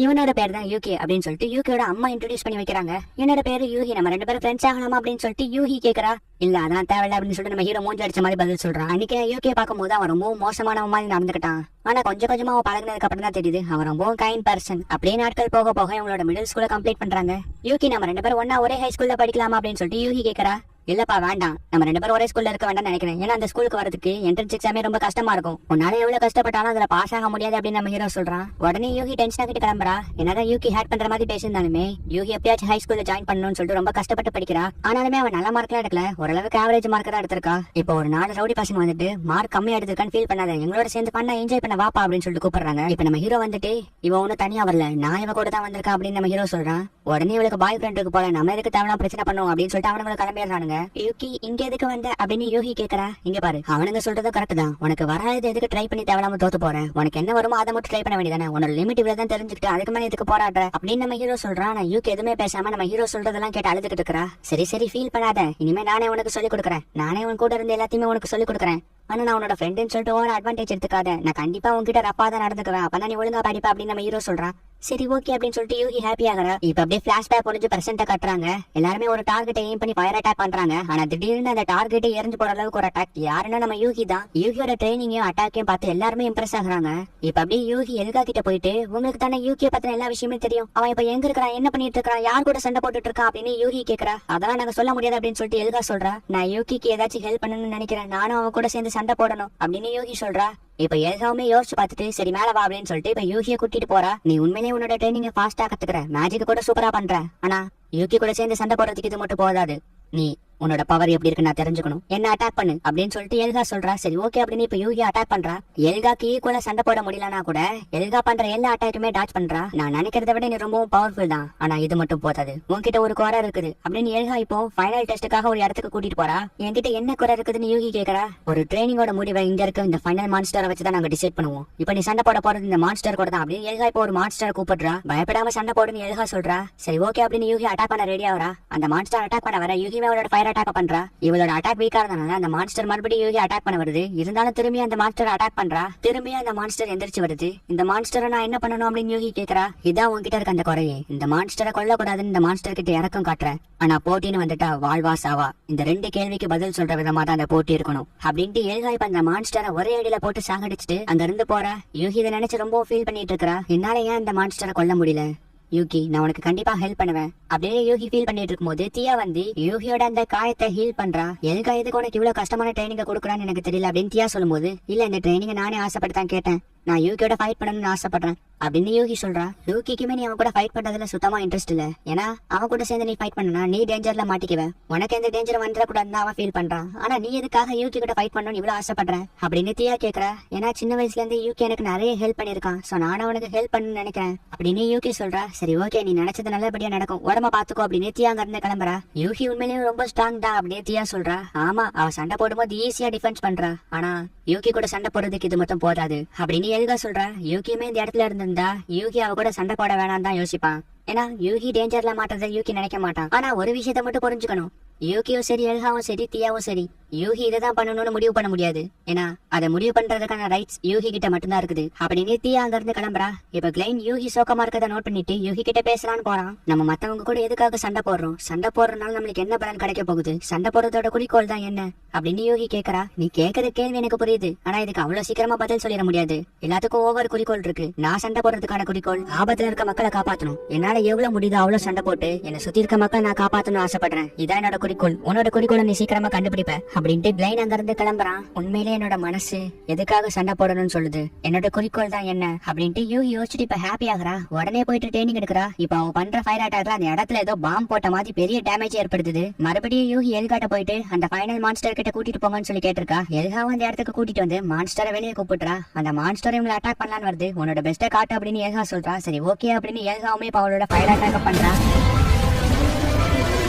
இவனோட பேர் தான் யூகி அப்படின்னு சொல்லிட்டு யூகியோட அம்மா இன்ட்ரோடியூஸ் பண்ணி வைக்கிறாங்க. என்னோட பேரு யூகி, நம்ம 2 பேரும் ஃப்ரெண்ட்ஸ் ஆகலாமா அப்படின்னு சொல்லிட்டு யூகி கேக்குறா. இல்ல அதான் தேவையில்ல அப்படின்னு சொல்லிட்டு நம்ம ஹீரோ மூஞ்சி அடிச்ச மாதிரி பதில் சொல்றான். அன்னைக்கு யூகியை பார்க்கும்போது அவன் ரொம்ப மோசமான மாதிரி நடந்துக்கிட்டான். ஆனா கொஞ்சம் கொஞ்சமா அவன் பழகினதுக்கு அப்புறம் தான் தெரியுது அவன் ரொம்ப கைண்ட் பர்சன். அப்படியே நாட்கள் போக போக இவங்களோட மிடில் ஸ்கூல கம்ப்ளீட் பண்றாங்க. யூகி நம்ம 2 பேரும் ஒன்னா ஒரே ஹை ஸ்கூல்ல படிக்கலாமா அப்படின்னு சொல்லிட்டு யூகி கேக்குறா. இல்லப்பா வேண்டாம், நம்ம 2 பேரும் ஒரே ஸ்கூல்ல இருக்க வேண்டாம் நினைக்கிறேன். ஏன்னா அந்த ஸ்கூலுக்கு வரதுக்கு என்ட்ரன்ஸ் எக்ஸாமே ரொம்ப கஷ்டமா இருக்கும். உன்னால எவ்வளவு கஷ்டப்பட்டாலும் அதுல பாஸ் ஆக முடியாது அப்படின்னு நம்ம ஹீரோ சொல்றான். உடனே யூகி டென்ஷன் ஆகிட்டு கிளம்புறா. என்னதான் யூகி ஹேட் பண்ற மாதிரி பேசியிருந்தாலுமே யூகி எப்பயாச்சும் ஹை ஸ்கூல்ல ஜாயின் பண்ணணும்னு சொல்லிட்டு ரொம்ப கஷ்டப்பட்டு படிக்கிறா. ஆனாலுமே அவன் நல்ல மார்க்லாம் எடுக்கல, ஓரளவுக்கு ஆவரேஜ் மார்க் தான் எடுத்திருக்கா. இப்போ ஒரு 4 ரவுடி பசங்க வந்துட்டு மார்க் கம்மியா எடுத்திருக்கான்னு ஃபீல் பண்ணாத, எங்களோட சேர்ந்து பண்ண என்ஜாய் பண்ண வாப்பா அப்படின்னு சொல்லிட்டு கூப்பிடுறாங்க. இப்ப நம்ம ஹீரோ வந்துட்டு இவன் ஒன்னும் தனியா வரல, நான் இவ கூட தான் வந்திருக்கா அப்படின்னு நம்ம ஹீரோ சொல்றான். உடனே இவளுக்கு பாய் ஃப்ரெண்ட் இருக்கு போல, நம்ம எதுக்கு தேவையான பிரச்சனை பண்ணுவோம் அப்படின்னு சொல்லிட்டு அவனுங்களை கிளம்பிடுறானுங்க. யூகி இங்க எதுக்கு வந்த அப்படின்னு யூகி கேக்குறா. இங்க பாரு, அவனுங்க சொல்றது கரெக்ட் தான். உனக்கு வராது எதுக்கு ட்ரை பண்ணி தேவையில்லாம தோத்து போறேன். உனக்கு என்ன வருமோ அதை மட்டும் ட்ரை பண்ண வேண்டியதானே. உன்னோட லிமிட் இவ்வளவுதான் தெரிஞ்சுக்கிட்டு அதுக்கு மேல எதுக்கு போராடுற அப்படின்னு நம்ம ஹீரோ சொல்றான். நான் யூகி எதுவுமே பேசாம நம்ம ஹீரோ சொல்றதெல்லாம் கேட்டு அழுதுகிட்டு இருக்கா. சரி சரி ஃபீல் பண்ணாத, இனிமே நானே உனக்கு சொல்லிக் கொடுக்குறேன். நானே உன் கூட இருந்து எல்லாத்தையுமே உனக்கு சொல்லிக் கொடுக்குறேன். ஆனா நான் உன்னோட ஃப்ரெண்டுன்னு சொல்லிட்டு ஒரு அட்வான்டேஜ் எடுத்துக்காத. நான் கண்டிப்பா உங்ககிட்ட ரப்பா தான் நடந்துக்குவேன், அப்பதான் நீ ஒழுங்கா படிப்பா அப்படின்னு நம்ம ஹீரோ சொல்றான். சரி ஓகே அப்படின்னு சொல்லிட்டு யூகி ஹாப்பி ஆகுறா. இப்ப அப்படியே பிளாஷ்பேக் முடிஞ்சு பிரசன்ட்ட கட்டுறாங்க. எல்லாருமே ஒரு டார்கெட்டை எய்ம் பண்ணி ஃபயர் அட்டாக் பண்றாங்க. ஆனா திடீர்னு அந்த டார்கெட்டை எரிஞ்சு போற அளவுக்கு ஒரு அட்டாக். யாருன்னா நம்ம யூகி தான். யூகியோட ட்ரைனிங்கையும் அட்டாக்கையும் பார்த்து எல்லாருமே இம்ப்ரெஸ் ஆகுறாங்க. இப்ப அப்படியே யூகி எல்கா கிட்ட போயிட்டு உங்களுக்கு தானே யூகியை பத்தின எல்லா விஷயமே தெரியும், அவன் இப்ப எங்க இருக்கிறான், என்ன பண்ணிட்டு இருக்கான், யார் கூட சண்டை போட்டுட்டு இருக்கான் அப்படின்னு யூகி கேக்குறா. அதெல்லாம் நாங்க சொல்ல முடியாது அப்படின்னு சொல்லிட்டு எல்கா சொல்றா. நான் யூகிக்கு ஏதாச்சும் ஹெல்ப் பண்ணணும்னு நினைக்கிறேன், நானும் அவன் கூட சேர்ந்து சண்டை போடணும் அப்படின்னு யூகி சொல்றா. இப்ப எல்காவுமே யோசிச்சு பார்த்துட்டு சரி மேல வா அப்படின்னு சொல்லிட்டு இப்ப யூகியை கூட்டிட்டு போறா. நீ உண்மையிலேயே உன்னோட ட்ரைனிங் ஃபாஸ்டா கத்துக்கிற, மேஜிக் கூட சூப்பரா பண்ற. ஆனா யூகி கூட சேர்ந்து சண்டை போடுறதுக்கு இது மட்டும் போதாது, நீ உன்னோட பவர் எப்படி இருக்கு நான் தெரிஞ்சுக்கணும், என்ன அட்டாக் பண்ணு அப்படின்னு சொல்லிட்டு எல்கா சொல்றா. சரி ஓகே அப்படின்னு இப்ப யூகி அட்டாக் பண்றா. எல்காக்கு ஈக்குவலா சண்டை போட முடியலனா கூட எல்கா பண்ற எல்லா அட்டாக்குமே டாச் பண்றா. நான் நினைக்கிறத விட நீ ரொம்பவும் பவர்ஃபுல் தான், ஆனா இது மட்டும் போதாது, உன்கிட்ட ஒரு குறை இருக்குது அப்படின்னு எல்கா இப்போ ஃபைனல் டெஸ்ட்டுக்காக ஒரு இடத்துக்கு கூட்டிட்டு போறா. என்கிட்ட என்ன குறை இருக்குதுன்னு யூகி கேக்குறா. ஒரு ட்ரைனிங்கோட முடிவை இங்க இருக்க இந்த ஃபைனல் மான்ஸ்டரை வச்சுதான் நாங்க டிசைட் பண்ணுவோம். இப்ப நீ சண்டை போட போறது இந்த மான்ஸ்டர் கூட தான் அப்படின்னு எல்கா இப்போ ஒரு மான்ஸ்டர் கூப்பிடுறா. பயப்படாம சண்டை போடுன்னு எல்கா சொல்றா. சரி ஓகே அப்படின்னு யூகி அட்டாக் பண்ண ரெடி ஆகுறா. அந்த மான்ஸ்டர் அட்டாக் பண்ண வர யூகி அவளோட ஃபயர் அட்டாக் பண்றா. இவளோட அட்டாக் வீக்கா இருந்தனால அந்த மான்ஸ்டர் மறுபடியும் யூகி அட்டாக் பண்ண வருது. இருந்தாலும் திரும்பி அந்த மான்ஸ்டர் அட்டாக் பண்றா. திரும்பி அந்த மான்ஸ்டர் எந்திரிச்சு வருது. இந்த மான்ஸ்டரை நான் என்ன பண்ணணும் அப்படின்னு யூகி கேக்குறா. இதான் உன்கிட்ட இருக்க அந்த குறையே, இந்த மான்ஸ்டரை கொல்ல கூடாதுன்னு இந்த மான்ஸ்டர் கிட்ட இறக்கம் காட்டுறேன். ஆனா போட்டின்னு வந்துட்டா வாழ்வா சாவா, இந்த 2 கேள்விக்கு பதில் சொல்ற விதமா தான் அந்த போட்டி இருக்கணும் அப்படின்ட்டு எல்கா இப்ப அந்த மான்ஸ்டரை ஒரே அடியில போட்டு சாகடிச்சுட்டு அங்க இருந்து போறா. யூகி இதை நினைச்சு ரொம்ப ஃபீல் பண்ணிட்டு இருக்கா. என்னால ஏன் இந்த மான்ஸ்டரை கொல்ல முடியல, யூகி நான் உனக்கு கண்டிப்பா ஹெல்ப் பண்ணுவேன் அப்படியே யூகி ஃபீல் பண்ணிட்டு இருக்கும்போது தியா வந்து யூகியோட அந்த காயத்தை ஹீல் பண்றா. எல்கா எதுக்கு உனக்கு இவ்வளவு கஷ்டமான ட்ரைனிங்க கொடுக்குறான்னு எனக்கு தெரியல அப்படின்னு தியா சொல்லும்போது, இல்ல இந்த ட்ரைனிங்க நானே ஆசைப்பட்டு தான் கேட்டேன், நான் யூகியோட ஃபைட் பண்ணணும்னு ஆசைப்படுறேன் அப்படின்னு யூகி சொல்றா. யூகிக்குமே நீ அவன் கூட ஃபைட் பண்றதுல சுத்தமா இன்ட்ரெஸ்ட் இல்ல, ஏன்னா அவன் கூட சேர்ந்து நீ ஃபைட் பண்ணனா நீ டேஞ்சர்ல மாட்டிக்குவ, உனக்கு எந்த டேஞ்சர் வந்துடக்கூடாதுன்னு அவன் ஃபீல் பண்றான். ஆனா நீ எதுக்காக யூகி கூட ஃபைட் பண்ணணும் இவ்வளவு ஆசைப்படுற அப்படின்னு தியா கேக்குறா. ஏன்னா சின்ன வயசுல இருந்து யூகி எனக்கு நிறைய ஹெல்ப் பண்ணிருக்கான், சோ நானும் அவனுக்கு ஹெல்ப் பண்ணணும்னு நினைக்கிறேன் அப்படின்னு யூகி சொல்றா. சரி ஓகே நீ நினைச்சது நல்லபடியா நடக்கும், உடம்ப பாத்துக்கோ அப்படின்னு தியா அங்க இருந்து கிளம்புறா. யூகி உண்மையிலேயே ரொம்ப ஸ்ட்ராங் தான் அப்படின்னு தியா சொல்றா. ஆமா அவ சண்டை போடும்போது ஈஸியா டிஃபென்ஸ் பண்றா, ஆனா யூகி கூட சண்டை போடுறதுக்கு இது மட்டும் போதாது அப்படின்னு எல்கா சொல்றா. யூகியுமே இந்த இடத்துல இருந்திருந்தா யூகி அவ கூட சண்டை போட வேணாம் தான் யோசிப்பான். ஏன்னா யூகி டேஞ்சர்ல மாட்டதை யூகி நினைக்க மாட்டான். ஆனா ஒரு விஷயத்த மட்டும் புரிஞ்சுக்கணும், யூகியும் சரி எல்காவும் சரி தியாவும் சரி யூகி இதைதான் பண்ணணும்னு முடிவு பண்ண முடியாது. ஏன்னா அதை முடிவு பண்றதுக்கான ரைட்ஸ் யூகி கிட்ட மட்டும்தான் இருக்குது அப்படின்னு தியா அங்க இருந்து கிளம்புறா. இப்ப கிளைன் யூகி சோகமா இருக்கதை நோட் பண்ணிட்டு யூகி கிட்ட பேசலான்னு போறான். நம்ம மத்தவங்க கூட எதுக்காக சண்டை போடுறோம், சண்டை போடுறதுனால நம்மளுக்கு என்ன பலன் கிடைக்க போகுது, சண்டை போடுறதோட குறிக்கோள் தான் என்ன அப்படின்னு யூகி கேக்குறா. நீ கேக்குற கேள்வி எனக்கு புரியுது, ஆனா இதுக்கு அவ்வளவு சீக்கிரமா பதில் சொல்லிட முடியாது. எல்லாத்துக்கும் ஒவ்வொரு குறிக்கோள் இருக்கு. நான் சண்டை போடுறதுக்கான குறிக்கோள் ஆபத்துல இருக்க மக்களை காப்பாத்தணும். என்னால எவ்வளவு முடியுதோ அவ்வளவு சண்டை போட்டு என்னை சுத்தி இருக்க மக்களை நான் காப்பாத்தணும்னு ஆசைப்படுறேன். இதான் என்னோட குறிக்கோள், உன்னோட குறிக்கோளை நீ சீக்கிரமா கண்டுபிடிப்ப அப்படின்ட்டு கிளைன் அங்க இருந்து கிளம்புறான். உண்மையிலே என்னோட மனசு எதுக்காக சண்டை போடணும்னு சொல்லுது, என்னோட குறிக்கோள் தான் என்ன அப்படின்ட்டு யூகி யோசிச்சுட்டு இப்ப ஹாப்பி ஆகுறா. உடனே போயிட்டு ட்ரைனிங் எடுக்கிறா. இப்ப அவன் பண்ற ஃபயர் அட்டாக்ல அந்த இடத்துல ஏதோ பாம்பு போட்ட மாதிரி பெரிய டேமேஜ் ஏற்படுத்துது. மறுபடியும் யூகி எல்காட்ட போயிட்டு அந்த ஃபைனல் மான்ஸ்டர் கிட்ட கூட்டிட்டு போங்கன்னு சொல்லி கேட்டிருக்கா. எல்காவும் அந்த இடத்துக்கு கூட்டிட்டு வந்து மான்ஸ்டரை வெளியே கூப்பிட்டுறா. அந்த மான்ஸ்டர் இவங்களை அட்டாக் பண்ணலான்னு வருது. உன்னோட பெஸ்ட்டை காட்டு அப்படின்னு எல்கா சொல்றா. சரி ஓகே அப்படின்னு எல்காவுமே இப்ப அவளோட ஃபயர் அட்டாக் பண்றா.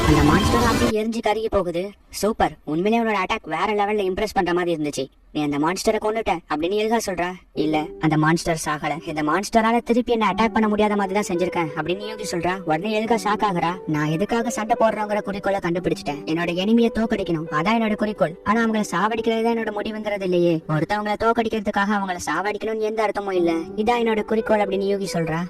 அந்த மான்ஸ்டர் அப்படியே எரிஞ்சு கருகி போகுது. சூப்பர், உண்மையிலே உன்னோட அட்டாக் வேற லெவல்ல இம்ப்ரெஸ் பண்ற மாதிரி இருந்துச்சு, நீ அந்த மான்ஸ்டரை கொன்னுட்ட அப்படின்னு எல்கா சொல்றா. இல்ல அந்த மான்ஸ்டர் சாகல, இந்த மான்ஸ்டரால திருப்பி என்ன அட்டாக் பண்ண முடியாத மாதிரி தான் செஞ்சிருக்கேன் அப்படின்னு யூகி சொல்றா. உடனே எல்கா ஷாக் ஆகுறா. நான் எதுக்காக சண்டை போடுறோங்கிற குறிக்கோளை கண்டுபிடிச்சிட்டேன், என்னோட எனிமியை தோக்கடிக்கணும், அதான் என்னோட குறிக்கோள். ஆனா அவங்களை சாவடிக்கிறது தான் என்னோட முடிவுங்கிறது இல்லையே, ஒருத்தவங்களை தோக்கடிக்கிறதுக்காக அவங்களை சாவடிக்கணும்னு எந்த அர்த்தமும் இல்ல, இதான் என்னோட குறிக்கோள் அப்படின்னு யூகி சொல்றா.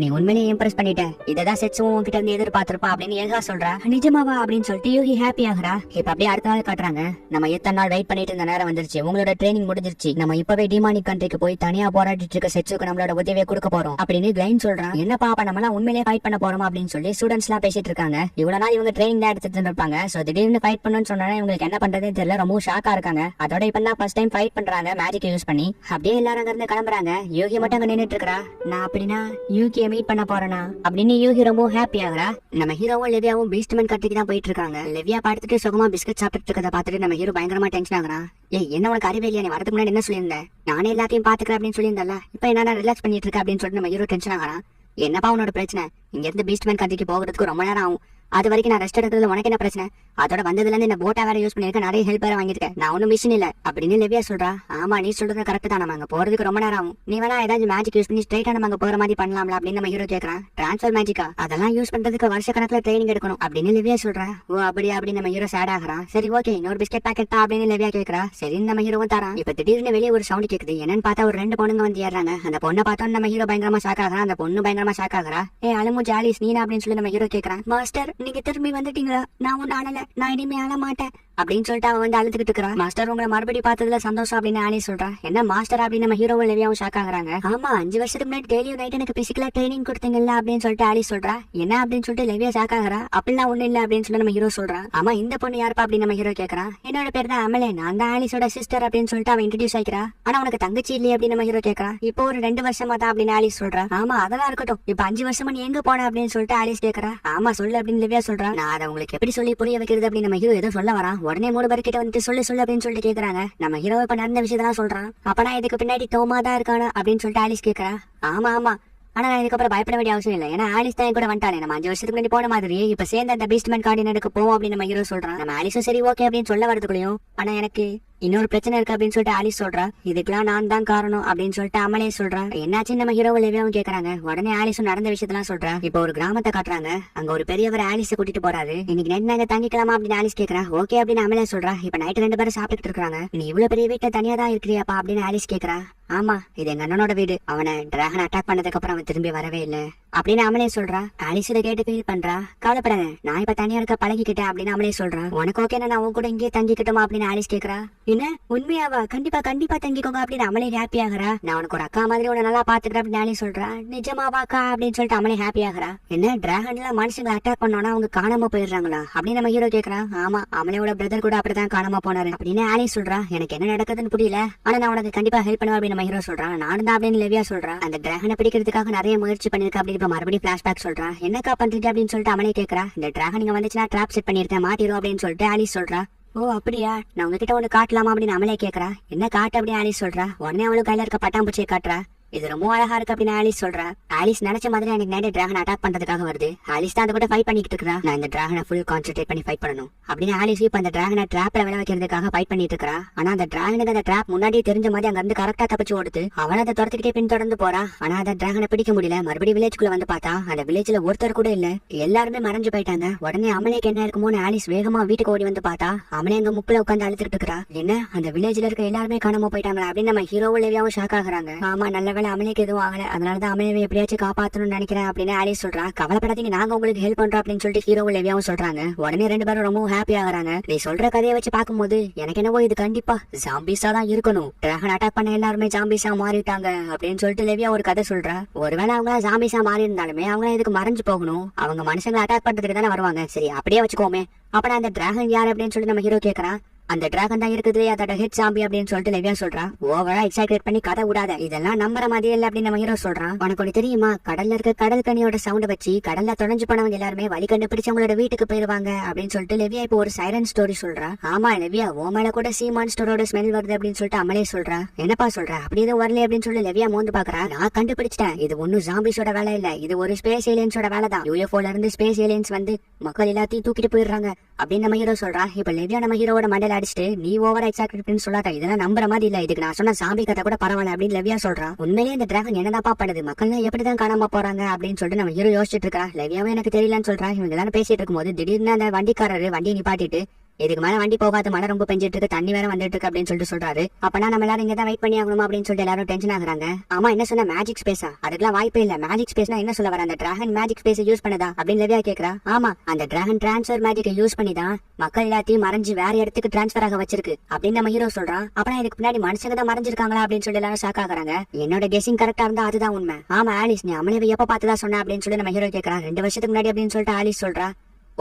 நீ உண்மையிலேயே இம்ப்ரெஸ் பண்ணிட்ட, இததான் செட்ஸும் உன்கிட்ட இருந்து எதிர்பார்த்திருப்பா அப்படின்னு ஏகா சொல்றா. நிஜமாவா அப்படின்னு சொல்லிட்டு யூகி ஹாப்பி ஆகுறா. இப்ப அப்படியே அடுத்த நாள் காட்டுறாங்க. நம்ம எத்தனை நாள் வெயிட் பண்ணிட்டு இருந்த நேரம் வந்துருச்சு, உங்களோட ட்ரைனிங் முடிஞ்சிருச்சு, நம்ம இப்பவே டிமானிக் கண்ட்ரிக்கு போய் தனியா போராடிட்டு இருக்க செட்ஸுக்கு நம்மளோட உதவியை கொடுக்க போறோம் அப்படின்னு கிளைன் சொல்றான். என்னப்பா அப்ப நம்ம எல்லாம் உண்மையிலேயே ஃபைட் பண்ண போறோம் அப்படின்னு சொல்லி ஸ்டூடெண்ட்ஸ் எல்லாம் பேசிட்டு இருக்காங்க. இவ்வளவு நாள் இவங்க ட்ரைனிங் தான் எடுத்துட்டு இருப்பாங்க. சோ திடீர்னு ஃபைட் பண்ணணும்னு சொன்னா இவங்களுக்கு என்ன பண்றதுன்னு தெரியல, ரொம்ப ஷாக்கா இருக்காங்க. அதோட இப்ப தான் ஃபர்ஸ்ட் டைம் ஃபைட் பண்றாங்க மேஜிக் யூஸ் பண்ணி. அப்படியே எல்லாரும் அங்க இருந்து கிளம்புறாங்க. யூகி மட்டும் அங்க நின்னுட்டு இருக்கா. நான் அப்படின்னா யூகியை மீட் பண்ண போறேனா அப்படின்னு யூகி ரொம்ப ஹாப்பி ஆகுறா. நம்ம ஹீரோவும் லெவியாவும் பீஸ்ட்மேன் கட்டிக்கு தான் போயிட்டு இருக்காங்க. லெவியா பார்த்துட்டு சுகமா பிஸ்கட் சாப்பிட்டு இருக்கதை பார்த்துட்டு நம்ம ஹீரோ பயங்கரமா டென்ஷன் ஆகுறான். ஏய் என்ன உனக்கு அறிவே இல்லையா, நீ வரதுக்கு முன்னாடி என்ன சொல்லியிருந்தேன், நானே எல்லாத்தையும் பாத்துக்கிறேன் அப்படின்னு சொல்லியிருந்தல, இப்ப என்ன ரிலாக்ஸ் பண்ணிட்டு இருக்க அப்படின்னு சொல்லிட்டு நம்ம ஹீரோ டென்ஷன் ஆகுறான். என்னப்பா உன்னோட பிரச்சனை, இங்க இருந்து பீஸ்ட்மேன் கட்டிக்கு போகிறதுக்கு ரொம்ப நேரம் ஆகும், அது வரைக்கும் நான் ரெஸ்ட் எடுக்கிறதுல உனக்கு என்ன பிரச்சனை, அதோட வந்ததுல இருந்து இந்த போட்டா வேற யூஸ் பண்ணிருக்க, நிறைய ஹெல்ப் வேற வாங்கிருக்கேன், நான் ஒன்னும் மிஷின் இல்ல அப்படின்னு லெவியா சொல்றா. ஆமா நீ சொல்றது கரெக்ட் தான், நம்ம அங்க போறதுக்கு ரொம்ப நேரம் ஆகும், நீ வேணா ஏதாச்சும் மேஜிக் யூஸ் பண்ணி ஸ்ட்ரைட்டா நம்ம அங்க போற மாதிரி பண்ணலாம்ல அப்படின்னு நம்ம ஹீரோ கேக்குறான். டிரான்ஸ்ஃபர் மேஜிக்கா, அதெல்லாம் யூஸ் பண்றதுக்கு வருஷ கணக்குல ட்ரைனிங் எடுக்கணும் அப்படின்னு லெவியா சொல்றா. ஓ அப்படியா அப்படின்னு நம்ம ஹீரோ சேட் ஆகுறான். சரி ஓகே இன்னொரு பிஸ்கெட் பாக்கெட் தான் அப்படின்னு லெவியா கேக்குறா. சரி நம்ம ஹீரோவும் தரான். இப்ப திடீர்னு வெளியே ஒரு சவுண்ட் கேக்குது. என்னன்னு பார்த்தா ஒரு 2 பொண்ணுங்க வந்து ஏறாங்க. அந்த பொண்ணை பார்த்தோம் நம்ம ஹீரோ பயங்கரமா ஷாக் ஆகுறான். அந்த பொண்ணு பயங்கரமா ஷாக் ஆகுறா. ஏ அலமு ஜாலிஸ் நீனா அப்படின்னு சொல்லி நம்ம ஹீரோ கேக்குறான். மாஸ்டர் நீங்க திரும்பி வந்துட்டீங்களா, நான் ஒன்னும் ஆனல, நான் இனிமே ஆள மாட்டேன் அப்படின்னு சொல்லிட்டு அவன் வந்து அழுதுகிட்டு இருக்கிறான். மாஸ்டர் உங்களை மறுபடியும் பார்த்ததுல சந்தோஷம் அப்படின்னு ஆனி சொல்றான். என்ன மாஸ்டர் அப்படின்னு நம்ம ஹீரோவும் லெவியாவும் ஷாக் ஆகுறாங்க. ஆமா 5 வருஷத்துக்கு முன்னாடி டெய்லியும் நைட் எனக்கு பிசிக்கலா ட்ரைனிங் கொடுத்தீங்கல்ல அப்படின்னு சொல்லிட்டு ஆலி சொல்றா. என்ன அப்படின்னு சொல்லிட்டு லெவியா ஷாக் ஆகுறா. அப்படிலாம் ஒண்ணு இல்ல அப்படின்னு சொல்லி நம்ம ஹீரோ சொல்றான். ஆமா இந்த பொண்ணு யாருப்பா அப்படின்னு நம்ம ஹீரோ கேக்குறான். என்னோட பேர் தான் அமலே, நான் தான் ஆலிஸோட சிஸ்டர் அப்படின்னு சொல்லிட்டு அவன் இன்ட்ரடியூஸ் ஆயிக்கிறா. ஆனா உனக்கு தங்கச்சி இல்லையே அப்படின்னு நம்ம ஹீரோ கேக்குறான். இப்போ ஒரு 2 வருஷமா தான் அப்படின்னு ஆலிஸ் சொல்றா. ஆமா அதெல்லாம் இருக்கட்டும், இப்ப 5 வருஷமா நீ எங்க போன அப்படின்னு சொல்லிட்டு ஆலிஸ் கேக்குறா. ஆமா சொல்லு அப்படின்னு லெவியா சொல்றா. நான் அதை உங்களுக்கு எப்படி சொல்லி புரிய வைக்கிறது அப்படின்னு நம்ம ஹீரோ ஏதோ சொல்ல வரான். உடனே 3 பேர் கிட்ட வந்து சொல்லு சொல்லு அப்படின்னு சொல்லிட்டு கேக்குறாங்க. நம்ம ஹீரோ இப்ப நடந்த விஷயத்தான் சொல்றான். அப்பனா இதுக்கு பின்னாடி தோமா தான் இருக்கானா அப்படின்னு சொல்லிட்டு ஆலிஸ் கேக்குறா. ஆமா ஆமா ஆனா நான் இதுக்கப்புறம் பயப்பட வேண்டிய அவசியம் இல்லை, ஏன்னா ஆலிஸ் தான் கூட வந்துட்டானே, நம்ம 5 வருஷத்துக்கு முன்னாடி போன மாதிரி இப்ப சேர்ந்து அந்த பீஸ்ட்மேன் கார்டினருக்கு போவோம் அப்படின்னு நம்ம ஹீரோ சொல்றான். நம்ம ஆலிஸும் சரி ஓகே அப்படின்னு சொல்ல வரதுக்குள்ளயும் ஆனா எனக்கு இன்னொரு பிரச்சனை இருக்கு அப்படின்னு சொல்லிட்டு ஆலிஸ் சொல்றா. இதுக்கெல்லாம் நான் தான் காரணம் அப்படின்னு சொல்லிட்டு அமலே சொல்றா. என்னாச்சு நம்ம ஹீரோ லெவியாவும் கேக்குறாங்க. உடனே ஆலிஸும் நடந்த விஷயத்தெல்லாம் சொல்றா. இப்ப ஒரு கிராமத்தை காட்டுறாங்க. அங்க ஒரு பெரியவர் ஆலிஸை கூட்டிட்டு போறாரு. இன்னைக்கு நைட் நாங்க தங்கிக்கலாமா அப்படின்னு ஆலிஸ் கேக்குறா. ஓகே அப்படின்னு அமலே சொல்றா. இப்ப நைட் 2 பேரும் சாப்பிட்டுட்டு இருக்காங்க. நீ இவ்வளவு பெரிய வீட்டை தனியா தான் இருக்கிறியாப்பா அப்படின்னு ஆலிஸ் கேக்குறா. ஆமா இது எங்க அண்ணனோட வீடு, அவனை டிராகன் அட்டாக் பண்ணதுக்கு அப்புறம் அவன் திரும்பி வரவே இல்ல அப்படின்னு அமலே சொல்றா. ஆலிஸ் இதை கேட்டு ஃபீல் பண்றா. கவலைப்படாத நான் இப்ப தனியா இருக்க பழகிக்கிட்டேன் அப்படின்னு அமலே சொல்றா. உனக்கு ஓகே நான் உன் கூட இங்கே தங்கிக்கிட்டோமா அப்படின்னு ஆலிஸ் கேக்குறா. என்ன உண்மையாவா, கண்டிப்பா கண்டிப்பா தங்கிக்கோங்க அப்படின்னு அமலே ஹாப்பி ஆகுறா. நான் உனக்கு ஒரு அக்கா மாதிரி உன்னை நல்லா பாத்துக்கிறேன் அப்படின்னு ஆலிஸ் சொல்றா. நிஜமாவா அக்கா அப்படின்னு சொல்லிட்டு அமலே ஹாப்பி ஆகுறா. என்ன டிராகன்ல மனுஷங்களை அட்டாக் பண்ணோம்னா அவங்க காணாம போயிடுறாங்களா அப்படின்னு நம்ம ஹீரோ கேக்குறா. ஆமா அமலையோட பிரதர் கூட அப்படிதான் காணாம போனாரு அப்படின்னு ஆலிஸ் சொல்றா. எனக்கு என்ன நடக்குதுன்னு புரியல, ஆனா நான் உனக்கு கண்டிப்பா ஹெல்ப் பண்ணுவேன் அப்படின்னு நம்ம ஹீரோ சொல்றான். நானும் தான் அப்படின்னு லெவியா சொல்றா. அந்த டிராகனை பிடிக்கிறதுக்காக நிறைய முயற்சி பண்ணிருக்க அப்படின்னு இப்ப மறுபடியும் பிளாஷ்பேக் சொல்றா. என்னக்கா பண்றீங்க அப்படின்னு சொல்லிட்டு அமலே கேக்குறா. இந்த டிராகன் இங்க வந்துச்சுன்னா ட்ராப் செட் பண்ணிருக்கேன் மாட்டிரும் அப்படின்னு சொல்லிட்டு ஆலிஸ் சொல்றா. ஓ அப்படியா, நான் உங்ககிட்ட ஒண்ணு காட்டலாமா அப்படின்னு அமலே கேக்குறா. என்ன காட்டு அப்படின்னு ஆலிஸ் சொல்றா. உடனே அவளுக்கு கையில இருக்க பட்டாம்பூச்சியை காட்டுறா. இது ரொம்ப அழகா இருக்கு அப்படின்னு ஆலிஸ் சொல்றா. ஆலிஸ் நினைச்ச மாதிரி எனக்கு நைட் டிராகன் அட்டாக் பண்றதுக்காக வருது. ஆலிஸ் தான் அந்த கூட ஃபைட் பண்ணிட்டு இருக்கா. நான் இந்த டிராகனை ஃபுல் கான்சென்ட்ரேட் பண்ணி ஃபைட் பண்ணணும் அப்படின்னு ஆலிஸ் இப்ப அந்த டிராகனை ட்ராப்ல விளை வைக்கிறதுக்காக ஃபைட் பண்ணிட்டு இருக்கா. ஆனா அந்த டிராகனுக்கு அந்த ட்ராப் முன்னாடியே தெரிஞ்ச மாதிரி அங்க இருந்து கரெக்டா தப்பிச்சு ஓடுது. அவனை அதை துரத்துக்கிட்டே பின்தொடர்ந்து போறா. ஆனா அந்த டிராகனை பிடிக்க முடியல. மறுபடியும் வில்லேஜ்குள்ள வந்து பார்த்தா அந்த வில்லேஜ்ல ஒருத்தர் கூட இல்ல, எல்லாருமே மறைஞ்சு போயிட்டாங்க. உடனே அமலேக்கு என்ன இருக்குமோன்னு ஆலிஸ் வேகமா வீட்டுக்கு ஓடி வந்து பார்த்தா அமலே அங்க முக்குல உட்காந்து அழுத்துட்டு இருக்கா. என்ன அந்த வில்லேஜ்ல இருக்க எல்லாருமே காணாம போயிட்டாங்க அப்படின்னு நம்ம ஹீரோவும் லெவியாவும் ஷாக் ஆகுறாங்க. ஆமா நல்ல வேளை அமலேக்கு எதுவும் ஆகல, அதனாலதான் அமலேவை எப்படியாச்சும் காப்பாத்தணும்னு நினைக்கிறேன் அப்படின்னு ஆலிஸ் சொல்றா. கவலைப்படாதீங்க நாங்க உங்களுக்கு ஹெல்ப் பண்றோம் அப்படின்னு சொல்லிட்டு ஹீரோவும் லெவியாவும் சொல்றாங்க. உடனே 2 பேரும் ரொம்ப ஹாப்பி ஆகுறாங்க. நீ சொல்ற கதையை வச்சு பாக்கும்போது எனக்கு என்னவோ இது கண்டிப்பா ஜாம்பிஸா தான் இருக்கணும், டிராகன் அட்டாக் பண்ண எல்லாருமே ஜாம்பிஸா மாறிட்டாங்க அப்படின்னு சொல்லிட்டு லெவியா ஒரு கதை சொல்றா. ஒருவேளை அவங்க ஜாம்பிஸா மாறி இருந்தாலுமே அவங்க இதுக்கு மறைஞ்சு போகணும், அவங்க மனுஷங்களை அட்டாக் பண்றதுக்கு தானே வருவாங்க. சரி அப்படியே வச்சுக்கோமே. அப்ப அந்த டிராகன் யார் அப்படின்னு சொல்லிட்டு நம்ம ஹீரோ கேக்குறான். அந்த டிராகன் தான் இருக்குது, அதோட ஹெட் சாம்பி அப்படின்னு சொல்லிட்டு லெவியா சொல்றா. ஓவரா எக்ஸாக்ரேட் பண்ணி கதை விடாத, இதெல்லாம் நம்புற மாதிரியே இல்ல அப்படின்னு நம்ம ஹீரோ சொல்றான். உனக்கு ஒண்ணு தெரியுமா, கடல்ல இருக்க கடல் கனியோட சவுண்ட் வச்சு கடல்ல தொலைஞ்சு போனவங்க எல்லாருமே வழி கண்டுபிடிச்சவங்களோட வீட்டுக்கு போயிருவாங்க அப்படின்னு சொல்லிட்டு லெவியா இப்போ ஒரு சைரன் ஸ்டோரி சொல்றா. ஆமா லெவியா ஓ மேல கூட சீ மான்ஸ்டரோட ஸ்மெல் வருது அப்படின்னு சொல்லிட்டு அமலே சொல்றா. என்னப்பா சொல்ற, அப்படி எதுவும் வரல அப்படின்னு சொல்லி லெவியா மோந்து பாக்குறா. நான் கண்டுபிடிச்சிட்டேன், இது ஒன்னும் ஜாம்பிஸோட வேலை இல்ல, இது ஒரு ஸ்பேஸ் ஏலியன்ஸோட வேலை தான். யூஎஃப்ஓல இருந்து ஸ்பேஸ் ஏலியன்ஸ் வந்து மக்கள் எல்லாத்தையும் தூக்கிட்டு போயிடுறாங்க அப்படின்னு நம்ம ஹீரோ சொல்றா. இப்ப லெவியா நம்ம ஹீரோட மண்டையில அடிச்சுட்டு நீ ஓவர் எக்ஸாக்ட் சொல்லாட்டா, இதெல்லாம் நம்புற மாதிரி இல்ல, இதுக்கு நான் சொன்ன சாம்பி கதை கூட பரவாயில்ல அப்படின்னு லெவியா சொல்றா. உண்மையிலேயே இந்த டிராகன் என்னதாப்பா பண்ணுது, மக்கள் எப்படிதான் காணாம போறாங்க அப்படின்னு சொல்லிட்டு நம்ம ஹீரோ யோசிச்சுட்டு இருக்கா. லெவியாவே எனக்கு தெரியலன்னு சொல்றா. இவங்க எல்லாரும் பேசிட்டு இருக்கும்போது திடீர்னு அந்த வண்டிக்காரரு வண்டியை நிப்பாட்டிட்டு இதுக்கு மேல வண்டி போகாத, மழை ரொம்ப பெஞ்சிட்டு இருக்கு, தண்ணி வேற வந்துட்டு இருக்கு அப்படின்னு சொல்லிட்டு சொல்றாரு. அப்பனா நம்ம எல்லாரும் இங்க தான் வெயிட் பண்ணி ஆகணுமா அப்படின்னு சொல்லிட்டு எல்லாரும் டென்ஷன் ஆகுறாங்க. ஆமா, என்ன சொன்ன, மேஜிக் ஸ்பேஸா? அதுக்கெல்லாம் வாய்ப்பே இல்ல. மேஜிக் ஸ்பேஸ்னா என்ன சொல்ல வர, அந்த டிராகன் மேஜிக் ஸ்பேஸ் யூஸ் பண்ணதா அப்படின்னு லெவியா கேக்குறா. ஆமா, அந்த டிராகன் டிரான்ஸ்ஃபர் மேஜிக்கை யூஸ் பண்ணி தான் மக்கள் எல்லாத்தையும் மறைஞ்சு வேற இடத்துக்கு டிரான்ஸ்ஃபர் ஆக வச்சிருக்கு அப்படின்னு நம்ம ஹீரோ சொல்றான். அப்பனா இதுக்கு பின்னாடி மனுஷங்க தான் மறைஞ்சிருக்காங்களா அப்படின்னு சொல்லி எல்லாரும் ஷாக் ஆகுறாங்க. என்னோட கெஸிங் கரெக்டா இருந்தா அதுதான் உண்மை. ஆமா ஆலிஸ், நீ அமலேவை எப்ப பார்த்ததா சொன்ன அப்படின்னு சொல்லி நம்ம ஹீரோ கேக்குறான். 2 வருஷத்துக்கு முன்னாடி அப்படின்னு சொல்லிட்டு ஆலிஸ் சொல்றா.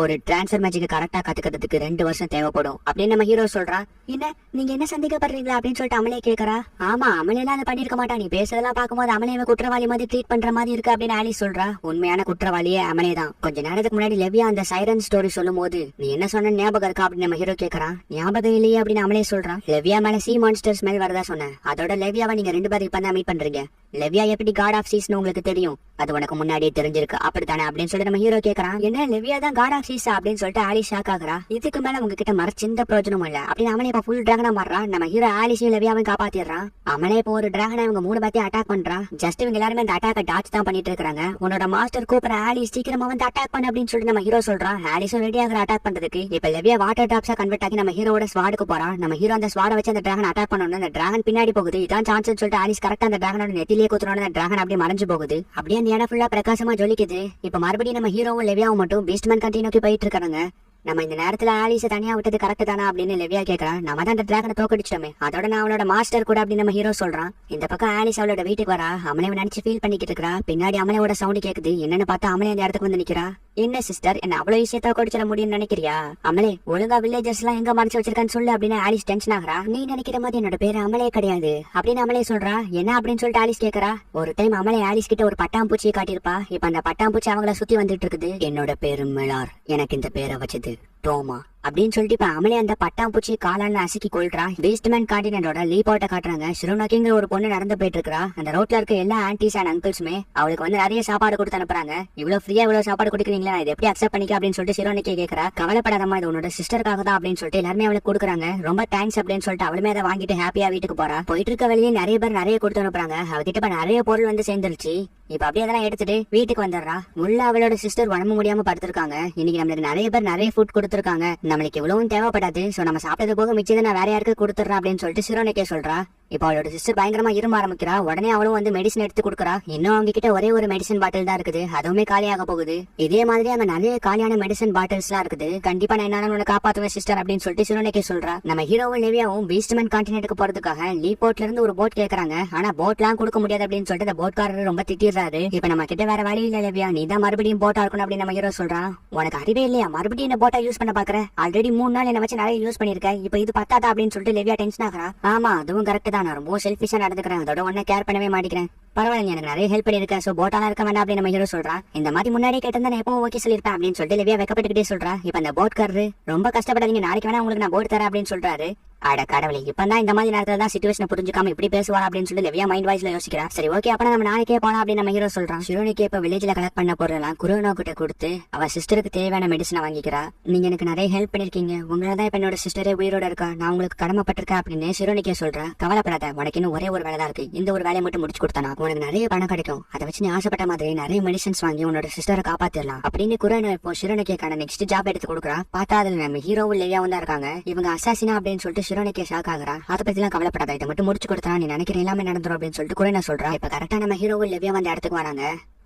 ஒரு டிரான்ஸ்ஃபர் மேஜிக் கரெக்டா கத்துக்கிறதுக்கு 2 வருஷம் தேவைப்படும் அப்படின்னு நம்ம ஹீரோ சொல்றான். என்ன, நீங்க என்ன சந்தேகப்படுறீங்களா அப்படின்னு சொல்லிட்டு அமலே கேக்குறா. ஆமா, அமலேலாம் அதை பண்ணிருக்க மாட்டா, நீ பேசுறதெல்லாம் பார்க்கும்போது அமலேவை குற்றவாளி மாதிரி ட்ரீட் பண்ற மாதிரி இருக்கு அப்படின்னு ஆலிஸ் சொல்றா. உண்மையான குற்றவாளியே அமலே தான். கொஞ்ச நேரத்துக்கு முன்னாடி லெவியா அந்த சைரன் ஸ்டோரி சொல்லும் போது நீ என்ன சொன்ன ஞாபகம் இருக்கா அப்படின்னு நம்ம ஹீரோ கேக்குறான். ஞாபகம் இல்லையே அப்படின்னு அமலே சொல்றான். லெவியா மேல சீ மான்ஸ்டர் ஸ்மெல் வரதா சொன்னேன். அதோட லெவியாவை நீங்க 2 பேரும் இப்ப தான் மீட் பண்றீங்க. லெவியா எப்படி காட் ஆஃப் சீஸ்னு உங்களுக்கு தெரியும், அது உனக்கு முன்னாடியே தெரிஞ்சிருக்கு அப்படித்தானே அப்படின்னு சொல்லிட்டு நம்ம ஹீரோ கேக்குறான். என்ன, லெவியா தான் காட் ஆஃப் சீஸா அப்படின்னு சொல்லிட்டு ஆலிஸ் ஷாக் ஆகுறா. இதுக்கு மேல உங்ககிட்ட மறைச்சு எந்த பிரயோஜனமும் இல்ல அப்படின்னு அமலே இப்ப ஃபுல் டிராகனா மாறுறான். நம்ம ஹீரோ ஆலிஸையும் லெவியாவையும் காப்பாத்திடுறான். அமலே இப்போ ஒரு டிராகனை இவங்க 3 பேத்தையும் அட்டாக் பண்றான். ஜஸ்ட் இவங்க எல்லாருமே அந்த அட்டாக்கை டாச் தான் பண்ணிட்டு இருக்காங்க. உன்னோட மாஸ்டர் கூப்பிட ஆலிஸ் சீக்கிரமா வந்து அட்டாக் பண்ண அப்படின்னு சொல்லிட்டு நம்ம ஹீரோ சொல்றான். ஆலிஸும் ரெடி ஆகுற அட்டாக் பண்றதுக்கு. இப்ப லெவியா வாட்டர் டாப்ஸா கன்வெர்ட் ஆகி நம்ம ஹீரோட ஸ்வாடுக்கு போறான். நம்ம ஹீரோ அந்த ஸ்வாட வச்சு அந்த டிராகன் அட்டாக் பண்ணணும். அந்த டிராகன் பின்னாடி போகுது. இதான் சான்ஸ் சொல்லிட்டு ஆலிஸ் கரெக்டா அந்த டிராகனோட நெத்திலேயே குத்துறோம். அந்த டிராகன் அப்படியே மறைஞ்சு போகுது. அப்படியே அந்த இடம் ஃபுல்லா பிரகாசமா ஜொலிக்குது. இப்ப மறுபடியும் நம்ம ஹீரோவும் லெவியாவும் மட்டும் பீஸ்ட்மேன் கண்ட்ரி நோக்கி போயிட்டு இருக்காங்க. நம்ம இந்த நேரத்துல ஆலிஸை தனியா விட்டது கரெக்ட் தானா அப்படின்னு லெவியா கேக்குறான். நம்ம தான் அந்த டிராகனை தோக்கடிச்சிட்டோமே, அதோட நான் அவளோட மாஸ்டர் கூட அப்படின்னு நம்ம ஹீரோ சொல்றான். இந்த பக்கம் ஆலிஸ் அவளோட வீட்டுக்கு வரா. அமலேவை நினைச்சு ஃபீல் பண்ணிக்கிட்டு இருக்கா. பின்னாடி அமலேவோட சவுண்ட் கேக்குது. என்னன்னு பார்த்தா அமலே அந்த இடத்துக்கு வந்து நிக்கிறா. என்ன சிஸ்டர், என்ன அவ்வளவு ஈஸியா தோக்கடிச்சிட முடியும்னு நினைக்கிறியா? அமலே, ஒழுங்கா வில்லேஜர்ஸ் எல்லாம் எங்க மறைச்சு வச்சிருக்கான்னு சொல்லு அப்படின்னு ஆலிஸ் டென்ஷன் ஆகுறா. நீ நினைக்கிற மாதிரி என்னோட பேரு அமலே கிடையாது அப்படின்னு அமலே சொல்றா. என்ன அப்படின்னு சொல்லிட்டு ஆலிஸ் கேக்குறா. ஒரு டைம் அமலே ஆலிஸ் கிட்ட ஒரு பட்டாம்பூச்சியை காட்டியிருப்பா. இப்ப அந்த பட்டாம்பூச்சி அவங்கள சுத்தி வந்துட்டு இருக்குது. என்னோட பேரு மிலார், எனக்கு இந்த பேரை வச்சது டோமா அப்படின்னு சொல்லிட்டு இப்ப அமலே அந்த பட்டாம்பூச்சி காலான்னு அசுக்கி கொள்றா. பீஸ்ட்மேன் கான்டினென்டோட லீப் அவுட்ட காட்டுறாங்க. ஷிரோனாக்கிங்கிற ஒரு பொண்ணு நடந்து போயிட்டு இருக்கா. அந்த ரோட்ல இருக்க எல்லா ஆன்டிஸ் அண்ட் அங்கிள்ஸுமே அவளுக்கு வந்து நிறைய சாப்பாடு கொடுத்து அனுப்புறாங்க. இவ்வளவு ஃப்ரீயா இவ்வளவு சாப்பாடு கொடுக்குறீங்களா, இதை எப்படி அக்செப்ட் பண்ணிக்க அப்படின்னு சொல்லிட்டு ஷிரோனிக்கே கேக்குறா. கவலைப்படாதமா, இது உன்னோட சிஸ்டருக்காக தான் அப்படின்னு சொல்லிட்டு எல்லாருமே அவளுக்கு கொடுக்குறாங்க. ரொம்ப தேங்க்ஸ் அப்படின்னு சொல்லிட்டு அவளுமே அதை வாங்கிட்டு ஹாப்பியா வீட்டுக்கு போறா. போயிட்டு இருக்க வழியே நிறைய பேர் நிறைய கொடுத்து அனுப்புறாங்க. அவகிட்ட இப்ப நிறைய பொருள் வந்து சேர்ந்துருச்சு. இப்ப அப்படியே அதெல்லாம் எடுத்துட்டு வீட்டுக்கு வந்துடுறா. உள்ள அவளோட சிஸ்டர் உடம்பு முடியாம படுத்திருக்காங்க. இன்னைக்கு நம்மளுக்கு நிறைய பேர் நிறைய ஃபுட் கொடுத்துருக்காங்க. நம்மளுக்கு இவ்வளவும் தேவைப்படாது, சோ நம்ம சாப்பிட்டது போக மிச்சதை நான் வேற யாருக்கு கொடுத்துறேன் அப்படின்னு சொல்லிட்டு ஷிரோனிக்கே சொல்றா. இப்ப அவளோட சிஸ்டர் பயங்கரமா இரும்ப ஆரம்பிக்கிறா. உடனே அவளும் வந்து மெடிசன் எடுத்து கொடுக்குறா. இன்னும் அவங்க கிட்ட ஒரே ஒரு மெடிசன் பாட்டில் தான் இருக்குது, அதுவுமே காலியாக போகுது. இதே மாதிரி அங்க நிறைய காலியான மெடிசன் பாட்டில்ஸ் எல்லாம் இருக்குது. கண்டிப்பா நான் என்னால உன்னை காப்பாத்துவேன் சிஸ்டர் அப்படின்னு சொல்லிட்டு ஷிரோனிக்கே சொல்றா. நம்ம ஹீரோவும் லெவியாவும் பீஸ்ட்மேன் கான்டினென்ட்க்கு போறதுக்காக லீபோர்ட்ல இருந்து ஒரு போட் கேக்குறாங்க. ஆனா போட்லாம் கொடுக்க முடியாது அப்படின்னு சொல்லிட்டு அந்த போட்காரர் ரொம்ப திட்டிடுறாரு. இப்ப நம்ம கிட்ட வேற வழி இல்ல லெவியா, நீ தான் மறுபடியும் போட்டா இருக்கணும் அப்படின்னு நம்ம ஹீரோ சொல்றான். உனக்கு அறிவே இல்லையா, மறுபடியும் என்ன போட்டா யூஸ் பண்ண பாக்குற? ஆல்ரெடி 3 நாள் என்ன வச்சு நிறைய யூஸ் பண்ணிருக்கேன், இப்ப இது பத்தாதா அப்படின்னு சொல்லிட்டு லெவியா டென்ஷன் ஆகுறா. ஆமா, அதுவும் கரெக்ட் தான், நான் ரொம்ப செல்ஃபிஷா நடந்துக்கிறேன், அதோட ஒன்ன கேர் பண்ணவே மாட்டேங்கிறேன். பரவாயில்ல, எனக்கு நிறைய ஹெல்ப் பண்ணிருக்கேன், சோ போட்டாலாம் இருக்க வேண்டாம் அப்படின்னு நம்ம ஹீரோ சொல்றா. இந்த மாதிரி முன்னாடியே கேட்டிருந்தா நான் எப்பவும் ஓகே சொல்லிருப்பேன் அப்படின்னு சொல்லிட்டு லெவியா வெக்கப்பட்டுக்கிட்டே சொல்றா. இப்ப அந்த போட்காரரு ரொம்ப கஷ்டப்படாதீங்க, நாளைக்கு வேணா உங்களுக்கு நான் போட் தரேன் அப்படின்னு சொல்றாரு. அட கடவுளே, இப்பதான் இந்த மாதிரி நேரத்துல தான் சிச்சுவேஷனை புரிஞ்சுக்காம இப்படி பேசுவா அப்படின்னு சொல்லி லெவியா மைண்ட் வாய்ஸ்ல யோசிக்கிறா. சரி ஓகே, அப்ப நம்ம நாளைக்கே போலாம் அப்படின்னு நம்ம ஹீரோ சொல்றான். ஷிரோனிக்கே இப்ப வில்லேஜ்ல கலெக்ட் பண்ண பொருளெல்லாம் குரோனோ கிட்ட கொடுத்து அவ சிஸ்டருக்கு தேவையான மெடிசனை வாங்கிக்கிறா. நீங்க எனக்கு நிறைய ஹெல்ப் பண்ணிருக்கீங்க, உங்களாதான் இப்ப என்னோட சிஸ்டரே உயிரோட இருக்கா, நான் உங்களுக்கு கடமைப்பட்டிருக்கேன் அப்படின்னு ஷிரோனிக்கே சொல்றா. கவலைப்படாத, உனக்கு இன்னும் ஒரே ஒரு வேலை தான் இருக்கு, இந்த ஒரு வேலையை மட்டும் முடிச்சு கொடுத்தானா உனக்கு நிறைய பணம் கிடைக்கும், அதை வச்சு நீ ஆசைப்பட்ட மாதிரி நிறைய மெடிசன்ஸ் வாங்கி உன்னோட சிஸ்டரை காப்பாத்திடலாம் அப்படின்னு குரோனோ இப்போ ஷிரோனிக்கேக்கான நெக்ஸ்ட் ஜாப் எடுத்து கொடுக்குறா. பார்த்தா அதுல நம்ம ஹீரோவும் லெவியாவும் தான் இருக்காங்க. இவங்க அசாசினா அப்படின்னு சொல்லிட்டு ஷிரோனிக்கே ஷாக் ஆகுறா. அதை பத்தி எல்லாம் கவலைப்படாத, இதை மட்டும் முடிச்சு கொடுத்தா நீ நினைக்கிற எல்லாமே நடந்துரும் அப்படின்னு சொல்லிட்டு குரோனோ சொல்றா. இப்ப கரெக்டா நம்ம ஹீரோவும் லெவியா வந்து இடத்துக்கு வராங்க.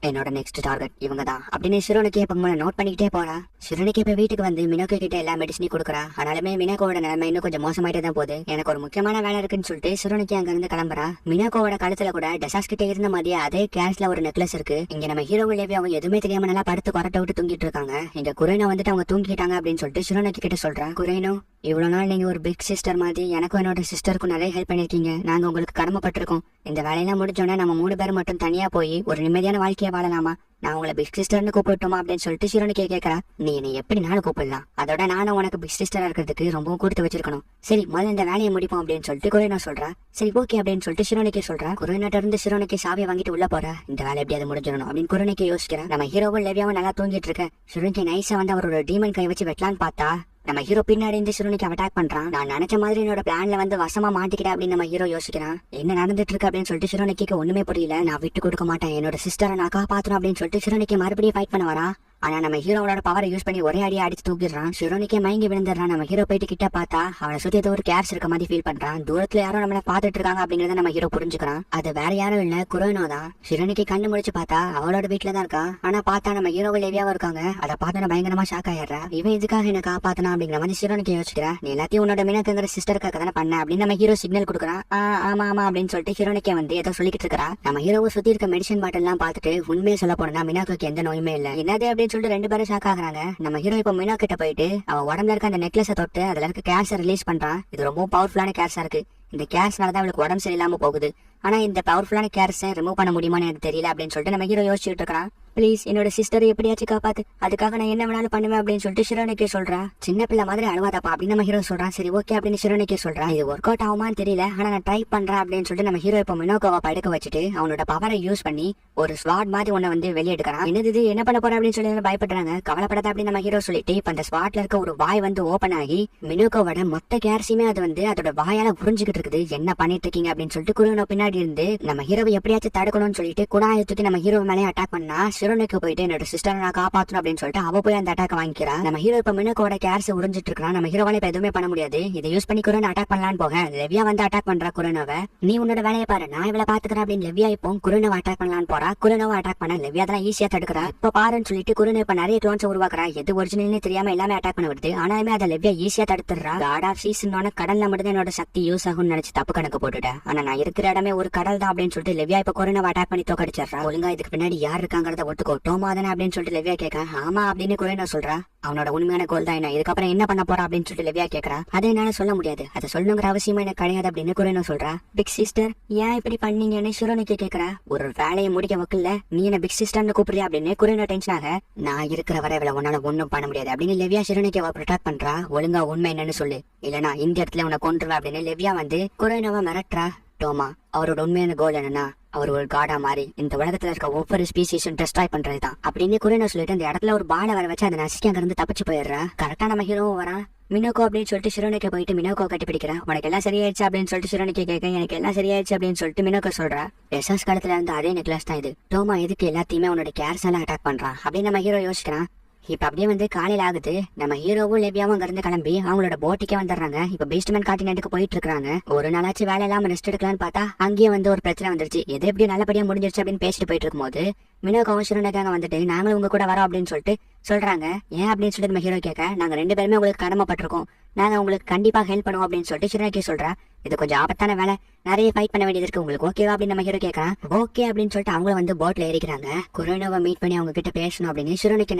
என்னோட நெக்ஸ்ட் டார்கெட் இவங்க தான் அப்படின்னு ஷிரோனிக்கே இப்ப நோட் பண்ணிக்கிட்டே போறா. ஷிரோனிக்கே இப்ப வீட்டுக்கு வந்து மினோக்கோ கிட்ட எல்லா மெடிசனையும் கொடுக்குறா. ஆனாலுமே மினோக்கோட நிலைமை இன்னும் கொஞ்சம் மோசமாயிட்டே தான் போகுது. எனக்கு ஒரு முக்கியமான வேலை இருக்குன்னு சொல்லிட்டு ஷிரோனிக்கே அங்க இருந்து கிளம்புறா. மினோக்கோட கழுத்துல கூட டெசாஸ் கிட்ட இருந்த மாதிரியே அதே கேஷ்ல ஒரு நெக்லஸ் இருக்கு. இங்க நம்ம ஹீரோவும் லெவியா அவங்க எதுவுமே தெரியாம நல்லா படுத்து கொரட்டை விட்டு தூங்கிட்டு இருக்காங்க. இங்க குரோனோ வந்துட்டு அவங்க தூங்கிட்டாங்க அப்படின்னு சொல்லிட்டு ஷிரோனிக்கே கிட்ட சொல்றா. குரோனோ, இவ்வளவு நாள் நீங்க ஒரு பிக் சிஸ்டர் மாதிரி எனக்கும் என்னோட சிஸ்டருக்கும் நிறைய ஹெல்ப் பண்ணிருக்கீங்க, நாங்க உங்களுக்கு கடமைப்பட்டிருக்கோம். இந்த வேலையெல்லாம் முடிஞ்சோன்னா நம்ம 3 பேர் மட்டும் தனியா போய் ஒரு நிம்மதியான வாழ்க்கையை வாழலாமா? நான் உங்களை பிக் சிஸ்டர்னு கூப்பிட்டுமா அப்படின்னு சொல்லிட்டு ஷிரோனிக்கே கேட்கறா. நீ என்னை எப்படி நானும் கூப்பிடலாம், அதோட நானும் உனக்கு பிக் சிஸ்டரா இருக்கிறதுக்கு ரொம்பவும் கொடுத்து வச்சிருக்கணும். சரி முதல்ல இந்த வேலையை முடிப்போம் அப்படின்னு சொல்லிட்டு குரோனோ சொல்றா. சரி ஓகே அப்படின்னு சொல்லிட்டு ஷிரோனிக்கே சொல்றா. குரோனோட்ட இருந்து ஷிரோனிக்கே சாவியை வாங்கிட்டு உள்ள போறா. இந்த வேலை எப்படியாவது முடிஞ்சிடணும் அப்படின்னு குரோனிக்கே யோசிக்கிறா. நம்ம ஹீரோவும் லெவியாவும் நல்லா தூங்கிட்டு இருக்க. ஷிரோனிக்கே நைஸா வந்து அவரோட டீமன் கை வச்சு வெட்டலான்னு பார்த்தா நம்ம ஹீரோ பின்னாடி இருந்து ஷிரோனிக்கு அட்டாக் பண்றான். நான் நினைச்ச மாதிரி என்னோட பிளான்ல வந்து வசமா மாட்டிக்கிட்டேன் அப்படின்னு நம்ம ஹீரோ யோசிக்கிறான். என்ன நடந்துட்டு இருக்கு அப்படின்னு சொல்லிட்டு ஷிரோனிக்கு ஒண்ணுமே புரியல. நான் விட்டு கொடுக்க மாட்டேன், என்னோட சிஸ்டரை நான் காப்பாத்தணும் அப்படின்னு சொல்லிட்டு ஷிரோனிக்கு மறுபடியும் ஃபைட் பண்ண வரா. ஆனா நம்ம ஹீரோவோட பவரை யூஸ் பண்ணி ஒரே அடியா அடிச்சு தூக்கிடுறான். ஷிரோனிக்கே மயங்கி விழுந்துடுறான். நம்ம ஹீரோ போயிட்டு கிட்ட பார்த்தா அவளை சுத்தி ஏதோ ஒரு கேர்ஸ் இருக்க மாதிரி ஃபீல் பண்றான். தூரத்துல யாரோ நம்மள பாத்துட்டு இருக்காங்க அப்படிங்கறத நம்ம ஹீரோ புரிஞ்சுக்கிறான். அது வேற யாரும் இல்ல, குரோனோ தான். ஷிரோனிக்கு கண்ணு முடிச்சு பார்த்தா அவளோட வீட்டுல தான் இருக்கா. ஆனா பார்த்தா நம்ம ஹீரோவை லேவியாவும் இருக்காங்க. அதை பார்த்து பயங்கரமா ஷாக் ஆயிடுறா. இவன் இதுக்காக என்ன காப்பாத்தனா அப்படிங்கிற மாதிரி ஷிரோனிக்கு யோசிக்கிறா. நீ எல்லாத்தையும் உன்னோட மினாக்குங்கிற சிஸ்டருக்காக தானே பண்ண அப்படின்னு நம்ம ஹீரோ சிக்னல் கொடுக்குறான். ஆமா ஆமா அப்படின்னு சொல்லிட்டு ஹீரோனிக்கே வந்து ஏதோ சொல்லிக்கிட்டு இருக்கா. நம்ம ஹீரோவை சுத்தி இருக்க மெடிசன் பாட்டில் எல்லாம் பார்த்துட்டு உண்மையை சொல்ல போனா மினாக்கு எந்த நோயுமே இல்ல. என்னது அப்படின்னு சொல்லிட்டு ரெண்டு பேரும் ஷாக் ஆகுறாங்க. நம்ம ஹீரோ இப்ப மினா கிட்ட போயிட்டு அவன் உடம்புல இருக்க அந்த நெக்லஸை தொட்டு அதுல இருக்க கேர்ஸை ரிலீஸ் பண்றான். இது ரொம்ப பவர்ஃபுல்லான கேர்ஸா இருக்கு. இந்த கேர்ஸ்னாலதான் அவளுக்கு உடம்பு சரியில்லாம போகுது. ஆனா இந்த பவர்ஃபுல்லான கேர்ஸை ரிமூவ் பண்ண முடியுமான்னு எனக்கு தெரியல அப்படின்னு சொல்லிட்டு நம்ம ஹீரோ யோசிச்சுட்டு இருக்கான். ப்ளீஸ் என்னோட சிஸ்டர் எப்படியாச்சும் காப்பாத்து, அதுக்காக நான் என்ன வேணாலும் பண்ணுவேன் அப்படின்னு சொல்லிட்டு ஷிரோனிக்கே சொல்றா. சின்ன பிள்ளை மாதிரி அழுவாதாப்பா அப்படின்னு நம்ம ஹீரோ சொல்றான். சரி ஓகே அப்படின்னு ஷிரோனிக்கே சொல்றான். இது ஒர்க் அவுட் ஆகுமான்னு தெரியல, ஆனா நான் ட்ரை பண்றேன் அப்படின்னு சொல்லிட்டு நம்ம ஹீரோ இப்போ மினோகோவை படுக்க வச்சுட்டு அவனோட பவரை யூஸ் பண்ணி ஒரு ஸ்வாட் மாதிரி ஒன்ன வந்து வெளியெடுக்கிறான். என்னது இது, என்ன பண்ண போற அப்படின்னு சொல்லி பயப்படுறாங்க. கவலைப்படாத அப்படின்னு நம்ம ஹீரோ சொல்லிட்டு இப்ப அந்த ஸ்வாட்ல இருக்க ஒரு வாய் வந்து ஓபன் ஆகி மினோகோவோட மொத்த கேர்ஸுமே அது வந்து அதோட வாயால புரிஞ்சுக்கிட்டு இருக்குது. என்ன பண்ணிட்டு இருக்கீங்க அப்படின்னு சொல்லிட்டு குரோனோ பின்னாடி இருந்து நம்ம ஹீரோவை எப்படியாச்சும் தடுக்கணும்னு சொல்லிட்டு குணாயை தூக்கி நம்ம ஹீரோ மேலே அட்டாக் பண்ணா. ஷிரோனிக்கு போயிட்டு என்னோட சிஸ்டர் நான் காப்பாற்றணும் அப்படின்னு சொல்லிட்டு அவ போய் அந்த அட்டாக் வாங்கிக்கிறா. நம்ம ஹீரோ இப்ப மினோகோட கேர்ஸ் உறிஞ்சிட்டு இருக்கான். நம்ம ஹீரோவால இப்ப எதுவுமே பண்ண முடியாது. இதை யூஸ் பண்ணி குரோனோ அட்டாக் பண்ணலான்னு போக லெவியா வந்து அட்டாக் பண்றா குரோனோவை. நீ உன்னோட வேலையை பாரு, நான் இவளை பாத்துக்கிறேன் அப்படின்னு லெவியா இப்போ குரோனோவை அட்டாக் பண்ணலான்னு போறா. குரோனோவை அட்டாக் பண்ண லெவியா தான் ஈஸியா தடுக்கிறா. இப்ப பாருன்னு சொல்லிட்டு குரோனோ இப்ப நிறைய க்ளோன்ஸ் உருவாக்குறா. எது ஒரிஜினல்னு தெரியாம எல்லாமே அட்டாக் பண்ண வருது. ஆனாலுமே அதை லெவியா ஈஸியா தடுத்துறா. காட் ஆஃப் சீசன் கடல்ல மட்டும் என்னோட சக்தி யூஸ் ஆகும்னு நினைச்சு தப்பு கணக்கு போட்டுட்டேன். ஆனா நான் இருக்கிற இடமே ஒரு கடல் தான் அப்படின்னு சொல்லிட்டு லெவியா இப்ப குரோனோவை அட்டாக் பண்ணி தோக்கடிச்சிடறா. ஒழுங்கா இதுக்கு பின்னாடி யார் இருக்காங்கறத ஒத்துக்கோ, டோமா தானே அப்படின்னு சொல்லிட்டு லெவியா கேட்க. ஆமா அப்படின்னு குரோனோ சொல்றா. அவனோட உண்மையான கோல் தான் என்ன, இதுக்கப்புறம் என்ன பண்ண போறா அப்படின்னு சொல்லிட்டு லெவியா கேட்கறா. அதை என்னால சொல்ல முடியாது, அதை சொல்லணுங்கிற அவசியமா எனக்கு கிடையாது அப்படின்னு குரோனோ சொல்றா. பிக் சிஸ்டர் ஏன் இப்படி பண்ணீங்கன்னு ஷிரோனிக்கு கேட்கறா. ஒரு வேலையை முடிக்க வைக்கல, நீ என்ன பிக் சிஸ்டர்னு கூப்பிடுறியா அப்படின்னு குரோனோ டென்ஷன் ஆக. நான் இருக்கிற வரை இவளை உன்னால ஒன்னும் பண்ண முடியாது அப்படின்னு லெவியா ஷிரோனிக்கு ப்ரொடெக்ட் பண்றா. ஒழுங்கா உண்மை என்னன்னு சொல்லு, இல்லனா இந்த இடத்துல உன்னை கொன்றுவா அப்படின்னு லெவியா வந்து குரோனோவை மிரட்டுறா. டோமா அவரோட உண்மையான கோல் என்னன்னா அவர் ஒரு காடா மாறி இந்த உலகத்துல இருக்க ஒவ்வொரு ஸ்பீசிஸும் டெஸ்ட்ராய் பண்றதுதான் அப்படின்னு குரோனோ சொல்லிட்டு அந்த இடத்துல ஒரு பாலை வர வச்சு அதை நசிக்க அங்க இருந்து தப்பிச்சு போயிடுறா. கரெக்டா நம்ம ஹீரோவும் வரா. மினோகோ அப்படின்னு சொல்லிட்டு ஷிரோனிக்கு போயிட்டு மினோகோ கட்டி பிடிக்கிறா. உனக்கு எல்லாம் சரியாயிடுச்சு அப்படின்னு சொல்லிட்டு ஷிரோனிக்கு கேட்க. எனக்கு எல்லாம் சரியாயிடுச்சு அப்படின்னு சொல்லிட்டு மினோகோ சொல்றா. எஸ்எஸ் காலத்துல இருந்து அதே நெக்லஸ் தான் இது. டோமா எதுக்கு எல்லாத்தையுமே உன்னோட கேர்ஸ் எல்லாம் அட்டாக் பண்றான் அப்படின்னு நம்ம ஹீரோ யோசிக்கிறான். இப்ப அப்படியே வந்து காலையில ஆகுது. நம்ம ஹீரோவும் லெவியாவும் அங்க இருந்து கிளம்பி அவங்களோட போட்டிக்கே வந்துடுறாங்க. இப்ப பீஸ்ட்மேன் கான்டினென்ட்க்கு போயிட்டு இருக்காங்க. ஒரு நாளாச்சு வேலை இல்லாம ரெஸ்ட் எடுக்கலாம்னு பார்த்தா அங்கேயே வந்து ஒரு பிரச்சனை வந்துருச்சு. எது எப்படி நல்லபடியா முடிஞ்சிருச்சு அப்படின்னு பேசிட்டு போயிட்டு இருக்கும் போது மினோகாவும் ஷிரோனிக்காக வந்துட்டு நாங்களும் உங்க கூட வரோம் அப்படின்னு சொல்லிட்டு சொல்றாங்க. ஏன் அப்படின்னு சொல்லிட்டு நம்ம ஹீரோ கேட்க, நாங்க ரெண்டு பேருமே உங்களுக்கு கடமைப்பட்டிருக்கோம், நாங்க உங்களுக்கு கண்டிப்பா ஹெல்ப் பண்ணுவோம் அப்படின்னு சொல்லிட்டு ஷிரோனிக்கே சொல்றா. இது கொஞ்சம் ஆபத்தான வேலை, நிறைய ஃபைட் பண்ண வேண்டியது இருக்கு, உங்களுக்கு ஓகேவா அப்படின்னு நம்ம ஹீரோ கேட்கறான். ஓகே அப்படின்னு சொல்லிட்டு அவங்களும் வந்து போட்ல ஏறிக்கிறாங்க. குரோனோவை மீட் பண்ணி அவங்க கிட்ட பேசணும் அப்படின்னு ஷிரோனிக்கு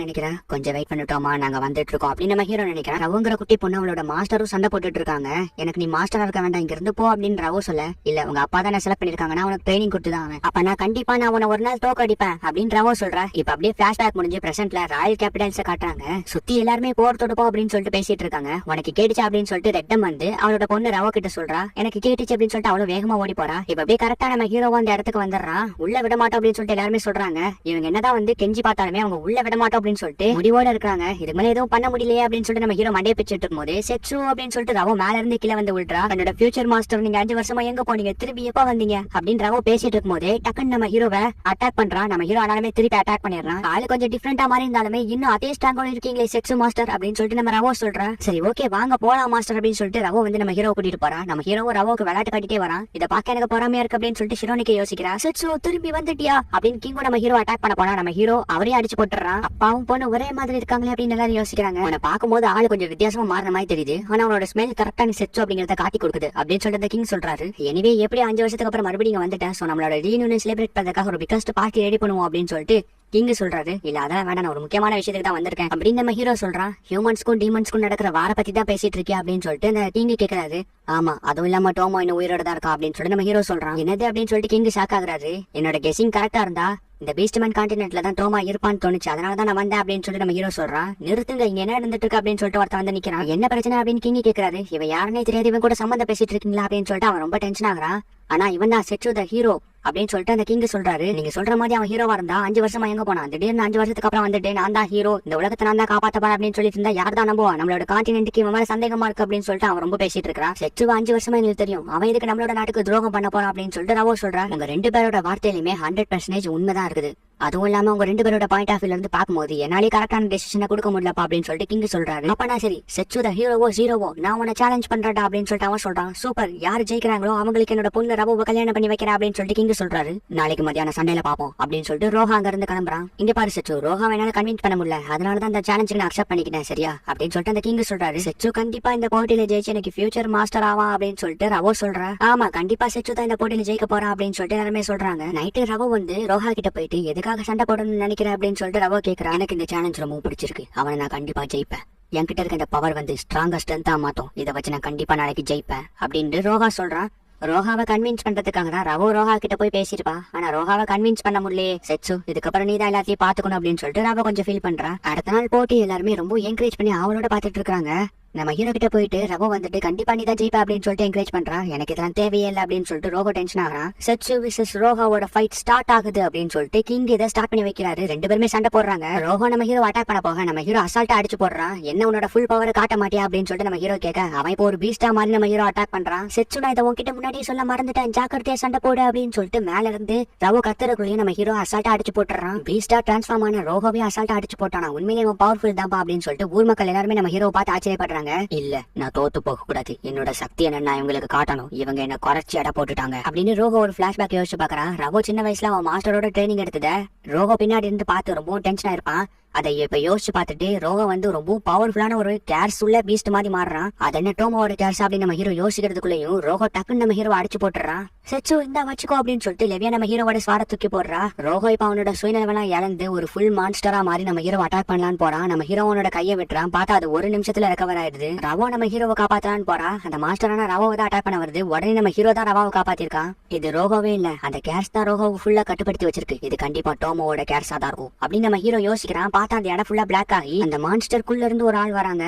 நினைக்கிறேன். கொஞ்சம் வெயிட் பண்ணிட்டோமா, நாங்க வந்துட்டு இருக்கோம் அப்படின்னு நம்ம ஹீரோ நினைக்கிறேன். ரவுங்கிற குட்டி பொண்ணு அவளோட மாஸ்டரும் சண்டை போட்டுட்டு இருக்காங்க. எனக்கு நீ மாஸ்டரா இருக்க வேண்டாம், இங்க இருந்து போ அப்படின்னு ரவோ சொல்ல. இல்ல உங்க அப்பா தான் செலக்ட் பண்ணிருக்காங்க, நான் உனக்கு ட்ரைனிங் கொடுத்துதான் அப்ப நான் கண்டிப்பா நான் உன ஒரு நாள் தோக்கடிப்பேன் அப்படின்னு ரவோ சொல்றா. இப்ப அப்படியே பிளாஷ்பேக் முடிஞ்சு பிரசன்ட்ல ராயல் கேபிட்டல்ஸ் காட்டுறாங்க. சுத்தி எல்லாருமே போர் தொடுப்போம் அப்படின்னு சொல்லிட்டு பேசிட்டு இருக்காங்க. உனக்கு கேட்டுச்சு அப்படின்னு சொல்லிட்டு ரெட்டம் வந்து அவளோட பொண்ணு ரவோ கிட்ட சொல்றா. எனக்கு கேட்டுச்சு அப்படின்னு சொல்லிட்டு அவ்வளவு வேகமா ஓடி போறா. இப்ப அப்படியே கரெக்டா நம்ம ஹீரோவா அந்த இடத்துக்கு வந்துடுறான். உள்ள விட மாட்டோம் அப்படின்னு சொல்லிட்டு எல்லாருமே சொல்றாங்க. இவங்க என்னதான் வந்து கெஞ்சி பார்த்தாலுமே அவங்க உள்ள விட மாட்டோம் அப்படின்னு சொல்லிட்டு முடிவோட இருக்காங்க. இதுக்கு மேல எதுவும் பண்ண முடியலையே அப்படின்னு சொல்லிட்டு நம்ம ஹீரோ மண்டையை பிச்சுட்டு இருக்கும் போது செட்சு அப்படின்னு சொல்லிட்டு ரவோ மேல இருந்து கீழே வந்து விடுறா. என்னோட ஃபியூச்சர் மாஸ்டர், நீங்க 5 வருஷமா எங்க போனீங்க, திருப்பி எப்ப வந்தீங்க அப்படின்னு ரவோ பேசிட்டு இருக்கும் போது டக்குன்னு நம்ம ஹீரோவை அட்டாக் பண்றான். நம்ம ஹீரோ ஆனாலுமே திருப்பி அட்டாக் பண்ணிடுறான். ஆளு கொஞ்சம் டிஃபரெண்டா மாதிரி இருந்தாலுமே இன்னும் அதே ஸ்ட்ராங்கோட இருக்கீங்களே செக்ஸ் மாஸ்டர் அப்படின்னு சொல்லிட்டு நம்ம ரவோ சொல்றா. சரி ஓகே வாங்க போலாம் மாஸ்டர் அப்படின்னு சொல்லிட்டு ரவோ வந்து நம்ம ஹீரோ கூட்டிட்டு போறா. நம்ம ஹீரோ ரவோக்கு விளையாட்டு காட்டிட்டே வரான். இதை பார்க்க எனக்கு பொறாமையா இருக்கு அப்படின்னு சொல்லிட்டு ஷிரோனிக்கு யோசிக்கிறா. செட்சு திரும்பி வந்துட்டியா அப்படின்னு கிங்கோ நம்ம ஹீரோ அட்டாக் பண்ண போனா நம்ம ஹீரோ அவரே அடிச்சு போட்டுறான். அப்பாவும் பொண்ணு ஒரே மாதிரி இருக்காங்களே அப்படின்னு எல்லாரும் யோசிக்கிறாங்க. அவனை பார்க்கும்போது ஆளு கொஞ்சம் வித்தியாசமா மாறின மாதிரி தெரியுது. ஆனா அவனோட ஸ்மெல் கரெக்டா நீ செட்சு அப்படிங்கறத காட்டி கொடுக்குது அப்படின்னு சொல்லிட்டு கிங் சொல்றாரு. எனவே எப்படி 5 வருஷத்துக்கு அப்புறம் மறுபடியும் வந்துட்டேன், சோ நம்மளோட ரீயூனியன் செலிப்ரேட் பண்றதுக்காக ஒரு பிகஸ்ட் பார்ட்டி ரெடி பண்ணுவோம் அப்படின்னு சொல்லிட்டு கிங் சொல்றாரு. இல்ல அதான் வேண்டாம், நான் ஒரு முக்கியமான விஷயத்துக்கு தான் வந்திருக்கேன் அப்படின்னு நம்ம ஹீரோ சொல்றான். ஹியூமன்ஸ்க்கும் டீமன்ஸ்க்கும் நடக்கிற வார பத்தி தான் பேசிட்டு இருக்கியா அப்படின்னு சொல்லிட்டு அந்த கிங் கேட்கறாரு. ஆமா, அதுவும் இல்லாம டோமோ இன்னும் உயிரோட தான் இருக்கா அப்படின்னு சொல்லிட்டு நம்ம ஹீரோ சொல்றான். என்னது அப்படின்னு சொல்லிட்டு கிங் ஷாக் ஆகுறாரு. என்னோட கெஸிங் கரெக்டா இருந்தா இந்த பீஸ்ட்மேன் கான்டினென்ட்ல தான் டோமா இருப்பான்னு தோணுச்சு, அதனாலதான் நான் வந்தேன் அப்படின்னு சொல்லிட்டு நம்ம ஹீரோ சொல்றான். நிறுத்துங்க, இங்க என்ன நடந்துட்டு இருக்கு அப்படின்னு சொல்லிட்டு ஒருத்தன் வந்து நிக்கிறான். என்ன பிரச்சனை அப்படின்னு கிங் கேட்கறாரு. இவன் யாருன்னே தெரியாது, இவன் கூட சம்பந்தம் பேசிட்டு இருக்கீங்களா அப்படின்னு சொல்லிட்டு அவன் ரொம்ப டென்ஷன் ஆகுறான். ஆனா இவன் தான் செட்சு த ஹீரோ அப்படின்னு சொல்லிட்டு அந்த கிங் சொல்றாரு. நீங்க சொல்ற மாதிரி அவன் ஹீரோவா இருந்தா 5 வருஷமா எங்க போனான், திடீர்னு 5 வருஷத்துக்கு அப்புறம் வந்துட்டு நான் தான் ஹீரோ, இந்த உலகத்தை நான் தான் காப்பாத்தப்பா அப்படின்னு சொல்லிட்டு இருந்தா யார் தான் நம்புவா, நம்மளோட கான்டினென்ட்க்கு இவன் மேல சந்தேகமா இருக்கு அப்படின்னு சொல்லிட்டு அவன் ரொம்ப பேசிட்டு இருக்கான். செட்சுவா 5 வருஷமா எங்களுக்கு தெரியும், அவன் இதுக்கு நம்மளோட நாட்டுக்கு துரோகம் பண்ண போறான் அப்படின்னு சொல்லிட்டு ரவோ சொல்றான். உங்க 2 பேரோட வார்த்தையிலுமே 100% உண்மைதான் இருக்குது. அதுவும் இல்லாம உங்க 2 பேரோட பாயிண்ட் ஆஃப் வியூல இருந்து பாக்கும்போது என்னாலே கரெக்டான டெசிஷனை கொடுக்க முடியலப்பா அப்படின்னு சொல்லிட்டு கிங் சொல்றாரு. அப்ப நான் சரி செச்சு த ஹீரோவோ ஜீரோவோ நான் உன்னை சேலஞ்ச் பண்றேன்டா அப்படின்னு சொல்லிட்டு அவன் சொல்றான். சூப்பர், யாரு ஜெயிக்கிறாங்களோ அவங்களுக்கு என்னோட பொண்ணு ரவோவை கல்யாணம் பண்ணி வைக்கிறேன் அப்படின்னு சொல்லிட்டு கிங் சொல்றாரு. நாளைக்கு மத்தியானம் சண்டையில பாப்போம் அப்படின்னு சொல்லிட்டு ரோஹா அங்க இருந்து கிளம்புறான். இங்க பாரு செச்சு, ரோஹா என்னால கன்வின்ஸ் பண்ண முடியல, அதனாலதான் அந்த சேலஞ்சுக்கு நான் அக்செப்ட் பண்ணிக்கிட்டேன் சரியா அப்படின்னு சொல்லிட்டு அந்த கிங் சொல்றாரு. செச்சு கண்டிப்பா இந்த போட்டியில ஜெயிச்சு எனக்கு ஃபியூச்சர் மாஸ்டர் ஆவா அப்படின்னு சொல்லிட்டு ரவோ சொல்றா. ஆமா கண்டிப்பா செச்சு தான் இந்த போட்டியில ஜெயிக்க போறான் அப்படின்னு சொல்லிட்டு எல்லாருமே சொல்றாங்க. நைட்டு ரவோ வந்து ரோஹா கிட்ட போயிட்டு எதுக்காக சண்டை போடணும்னு நினைக்கிறேன் அப்படின்னு சொல்லிட்டு ரவோ கேக்குறா. எனக்கு இந்த சேலஞ்ச் ரொம்ப பிடிச்சிருக்கு, அவனை நான் கண்டிப்பா ஜெயிப்பேன், என்கிட்ட இருக்க இந்த பவர் வந்து ஸ்ட்ராங்கா ஸ்ட்ரென்த்தா மாத்தோம், இதை வச்சு நான் கண்டிப்பா நாளைக்கு ஜெயிப்பேன் அப்படின்னு ரோஹா சொல்றான். ரோஹாவை கன்வின்ஸ் பண்றதுக்காக தான் ரவோ ரோஹா கிட்ட போய் பேசிருப்பா. ஆனா ரோஹாவை கன்வின்ஸ் பண்ண முடியலையே. செச்சு இதுக்கப்புறம் நீ தான் எல்லாத்தையும் பாத்துக்கணும் அப்படின்னு சொல்லிட்டு ரவோ கொஞ்சம் ஃபீல் பண்றா. அடுத்த நாள் போட்டி எல்லாருமே ரொம்ப என்கரேஜ் பண்ணி அவளோட பாத்துட்டு இருக்காங்க. நம்ம ஹீரோ கிட்ட போயிட்டு ரவோ வந்துட்டு கண்டிப்பா நீ தான் ஜெயிப்பா அப்படின்னு சொல்லிட்டு என்கரேஜ் பண்றா. எனக்கு இதெல்லாம் தேவையே இல்லை அப்படின்னு சொல்லிட்டு ரோஹோ டென்ஷன் ஆகிறான். செச்சு விசஸ் ரோஹாவோட ஃபைட் ஸ்டார்ட் ஆகுது அப்படின்னு சொல்லிட்டு கிங் இதை ஸ்டார்ட் பண்ணி வைக்கிறாரு. 2 பேருமே சண்டை போடுறாங்க. ரோஹோ நம்ம ஹீரோ அட்டாக் பண்ண போக நம்ம ஹீரோ அசால்ட்டா அடிச்சு போடுறான். என்ன உன்னோட ஃபுல் பவரை காட்ட மாட்டியா அப்படின்னு சொல்லிட்டு நம்ம ஹீரோ கேட்க அவன் இப்போ ஒரு பீஸ்டா மாதிரி நம்ம ஹீரோ அட்டாக் பண்றான். செச்சு நான் இதை உன்கிட்ட முன்னாடியே சொல்ல மறந்துட்டேன், ஜாக்கிரதையா சண்டை போடு அப்படின்னு சொல்லிட்டு மேல இருந்து ரவோ கத்துறக்குள்ளேயே நம்ம ஹீரோ அசால்ட்டா அடிச்சு போட்டுறான். பீஸ்டா டிரான்ஸ்ஃபார்ம் ஆன ரோஹோவே அசால்ட்டா அடிச்சு போட்டானா. உண்மையிலேயே பவர்ஃபுல் தான்ப்பா அப்படின்னு சொல்லிட்டு ஊர் மக்கள் எல்லாருமே நம்ம ஹீரோ பார்த்து ஆச்சரியப்படுறாங்க. இல்ல நான் தோத்து போக கூடாது, என்னோட சக்தி என்ன இவங்களுக்கு காட்டணும், இவங்க என்ன குறைச்சி அட போட்டுட்டாங்க அப்படின்னு ரோஹோ ஒரு பிளாஷ்பேக் யோசிச்சு பாக்குறான். ரவோ சின்ன வயசுல அவன் மாஸ்டரோட ட்ரைனிங் எடுத்தத ரோஹோ பின்னாடி இருந்து பார்த்து ரொம்ப டென்ஷனா இருப்பான். அதை இப்ப யோசிச்சு பார்த்துட்டு ரோஹோ வந்து ரொம்ப பவர்ஃபுல்லான ஒரு கேர்ஸ் உள்ள பீஸ்ட் மாதிரி மாறுறான். அது என்ன டோமோட கேர்ஸ் அப்படின்னு நம்ம ஹீரோ யோசிக்கிறதுக்குள்ளயும் ரோஹோ டக்குன்னு நம்ம ஹீரோ அடிச்சு போட்டுறான். செச்சு இந்த வச்சுக்கோ அப்படின்னு சொல்லிட்டு லெவியா நம்ம ஹீரோவோட ஸ்வார தூக்கி போடுறா. ரோஹோ இப்ப அவனோட சுயநலவெல்லாம் இழந்து ஒரு ஃபுல் மான்ஸ்டரா மாதிரி நம்ம ஹீரோ அட்டாக் பண்ணலான்னு போறான். நம்ம ஹீரோவோட கையை விட்டுறான். பார்த்தா அது ஒரு நிமிஷத்துல ரெக்கவர் ஆயிடுது. ரவோ நம்ம ஹீரோவை காப்பாத்தலான்னு போறா. அந்த மாஸ்டரான ரவோவை தான் அட்டாக் பண்ண வருது. உடனே நம்ம ஹீரோ தான் ரவாவை காப்பாத்திருக்கான். இது ரோஹோவே இல்ல, அந்த கேர்ஸ் தான் ரோஹோவை ஃபுல்லா கட்டுப்படுத்தி வச்சிருக்கு. இது கண்டிப்பா டோமோவோட கேர்ஸா தான் இருக்கும் அப்படின்னு நம்ம ஹீரோ யோசிக்கிறான். பார்த்தா அந்த இடம் ஃபுல்லா பிளாக் ஆகி அந்த மான்ஸ்டருக்குள்ள இருந்து ஒரு ஆள் வராங்க.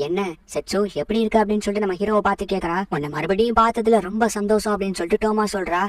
என்ன செச்சு எப்படி இருக்கு அப்படின்னு சொல்லிட்டு நம்ம ஹீரோவை பார்த்து கேக்குறா. உன்னை மறுபடியும் பார்த்ததுல ரொம்ப சந்தோஷம் அப்படின்னு சொல்லிட்டு டோமா சொல்றா.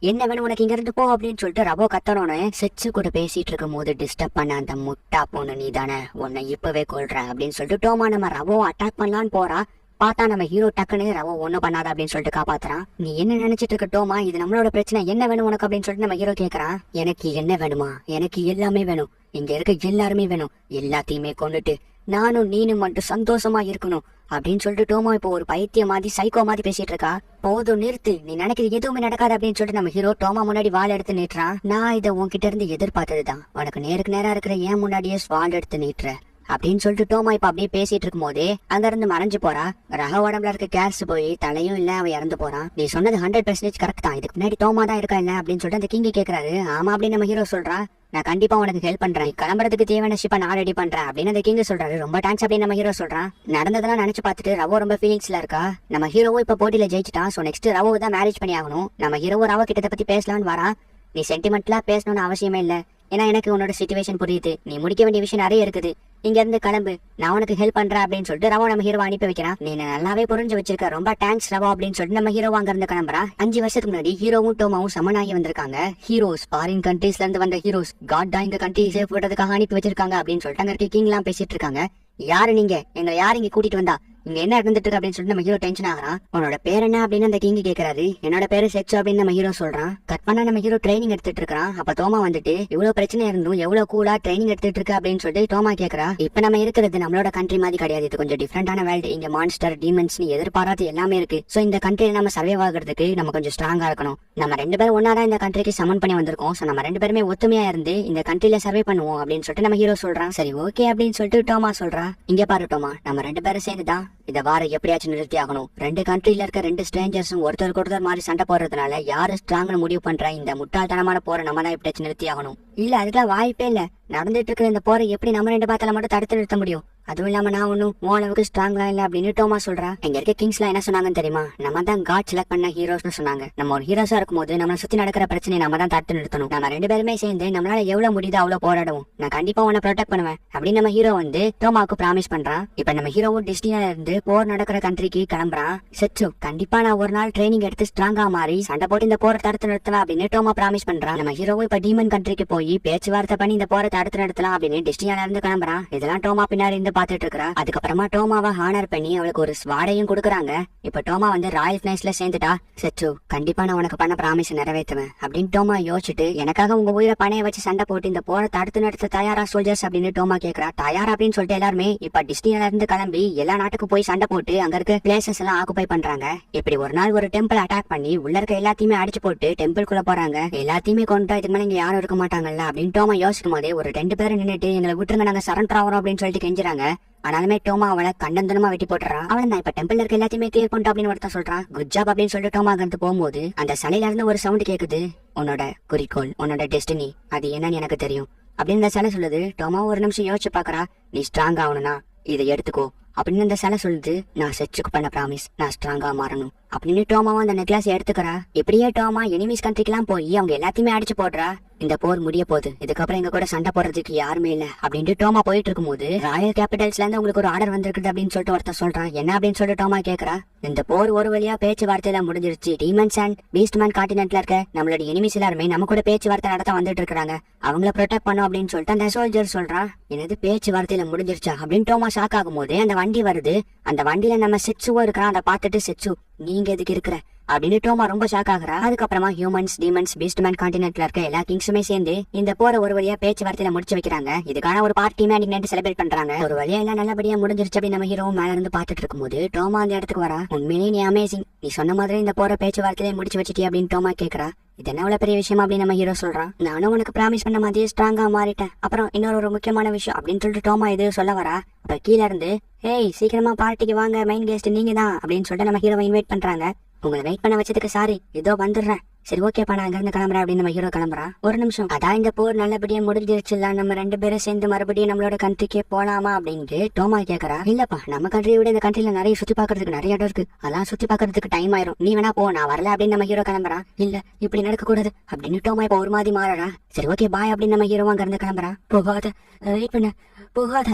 என்ன வேணும் உனக்கு இங்க இருந்து போ அப்படின்னு சொல்லிட்டு ரவோ கத்தனோன்னு செச்சு கூட பேசிட்டு இருக்கும் போது டிஸ்டர்ப் பண்ண அந்த முட்டா பொண்ணு நீ தானே, உன்னை இப்பவே கொல்ற அப்படின்னு சொல்லிட்டு டோமா நம்ம ரவோ அட்டாக் பண்ணலான்னு போறா. பார்த்தா நம்ம ஹீரோ டக்குன்னு ரவோ ஒண்ணும் பண்ணாத அப்படின்னு சொல்லிட்டு காப்பாத்துறான். நீ என்ன நினைச்சிட்டு இருக்க டோமா, இது நம்மளோட பிரச்சனை, என்ன வேணும் உனக்கு அப்படின்னு சொல்லிட்டு நம்ம ஹீரோ கேக்குறான். எனக்கு என்ன வேணுமா, எனக்கு எல்லாமே வேணும், இங்க இருக்க எல்லாருமே வேணும், எல்லாத்தையுமே கொண்டுட்டு நானும் நீனும் மட்டும் சந்தோஷமா இருக்கணும் அப்படின்னு சொல்லிட்டு டோமா இப்போ ஒரு பைத்திய மாதிரி சைக்கோ மாதிரி பேசிட்டு இருக்கா. போதும் நிறுத்து, நீ நினைக்கிறது எதுவுமே நடக்காது அப்படின்னு சொல்லிட்டு நம்ம ஹீரோ டோமா முன்னாடி வாள் எடுத்து நீட்டுறான். நான் இதை உன்கிட்ட இருந்து எதிர்பார்த்ததுதான், உனக்கு நேருக்கு நேரா இருக்கிற ஏன் முன்னாடியே வாள் எடுத்து நீட்டுற அப்படின்னு சொல்லிட்டு டோமா இப்ப அப்படியே பேசிட்டு இருக்கும் போதே அங்க இருந்து மறைஞ்சு போறா. ரக உடம்புல இருக்க கேர்ஸ் போய் தலையும் இல்ல, அவன் இறந்து போறான். நீ சொன்னது 100% கரெக்ட் தான், இதுக்கு முன்னாடி டோமா தான் இருக்கா இல்ல அப்படின்னு சொல்லிட்டு அந்த கிங் கேக்குறாரு. ஆமா அப்படின்னு நம்ம ஹீரோ சொல்றா. நான் கண்டிப்பா உனக்கு ஹெல்ப் பண்றேன், கிளம்புறதுக்கு தேவையான ஷிப்பை நான் ரெடி பண்றேன் அப்படின்னு அந்த கிங் சொல்றாரு. ரொம்ப தேங்க்ஸ் அப்படின்னு நம்ம ஹீரோ சொல்றான். நடந்ததெல்லாம் நினைச்சு பார்த்துட்டு ரவோ ரொம்ப ஃபீலிங்ஸ்ல இருக்கா. நம்ம ஹீரோவும் இப்ப போட்டியில ஜெயிச்சிட்டான். சோ நெக்ஸ்ட் ரவோ தான் மேரேஜ் பண்ணி ஆகணும். நம்ம ஹீரோவும் ரவோ கிட்ட பத்தி பேசலாம்னு வரா. நீ சென்டிமெண்ட்லா பேசணும்னு அவசியமே இல்ல, ஏன்னா எனக்கு உன்னோட சிச்சுவேஷன் புரியுது, நீ முடிக்க வேண்டிய விஷயம் நிறைய இருக்குது, இங்க இருந்து கிளம்பு, நான் உனக்கு ஹெல்ப் பண்றேன் அப்படின்னு சொல்லிட்டு ரவோ நம்ம ஹீரோ அனுப்பி வைக்கிறான். நீ நல்லாவே புரிஞ்சு வச்சிருக்க, ரொம்ப தேங்க்ஸ் ரவோ அப்படின்னு சொல்லிட்டு நம்ம ஹீரோ அங்க இருந்து கிளம்புறா. 5 வருஷத்துக்கு முன்னாடி ஹீரோவும் டோமாவும் சமனாகி வந்திருக்காங்க. ஹீரோஸ் ஃபாரின் கண்ட்ரீஸ்ல இருந்து வந்த ஹீரோஸ் காட் தான் இந்த கண்ட்ரி சேஃப் விடுறதுக்காக அனுப்பி வச்சிருக்காங்க அப்படின்னு சொல்லிட்டு அங்க கிங் எல்லாம் பேசிட்டு இருக்காங்க. யாரு நீங்க, எங்களை யாரு இங்க கூட்டிட்டு வந்தா, இங்க என்ன இருந்துட்டு இருக்கு அப்படின்னு சொல்லிட்டு நம்ம ஹீரோ டென்ஷன் ஆகிறான். உன்னோட பேர் என்ன அப்படின்னு அந்த கிங் கேக்குறாரு. என்னோட பேரு செச்சு அப்படின்னு நம்ம ஹீரோ சொல்றான். கட் பண்ணா நம்ம ஹீரோ ட்ரைனிங் எடுத்துட்டு இருக்கான். அப்ப டோமா வந்துட்டு இவ்வளவு பிரச்சனை இருந்தும் எவ்வளவு கூலா ட்ரைனிங் எடுத்துட்டு இருக்கு அப்படின்னு சொல்லிட்டு டோமா கேக்குறா. இப்ப நம்ம இருக்கிறது நம்மளோட கண்ட்ரி மாதிரி கிடையாது, இது கொஞ்சம் டிஃபரெண்டான வேர்ல்டு, இங்க மான்ஸ்டர் டீமன்ஸ் நீ எதிர்பாராத எல்லாமே இருக்கு. சோ இந்த கண்ட்ரியில நம்ம சர்வைவ் ஆகிறதுக்கு நம்ம கொஞ்சம் ஸ்ட்ராங்கா இருக்கணும். நம்ம 2 பேரும் ஒன்னாதான் இந்த கண்ட்ரிக்கு சமன் பண்ணி வந்திருக்கோம். சோ நம்ம 2 பேருமே ஒத்துமையா இருந்து இந்த கண்ட்ரில சர்வை பண்ணுவோம் அப்படின்னு சொல்லிட்டு நம்ம ஹீரோ சொல்றான். சரி ஓகே அப்படின்னு சொல்லிட்டு டோமா சொல்றா. இங்க பாரு டோமா, நம்ம 2 பேரும் சேர்ந்துதான் இத வார எப்படியாச்சும் நிறுத்தி ஆகணும். 2 கண்ட்ரில இருக்க 2 ஸ்ட்ரேஞ்சர்ஸும் ஒருத்தருக்கு ஒருத்தர் மாதிரி சண்டை போடுறதுனால யாரு ஸ்ட்ராங்னு முடிவு பண்ற இந்த முட்டாள்தனமான போரை நம்ம தான் எப்படியாச்சும் நிறுத்தி ஆகணும். இல்ல அதுக்கெல்லாம் வாய்ப்பே இல்ல, நடந்துட்டு இருக்கிற இந்த போரை எப்படி நம்ம 2 பேத்தால மட்டும் தடுத்து நிறுத்த முடியும்? அதுவும் இல்லாம நான் ஒன்னும் ஓளவுக்கு ஸ்ட்ராங்கா இல்ல அப்படின்னு டோமா சொல்றா. இங்க இருக்க கிங்ஸ் எல்லாம் என்ன சொன்னாங்கன்னு தெரியுமா? நம்ம தான் காட் செலக்ட் பண்ண ஹீரோஸ்னு சொன்னாங்க. நம்ம ஒரு ஹீரோஸா இருக்கும் போது நம்மள சுத்தி நடக்கிற பிரச்சனையை நம்ம தான் தடுத்து நிறுத்தணும். நம்ம 2 பேருமே சேர்ந்து நம்மளால எவ்வளவு முடியுதோ அவ்வளவு போராடுவோம். நான் கண்டிப்பா உன்னை ப்ரொடெக்ட் பண்ணுவேன் அப்படின்னு நம்ம ஹீரோ வந்து டோமாவுக்கு ப்ராமிஸ் பண்றான். இப்ப நம்ம ஹீரோவும் டிஸ்னியா இருந்து போர் நடக்கிற கண்ட்ரிக்கு கிளம்புறான். செச்சு கண்டிப்பா நான் ஒரு நாள் ட்ரைனிங் எடுத்து ஸ்ட்ராங்கா மாறி சண்டை போட்டு இந்த போரை தடுத்து நிறுத்தலாம் அப்படின்னு டோமா ப்ராமிஸ் பண்றான். நம்ம ஹீரோவும் இப்ப டீமன் கண்ட்ரிக்கு போய் பேச்சுவார்த்தை பண்ணி இந்த போரை தடுத்து நிறுத்தலாம் அப்படின்னு டிஸ்னியால இருந்து கிளம்புறான். இதெல்லாம் டோமா பின்னாடி இருந்து பாத்துட்டு இருக்கா. அதுக்கப்புறமா டோமாவை ஹானர் பண்ணி அவளுக்கு ஒரு ஸ்வாடையும் கொடுக்குறாங்க. இப்ப டோமா வந்து ராயல் நைஸ்ல சேர்ந்துட்டா. செச்சு கண்டிப்பா நான் உனக்கு பண்ண ப்ராமிஸ் நிறைவேற்றுவேன் அப்படின்னு டோமா யோசிச்சுட்டு, எனக்காக உங்க உயிரை பணைய வச்சு சண்டை போட்டு இந்த போரை தடுத்து நடத்த தயாரா சோல்ஜர்ஸ் அப்படின்னு டோமா கேக்குறா. தயாரா அப்படின்னு சொல்லிட்டு எல்லாருமே இப்ப டிஸ்னில இருந்து கிளம்பி எல்லா நாட்டுக்கும் போய் சண்டை போட்டு அங்க இருக்க பிளேசஸ் எல்லாம் ஆக்குபை பண்றாங்க. இப்படி ஒரு நாள் ஒரு டெம்பிள் அட்டாக் பண்ணி உள்ள இருக்க எல்லாத்தையுமே அடிச்சு போட்டு டெம்பிள்குள்ள போறாங்க. எல்லாத்தையுமே கொண்டு இதுக்கு மேல இங்க யாரும் இருக்க மாட்டாங்கல்ல அப்படின்னு டோமா யோசிக்கும் போதே ஒரு 2 பேரும் நின்னுட்டு எங்களை விட்டுருங்க நாங்க சரண்டர் ஆகிறோம் அப்படின்னு சொல்லிட்டு கெஞ்சுறாங்க. ஆனாலுமே டோமா அவளை கண்டந்தனமா வெட்டி போட்டுறான். அவளை நான் இப்ப டெம்பிள் இருக்க எல்லாத்தையுமே கிளியர் பண்ணிட்டு அப்படின்னு ஒருத்தன் சொல்றான். குட் ஜாப் அப்படின்னு சொல்லிட்டு டோமா அங்கிருந்து போகும்போது அந்த சிலையில இருந்து ஒரு சவுண்ட் கேக்குது. உன்னோட குறிக்கோள், உன்னோட டெஸ்டினி அது என்னன்னு எனக்கு தெரியும் அப்படின்னு இந்த சிலை சொல்லுது. டோமா ஒரு நிமிஷம் யோசிச்சு பாக்குறா. நீ ஸ்ட்ராங் ஆகணும்னா இதை எடுத்துக்கோ அப்படின்னு இந்த சிலை சொல்லுது. நான் செச்சுக்கு பண்ண ப்ராமிஸ், நான் ஸ்ட்ராங்கா மாறணும் அப்படின்னு டோமாவும் அந்த நெக்லஸ் எடுத்துக்கிறா. இப்படியே டோமா எனிமீஸ் கண்ட்ரிக்கெல்லாம் போய் அவங்க எல்லாத்தையுமே அடிச்சு போடுறா. இந்த போர் முடிய போகுது, இதுக்கப்புறம் எங்க கூட சண்டை போடுறதுக்கு யாருமே இல்ல அப்படின்ட்டு டோமா போயிட்டு இருக்கும் போது ராயல் கேபிட்டல்ஸ்ல இருந்து உங்களுக்கு ஒரு ஆர்டர் வந்திருக்குது அப்படின்னு சொல்லிட்டு ஒருத்தர் சொல்றான். என்ன அப்படின்னு சொல்லிட்டு டோமா கேக்குறா. இந்த போர் ஒரு வழியா பேச்சுவார்த்தையில முடிஞ்சிருச்சு. டீமன்ஸ் அண்ட் பீஸ்ட்மேன் கான்டினென்ட்ல இருக்க நம்மளோட எனிமீஸ் எல்லாருமே நம்ம கூட பேச்சுவார்த்தை நடத்த வந்துட்டு இருக்காங்க. அவங்கள ப்ரொடெக்ட் பண்ணும் அப்படின்னு சொல்லிட்டு அந்த சோல்ஜர் சொல்றான். என்னது பேச்சுவார்த்தையில முடிஞ்சிருச்சா அப்படின்னு டோமா ஷாக் ஆகும் போது அந்த வண்டி வருது. அந்த வண்டியில நம்ம செச்சுவோ இருக்கிறான். அதை பார்த்துட்டு செச்சு நீங்க எதுக்கு இருக்கிற அப்படின்னு டோமா ரொம்ப ஷாக் ஆகுறா. அதுக்கப்புறமா ஹியூமன்ஸ், டீமன்ஸ், பீஸ்ட்மேன் கான்டினென்ட்ல இருக்க எல்லா கிங்ஸுமே சேர்ந்து இந்த போற ஒரு வழியா பேச்சுவார்த்தையில முடிச்சு வைக்கிறாங்க. இதுக்கான ஒரு பார்ட்டியுமே அன்னைக்கு நைட் செலிப்ரேட் பண்றாங்க. ஒரு வழியா எல்லாம் நல்லபடியா முடிஞ்சிருச்சு அப்படின்னு நம்ம ஹீரோவும் மேல இருந்து பாத்துட்டு இருக்கும்போது டோமா அந்த இடத்துக்கு வரா. உண்மையிலேயே நீ அமேசிங், நீ சொன்ன மாதிரி இந்த போற பேச்சுவார்த்தையில முடிச்சு வச்சிட்டியா அப்படின்னு டோமா கேக்குறா. இது என்ன அவ்வளவு பெரிய விஷயம் அப்படின்னு நம்ம ஹீரோ சொல்றான். நானும் உனக்கு ப்ராமிஸ் பண்ண மாதிரியே ஸ்ட்ராங்கா மாறிட்டேன். அப்புறம் இன்னொரு முக்கியமான விஷயம் அப்படின்னு சொல்லிட்டு டோமா இது சொல்ல வரா. அப்ப கீழே இருந்து ஏய் சீக்கிரமா பார்ட்டிக்கு வாங்க, மெயின் கெஸ்ட் நீங்க தான் அப்படின்னு சொல்லிட்டு நம்ம ஹீரோவை இன்வைட் பண்றாங்க. உங்களை வெயிட் பண்ண வச்சதுக்கு சாரி, இதோ வந்துடுறேன். சரி ஓகேப்பா நான் அங்கிருந்து கிளம்புறேன் அப்படின்னு நம்ம ஹீரோ கிளம்புறா. ஒரு நிமிஷம், அதான் இந்த போர் நல்லபடியா முடிஞ்சிருச்சுல, நம்ம 2 பேரும் சேர்ந்து மறுபடியும் நம்மளோட கண்ட்ரிக்கே போலாமா அப்படின்ட்டு டோமா கேக்குறா. இல்லப்பா நம்ம கண்ட்ரியை விட இந்த கண்ட்ரில நிறைய சுத்தி பாக்குறதுக்கு நிறைய இடம் இருக்கு, அதெல்லாம் சுத்தி பாக்குறதுக்கு டைம் ஆயிரும், நீ வேணா போ, நான் வரல அப்படின்னு நம்ம ஹீரோ கிளம்புறா. இல்ல இப்படி நடக்க கூடாது அப்படின்னு டோமா இப்ப ஒரு மாதிரி மாறா. சரி ஓகே பாய் அப்படின்னு நம்ம ஹீரோ அங்க இருந்து கிளம்புறா. போகாத, வெயிட் பண்ண, போகாத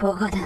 போகாத.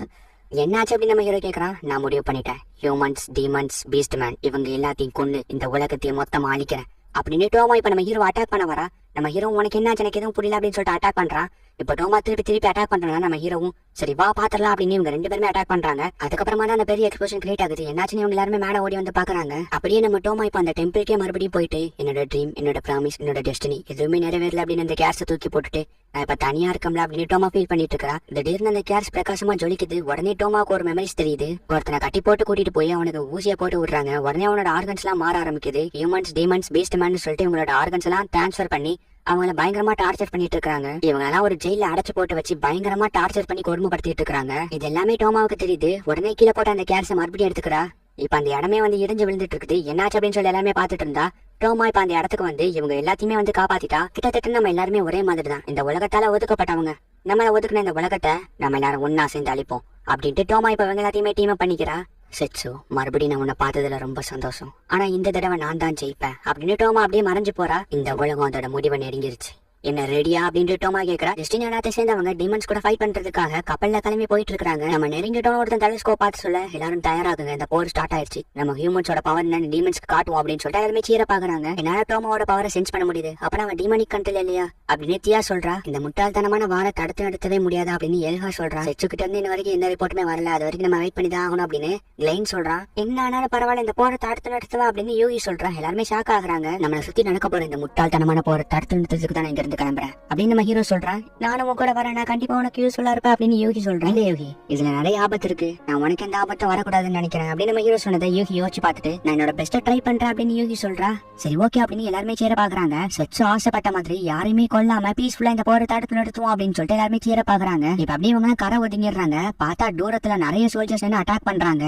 என்னாச்சு அப்படின்னு நம்ம ஹீரோ கேக்குறான். நான் முடிவு பண்ணிட்டேன், ஹியூமன்ஸ், டீமன்ஸ், பீஸ்ட்மேன் இவங்க எல்லாத்தையும் கொண்டு இந்த உலகத்தையும் மொத்தமா அழிக்கிறேன் அப்படின்னு டோமா இப்ப நம்ம ஹீரோ அட்டாக் பண்ண வரா. நம்ம ஹீரோ உனக்கு என்னாச்சு எனக்கு எதுவும் புரியல அப்படின்னு சொல்லிட்டு அட்டாக் பண்றான். இப்ப டோமா திருப்பி அட்டாக் பண்றாங்க. நம்ம ஹீரோவும் சரி வா பாத்திரலாம் அப்படின்னு இவங்க 2 பேருமே அட்டாக் பண்றாங்க. அதுக்கப்புறமா தான் அந்த பெரிய எக்ஸ்ப்ளோஷன் கிரியேட் ஆகுது. என்னாச்சுன்னு இவங்க எல்லாருமே மேல ஓடி வந்து பாக்குறாங்க. அப்படியே நம்ம டோமா இப்ப அந்த டெம்பிள்கே மறுபடியும் போயிட்டு என்னோட ட்ரீம், என்னோட ப்ராமிஸ், என்னோட டெஸ்டினி எதுவுமே நிறைவேறல அப்படின்னு அந்த கேர்ஸை தூக்கி போட்டுட்டு நான் இப்ப தனியா இருக்கம்ல அப்படின்னு டோமா ஃபீல் பண்ணிட்டு இருக்கா. திடீர்னு அந்த கேர்ஸ் பிரகாசமா ஜொலிக்குது. உடனே டோமாவுக்கு ஒரு மெமரிஸ் தெரியுது. ஒருத்தனை கட்டி போட்டு கூட்டிட்டு போய் அவனுக்கு ஊசியை போட்டு விடுறாங்க. உடனே அவனோட ஆர்கன்ஸ் எல்லாம் மாற ஆரம்பிக்குது. ஹியூமன்ஸ், டீமன்ஸ், பீஸ்ட்மேன் சொல்லிட்டு இவங்களோட ஆர்கன்ஸ் எல்லாம் டிரான்ஸ்பர் பண்ணி அவங்கள பயங்கரமா டார்ச்சர் பண்ணிட்டு இருக்காங்க. இவங்க எல்லாம் ஒரு ஜெயில அடைச்சு போட்டு வச்சு பயங்கரமா டார்ச்சர் பண்ணி கொடுமைப்படுத்திட்டு இருக்காங்க. இது எல்லாமே டோமாவுக்கு தெரியுது. உடனே கீழே போட்டு அந்த கேர்ஸை மறுபடியும் எடுத்துக்கிறா. இப்ப அந்த இடமே வந்து இடிஞ்சு விழுந்துட்டு இருக்குது. என்னாச்சு அப்படின்னு சொல்லி எல்லாமே பாத்துட்டு இருந்தா டோமா இப்ப அந்த இடத்துக்கு வந்து இவங்க எல்லாத்தையுமே வந்து காப்பாத்திட்டா. கிட்டத்தட்ட நம்ம எல்லாருமே ஒரே மாதிரி தான். இந்த உலகத்தால ஒதுக்கப்பட்டவங்க, நம்மள ஒதுக்குன இந்த உலகத்தை நம்ம எல்லாரும் ஒன்னா சேர்ந்து அழிப்போம் அப்படின்ட்டு டோமா இப்ப இவங்க எல்லாத்தையுமே டீம் பண்ணிக்கிறா. செட்ஸோ மறுபடியும் நான் உன்னை பார்த்ததுல ரொம்ப சந்தோஷம், ஆனா இந்த தடவை நான் தான் ஜெயிப்பேன் அப்படின்னு டோமா அப்படியே மறைஞ்சு போறா. இந்த உலகம் அதோட முடிவை நெருங்கிருச்சு, என்ன ரெடியா அப்படின்னு டோமா கேக்குறா. டெஸ்டினி நாட்டை சேர்ந்தவங்க டீமன்ஸ் கூட ஃபைட் பண்றதுக்காக கப்பல்ல கிளம்பி போயிட்டு இருக்காங்க. நம்ம நெருங்கிட்டோம் ஒருத்தன் டெலிஸ்கோப் பார்த்து சொல்ல எல்லாரும் தயாராகுங்க, இந்த போர் ஸ்டார்ட் ஆயிடுச்சு, நம்ம ஹியூமன்ஸோட பவர் என்னன்னு டீமன்ஸ்க்கு காட்டுவோம் அப்படின்னு சொல்லிட்டு எல்லாருமே சீர பாக்குறாங்க. என்னால டோமாவோட பவரை சென்ஸ் பண்ண முடியுது. அப்ப நம்ம டீமனிக் கண்ட்ரில் இல்லையா அப்படின்னு தியா சொல்றா. இந்த முட்டாள்தனமான வார தடுத்து நடத்தவே முடியாது அப்படின்னு எல்ஹா சொல்றா. செச்சுக்கிட்ட இருந்து இன்ன வரைக்கும் எந்த ரிப்போர்ட்டுமே வரல, அது வரைக்கும் நம்ம வெயிட் பண்ணி தான் ஆகணும் அப்படின்னு கிளைன் சொல்றா. என்ன ஆனாலும் பரவாயில்ல இந்த போரை தடுத்து நடத்துவா அப்படின்னு யூகி சொல்றா. எல்லாருமே ஷாக் ஆகுறாங்க. நம்மளை சுத்தி நடக்க போற இந்த முட்டாள்தனமான போரை தடுத்து நிறுத்தத்துக்கு தான் இங்க இருந்து கிளம்புறேன் அப்படின்னு நம்ம ஹீரோ சொல்றா. நானும் உன் கூட வரேன், நான் கண்டிப்பா உனக்கு யூஸ்ஃபுல்லா இருப்பேன் அப்படின்னு யூகி சொல்றேன். இல்ல யூகி, இதுல நிறைய ஆபத்து இருக்கு, நான் உனக்கு எந்த ஆபத்தும் வரக்கூடாதுன்னு நினைக்கிறேன் அப்படின்னு நம்ம ஹீரோ சொன்னதை யூகி யோசிச்சு பார்த்துட்டு நான் என்னோட பெஸ்ட்டை ட்ரை பண்றேன் அப்படின்னு யூகி சொல்றா. சரி ஓகே அப்படின்னு எல்லாருமே சேர பாக்குறாங்க. செட்ஸு ஆசைப்பட்ட மாதிரி யாரையுமே கொல்லாம பீஸ்ஃபுல்லா இந்த போரை தடுத்து நிறுத்துவோம் அப்படின்னு சொல்லிட்டு எல்லாருமே சேர பாக்குறாங்க. இப்ப அப்படியே இவங்க கரை ஒதுங்கிடுறாங்க. பார்த்தா தூரத்துல நிறைய சோல்ஜர்ஸ் என்ன அட்டாக் பண்றாங்க.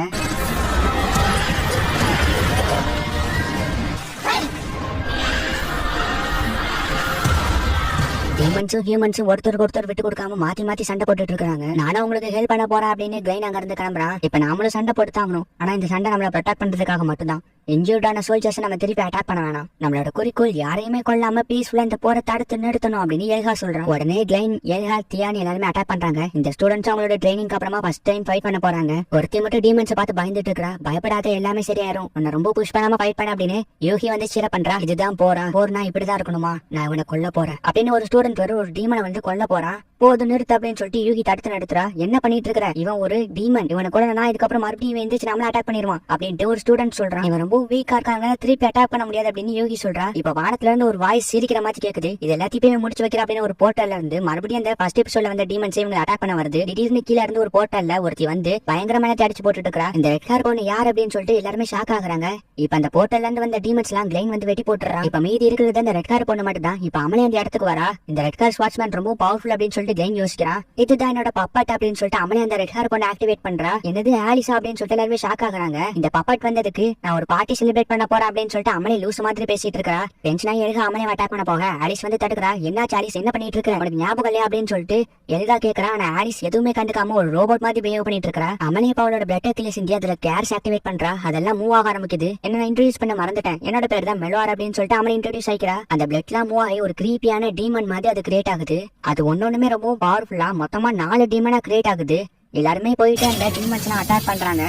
டீமன்ஸும் ஹியூமன்ஸும் ஒருத்தருக்கு ஒருத்தர் விட்டு கொடுக்காம மாத்தி மாத்தி சண்டை போட்டுட்டு இருக்காங்க. நானும் உங்களுக்கு ஹெல்ப் பண்ண போறேன் அப்படின்னு கிளைன் அங்க இருந்து கிளம்புறான். இப்ப நாமளும் சண்டை போட்டு தாங்கணும், ஆனா இந்த சண்டை நம்மள ப்ரொடெக்ட் பண்றதுக்காக மட்டும்தான். இன்ஜூர்டான சோல்ஜர்ஸ் நம்ம திருப்பி அட்டாக் பண்ண வேணாம், நம்மளோட குறிக்கோள் யாரையுமே கொல்லாம பீஸ்ஃபுல்லா இந்த போரை தடுத்து நிறுத்தணும் அப்படின்னு எல்ஹா சொல்றான். உடனே கிளைன், எல்ஹா, தியானி எல்லாருமே அட்டாக் பண்றாங்க. இந்த ஸ்டூடெண்ட்ஸ் அவங்களோட ட்ரைனிங் அப்புறமா ஃபர்ஸ்ட் டைம் ஃபைட் பண்ண போறாங்க. ஒருத்தி மட்டும் டீமன்ஸை பார்த்து பயந்துட்டு இருக்கா. பயப்படாத, எல்லாமே சரியாயிரும், உன்னை ரொம்ப புஷ் பண்ணாம ஃபைட் பண்ண அப்படின்னு யோகி வந்து சிற பண்றா. இதுதான் போறா, போர்னா இப்படிதான் இருக்கணுமா, நான் இவனை கொல்ல போறேன் அப்படின்னு ஒரு ஸ்டூடெண்ட் ஒரு டீமனை வந்து கொல்ல போறான். போதும் நிறுத்து அப்படின்னு சொல்லிட்டு யூகி தடுத்து நிறுத்துறா. என்ன பண்ணிட்டு இருக்கிற, இவன் ஒரு டீமன், இவனை கூட நான் இதுக்கப்புறம் மறுபடியும் இவன் எந்திரிச்சு நம்மள அட்டாக் பண்ணிடுவான் அப்படின்ட்டு ஒரு ஸ்டூடெண்ட் சொல்றான். இவன் ரொம்ப வீக்கா இருக்காங்க, திருப்பி அட்டாக் பண்ண முடியாது அப்படின்னு யூகி சொல்றா. இப்ப வானத்துல இருந்து ஒரு வாய்ஸ் சிரிக்கிற மாதிரி கேக்குது. இது எல்லாத்தையும் முடிச்சு வைக்கிற அப்படின்னு ஒரு போர்ட்டல்ல இருந்து மறுபடியும் அந்த ஃபர்ஸ்ட் எபிசோட்ல வந்த டீமன்ஸ் இவங்க அட்டாக் பண்ண வருது. திடீர்னு கீழ இருந்து ஒரு போர்ட்டல்ல ஒருத்தி வந்து பயங்கரமான அடிச்சு போட்டுட்டு இருக்கா. இந்த ரெட் ஹேர் பொண்ணு யார் அப்படின்னு சொல்லிட்டு எல்லாருமே ஷாக் ஆகுறாங்க. இப்ப அந்த போர்ட்டல்ல இருந்து வந்த டீமன்ஸ் எல்லாம் கிளைன் வந்து வெட்டி போட்டுறா. இப்ப மீதி இருக்கிறது அந்த ரெட் ஹேர் பொண்ணு மட்டும் தான். இப்ப அமலே அந்த இடத்துக்கு வரா. இந்த ரெட் ஹேர் ஸ்வாட்ச்மேன் ரொம்ப பவர்ஃபுல் அப்படின்னு சொல்லிட்டு கிளைன் யோசிக்கிறான். இதுதான் என்னோட பப்பாட் அப்படின்னு சொல்லிட்டு அமலே அந்த ரெட் ஹேர் பொண்ணு ஆக்டிவேட் பண்றா. என்னது ஆலிசா அப்படின்னு சொல்லிட்டு எல்லாருமே ஷாக் ஆகுறாங்க. இந்த பப்பாட் வந்ததுக்கு நான் ஒரு பார்ட்டி செலிப்ரேட் பண்ண போறேன் அப்படின்னு சொல்லிட்டு அமலே லூஸ் மாதிரி பேசிட்டு இருக்கா. டென்ஷனா எழுக அமலே அட்டாக் பண்ண போக ஆலிஸ் வந்து தடுக்கிறா. என்ன ஆலிஸ் என்ன பண்ணிட்டு இருக்க, உனக்கு ஞாபகம் இல்லையா அப்படின்னு சொல்லிட்டு எழுதா கேக்குறா. ஆனா ஆலிஸ் எதுவுமே கண்டுக்காம ஒரு ரோபோட் மாதிரி பிஹேவ் பண்ணிட்டு இருக்கா. அமலே அவளோட பிளட் கிளிஸ் இந்தியா அதுல கேர்ஸ் ஆக்டிவேட் பண்றா. அதெல்லாம் மூவ் ஆக ஆரம்பிக்குது. என்ன இன்ட்ரோடியூஸ் பண்ண மறந்துட்டேன், என்னோட பேர் தான் மெலோர் அப்படின்னு சொல்லிட்டு அமலே இன்ட்ரோடியூஸ் ஆயிக்கிறா. அந்த பிளட் எல்லாம் மூவ் ஆகி ஒரு கிரீப்பியான டீமன் மாதிரி அது கிரியேட் ஆகுது. அது ஒன்னொண்ணுமே ரொம்ப பவர்ஃபுல்லா மொத்தமா 4 டீமனா கிரியேட் ஆகுது. எல்லாருமே போயிட்டு அந்த டீமன்ஸ் எல்லாம் அட்டாக் பண்றாங்க.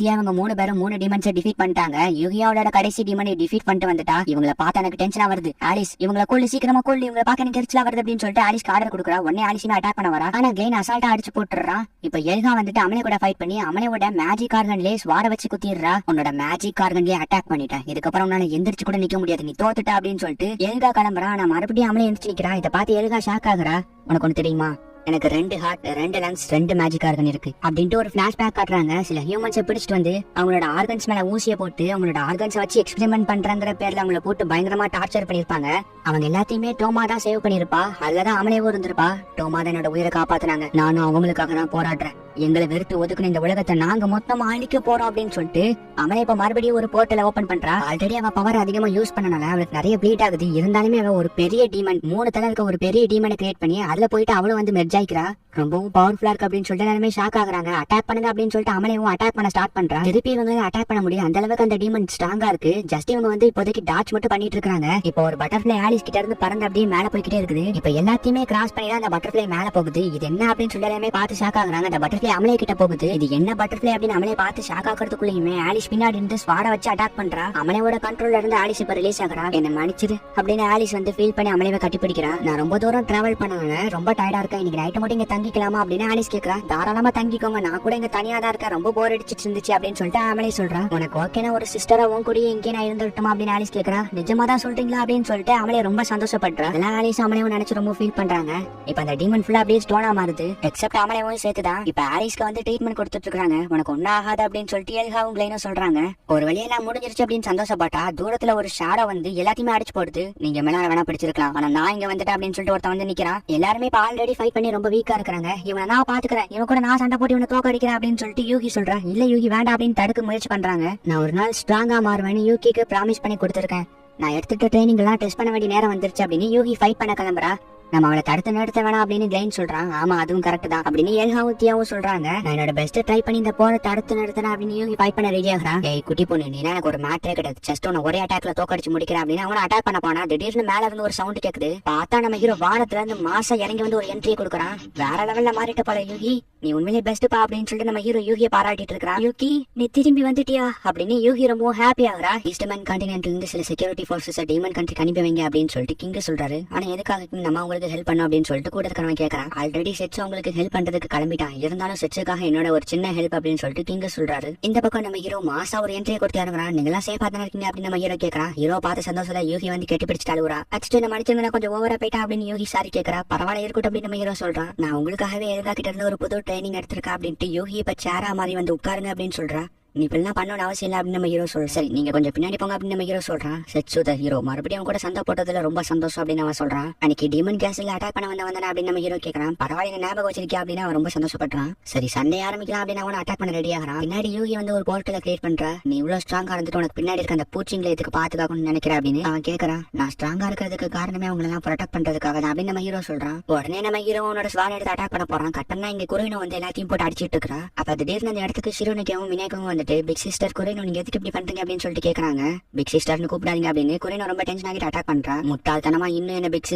இவங்க 3 பேரும் 3 டீமன்ஸை டிஃபீட் பண்ணிட்டாங்க. யுகியாவோட கடைசி டீமனை டிஃபீட் பண்ணிட்டு வந்துட்டா. இவங்களை பார்த்தா எனக்கு டென்ஷனா வருது. ஆலிஸ் இவங்களை கொல்லு, சீக்கிரமா கொல்லு, இவங்களை பார்க்க எனக்கு எரிச்சலா வருது அப்படின்னு சொல்லிட்டு ஆலிஸ் ஆர்டர் கொடுக்குறா. உடனே ஆலிஸுமே அட்டாக் பண்ண வரா. ஆனா கிளைன் அசால்ட்டா அடிச்சு போட்டுறான். இப்ப எல்கா வந்துட்டு அமலே கூட ஃபைட் பண்ணி அமலேவோட மேஜிக் ஆர்கன்லயே ஸ்வார வச்சு குத்திடுறா. உன்னோட மேஜிக் ஆர்கன்லயே அட்டாக் பண்ணிட்டேன், இதுக்கப்புறம் உன்னால எந்திரிச்சு கூட நிக்க முடியாது, நீ தோத்துட்டா அப்படின்னு சொல்லிட்டு எல்கா கிளம்புறா. ஆனா மறுபடியும் அமலே எந்திரிச்சு நிக்கிறா. இதை பார்த்து எல்கா ஷாக் ஆகுறா. உனக்கு ஒண்ணு தெரியுமா, எனக்கு 2 ஹார்ட், 2 லங்ஸ், 2 மேஜிக் ஆர்கன் இருக்கு அப்படின்ட்டு ஒரு பிளாஷ்பேக் காட்டுறாங்க. சில ஹியூமன்ஸை பிடிச்சிட்டு வந்து அவங்களோட ஆர்கன்ஸ் மேல ஊசியை போட்டு அவங்களோட ஆர்கன்ஸை வச்சு எக்ஸ்பெரிமெண்ட் பண்றாங்கிற பேர்ல அவங்கள போட்டு பயங்கரமா டார்ச்சர் பண்ணிருப்பாங்க. அவங்க எல்லாத்தையுமே டோமா தான் சேவ் பண்ணிருப்பா. அதுலதான் அமலேவும் இருந்திருப்பா. டோமா தான் என்னோட உயிரை காப்பாத்தினாங்க. நானும் அவங்களுக்காக தான் போராடுறேன். எங்களை வெறுத்து ஒதுக்குன இந்த உலகத்தை நாங்க மொத்தமா அழிக்க போறோம் அப்படின்னு சொல்லிட்டு அமலே இப்ப மறுபடியும் ஒரு போர்ட்டலை ஓபன் பண்றா. ஆல்ரெடி அவ பவர் அதிகமா யூஸ் பண்ணனால அவளுக்கு நிறைய ப்ளீட் ஆகுது. இருந்தாலுமே அவ ஒரு பெரிய டீமன், 3 தலை இருக்க ஒரு பெரிய டீமனை கிரியேட் பண்ணி அதுல போயிட்டு அவளும் வந்து மெர்ஜ் ஆயிக்கிறா. ரொம்பவும் பவர்ஃபுல்லா இருக்கு அப்படின்னு சொல்லிட்டு எல்லாருமே ஷாக் ஆகுறாங்க. அட்டாக் பண்ணுங்க அப்படின்னு சொல்லிட்டு அமலேவும் அட்டாக் பண்ண ஸ்டார்ட் பண்றா. திருப்பி இவங்க அட்டாக் பண்ண முடியும், அந்த அளவுக்கு அந்த டீமன் ஸ்ட்ராங்கா இருக்கு. ஜஸ்ட் இவங்க வந்து இப்போதைக்கு டாச் மட்டும் பண்ணிட்டு இருக்காங்க. இப்போ ஒரு பட்டர்ஃபிளை ஆலிஸ் கிட்ட இருந்து பறந்து அப்படியே மேல போய்கிட்டே இருக்குது. இப்ப எல்லாத்தையுமே கிராஸ் பண்ணி அந்த பட்டர்ஃபிளை மேல போகுது. இது என்ன அப்படின்னு சொல்லி எல்லாமே பார்த்து ஷாக் ஆகுறாங்க. அந்த பட்டர்ஃபிளை அமலே கிட்ட போகுது. இது என்ன பட்டர்ஃபிளை அப்படின்னு அமலே பார்த்து ஷாக் ஆகிறதுக்குள்ளயுமே ஆலிஸ் பின்னாடி இருந்து ஸ்வார வச்சு அட்டாக் பண்றா. அமலேவோட கண்ட்ரோல்ல இருந்து ஆலிஸ் இப்ப ரிலீஸ் ஆகுறா. என்ன மன்னிச்சிரு அப்படின்னு ஆலிஸ் வந்து ஃபீல் பண்ணி அமலேவை கட்டிப்பிடிக்கிறா. நான் ரொம்ப தூரம் டிராவல் பண்ணாங்க, ரொம்ப டயர்டா இருக்கேன், இன்னைக்கு நைட் மட்டும் இங்க தங்கிக்கலாமா அப்படின்னு ஆலிஸ் கேக்குறா. தாராளமா தங்கிக்கோங்க, நான் கூட இங்க தனியா தான் இருக்கேன், ரொம்ப போர் அடிச்சிட்டு இருந்துச்சு அப்படின்னு சொல்லிட்டு அமலே சொல்றா. உனக்கு ஓகேனா ஒரு சிஸ்டரா உன் கூட இங்கே நான் இருந்துட்டுமா அப்படின்னு ஆலிஸ் கேக்குறா. நிஜமா தான் சொல்றீங்களா அப்படின்னு சொல்லிட்டு அமலே ரொம்ப சந்தோஷப்படுறா. அதெல்லாம் ஆலிஸ் அமலேவும் நினைச்சு ரொம்ப ஃபீல் பண்றாங்க. இப்ப அந்த டீமன் ஃபுல்லா அப்படியே ஸ்டோனா மாறுது. எக்ஸப்ட் அமலேவும் சேர்த்துதான். இப்ப ஆலிஸ்க்கு வந்து ட்ரீட்மெண்ட் கொடுத்துட்டு இருக்காங்க. உனக்கு ஒன்னும் ஆகாது அப்படின்னு சொல்லிட்டு எல்காவும் கிளைனும் சொல்றாங்க. ஒரு வழியெல்லாம் முடிஞ்சிருச்சு அப்படின்னு சந்தோஷப்பட்டா தூரத்துல ஒரு ஷேடோ வந்து எல்லாத்தையுமே அடிச்சு போடுது. நீங்க மேல வேணா பிடிச்சிருக்கலாம், ஆனா நான் இங்க வந்துட்டேன் அப்படின்னு சொல்லிட்டு ஒருத்தன் வந்து நிக்கிறான். எல்லாருமே இப்ப ஆல்ரெடி ஃபைட் பண்ணி ரொம்ப வீக்கா இருக்காங்க. இவனை நான் பாத்துக்கிறேன், இவன் கூட நான் சண்டை போட்டு இவனை தோக்க அடிக்கிறேன் அப்படின்னு சொல்லிட்டு யூகி சொல்றா. இல்ல யூகி வேண்டாம் அப்படின்னு தடுக்க முயற்சி பண்றாங்க. நான் ஒரு நாள் ஸ்ட்ராங்கா மாறுவேன்னு யூகிக்கு ப்ராமிஸ் பண்ணி கொடுத்துருக்கேன். நான் எடுத்துட்டு ட்ரைனிங் எல்லாம் டெஸ்ட் பண்ண வேண்டிய நேரம் வந்துருச்சு அப்படின்னு யூகி ஃபைட் பண்ண கிளம்புறா. நம்ம அவளை தடுத்து நிறுத்த வேணாம் அப்படின்னு கிளைன் சொல்றான். ஆமா அதுவும் கரெக்ட் தான் அப்படின்னு எல்காவும் தியாவும் சொல்றாங்க. நான் என்னோட பெஸ்ட் ட்ரை பண்ணி இந்த போரை தடுத்து நிறுத்தினா அப்படின்னு யூகி ஃபைட் பண்ண ரெடி ஆகுறான். ஏய் குட்டி பொண்ணு, நீ எனக்கு ஒரு மேட்டரே கிடையாது, ஜஸ்ட் உன்னை ஒரே அட்டாக்ல தோக்கடிச்சு முடிக்கிறேன் அப்படின்னு அவனை அட்டாக் பண்ண போனா திடீர்னு மேல இருந்து ஒரு சவுண்ட் கேக்குது. பார்த்தா நம்ம ஹீரோ வானத்துல இருந்து மாசா இறங்கி வந்து ஒரு என்ட்ரி கொடுக்குறான். வேற லெவல்ல மாறிட்ட போல யூகி, நீ உண்மையிலே பெஸ்ட் பா அப்படின்னு சொல்லிட்டு நம்ம ஹீரோ யூகியை பாராட்டிட்டு இருக்கான். யூகி நீ திரும்பி வந்துட்டியா அப்படின்னு யூகி ரொம்ப ஹாப்பி ஆகுறா. ஈஸ்டர்மேன் கான்டினென்ட்ல இருந்து சில செக்யூரிட்டி ஃபோர்ஸஸ் டீமன் கண்ட்ரிக்கு அனுப்பி வைங்க அப்படின்னு சொல்லிட்டு கிங் சொல்றாரு. ஆனா எதுக்காக நம்ம உங்களுக்கு ஹெல்ப் பண்ணோம் அப்படின்னு சொல்லிட்டு கூட இருக்கிறவன் கேட்கறான். ஆல்ரெடி செட்ஸ் உங்களுக்கு ஹெல்ப் பண்றதுக்கு கிளம்பிட்டான், இருந்தாலும் செட்ஸுக்காக என்னோட ஒரு சின்ன ஹெல்ப் அப்படின்னு சொல்லிட்டு கிங் சொல்றாரு. இந்த பக்கம் நம்ம ஹீரோ மாசா ஒரு என்ட்ரியை கொடுத்து அனுப்புறான். நீங்க எல்லாம் சேஃபா தானே இருக்கீங்க அப்படின்னு நம்ம ஹீரோ கேட்கறான். ஹீரோ பார்த்து சந்தோஷத்துல யூகி வந்து கெட்டி பிடிச்சிட்டு அழுவுறா. அடிச்சுட்டு நம்ம அடிச்சவங்க கொஞ்சம் ஓவரா போயிட்டா அப்படின்னு யூகி சாரி கேட்கறா. பரவாயில்ல இருக்கட்டும் அப்படின்னு நம்ம ஹீரோ சொல்றான். நான் உங்களுக்காகவே எல்கா கிட்ட இருந்து ஒரு புது ட்ரைனிங் எடுத்திருக்கா அப்படின்ட்டு யூகி இப்ப சேரா மாதிரி வந்து உட்காருங்க அப்படின்னு சொல்றா. நீ இப்பெல்லாம் பண்ணணும் அவசியம் இல்லை அப்படின்னு நம்ம ஹீரோ சொல்ற. சரி நீங்க கொஞ்சம் பின்னாடி போங்க அப்படின்னு நம்ம ஹீரோ சொல்றான். செட்ஸு த ஹீரோ மறுபடியும் கூட சண்டை போட்டதுல ரொம்ப சந்தோஷம் அப்படின்னு அவன் சொல்றான். அன்னைக்கு டீமன் கேஸ்ல அட்டாக் பண்ண வந்தவன் அப்படின்னு நம்ம ஹீரோ கேட்கறான். பரவாயில்ல ஞாபகம் வச்சிருக்கியா அப்படின்னு அவன் ரொம்ப சந்தோஷப்படுறான். சரி சண்டே ஆரம்பிக்கலாம் அப்படின்னு அவன் அட்டாக் பண்ண ரெடி ஆகிறான். பின்னாடி யூகி வந்து ஒரு போர்ட்டலை கிரியேட் பண்றா. நீ இவ்வளவு ஸ்ட்ராங்கா இருந்துட்டு உனக்கு பின்னாடி இருக்க அந்த பூச்சிங்களை எதுக்கு பாத்துக்காகணும்னு நினைக்கிற அப்படின்னு அவன் கேட்கறான். நான் ஸ்ட்ராங்கா இருக்கிறதுக்கு காரணமே அவங்களை எல்லாம் ப்ரொடெக்ட் பண்றதுக்காக தான் அப்படின்னு நம்ம ஹீரோ சொல்றான். உடனே நம்ம ஹீரோ உன்னோட ஸ்வான் எடுத்து அட்டாக் பண்ண போறான். கட்டனா இங்க குருவினும் வந்து எல்லாத்தையும் போட்டு அடிச்சிட்டு இருக்கா. அப்ப திடீர்னு அந்த இடத்துக்கு சிறுவனுக்கும் விநாயகவும் வந்துட்டு பிக் சிஸ்டர் குரேனோ நீங்க எதுக்கு இப்படி பண்றீங்க அப்படின்னு சொல்லிட்டு கேக்குறாங்க. பிக் சிஸ்டர்னு கூப்பிடாதீங்க அப்படின்னு குரேனோ ரொம்ப டென்ஷன் ஆகிட்டு அட்டாக் பண்றா. முட்டாள்தனமா இன்னும் என்ன பிக்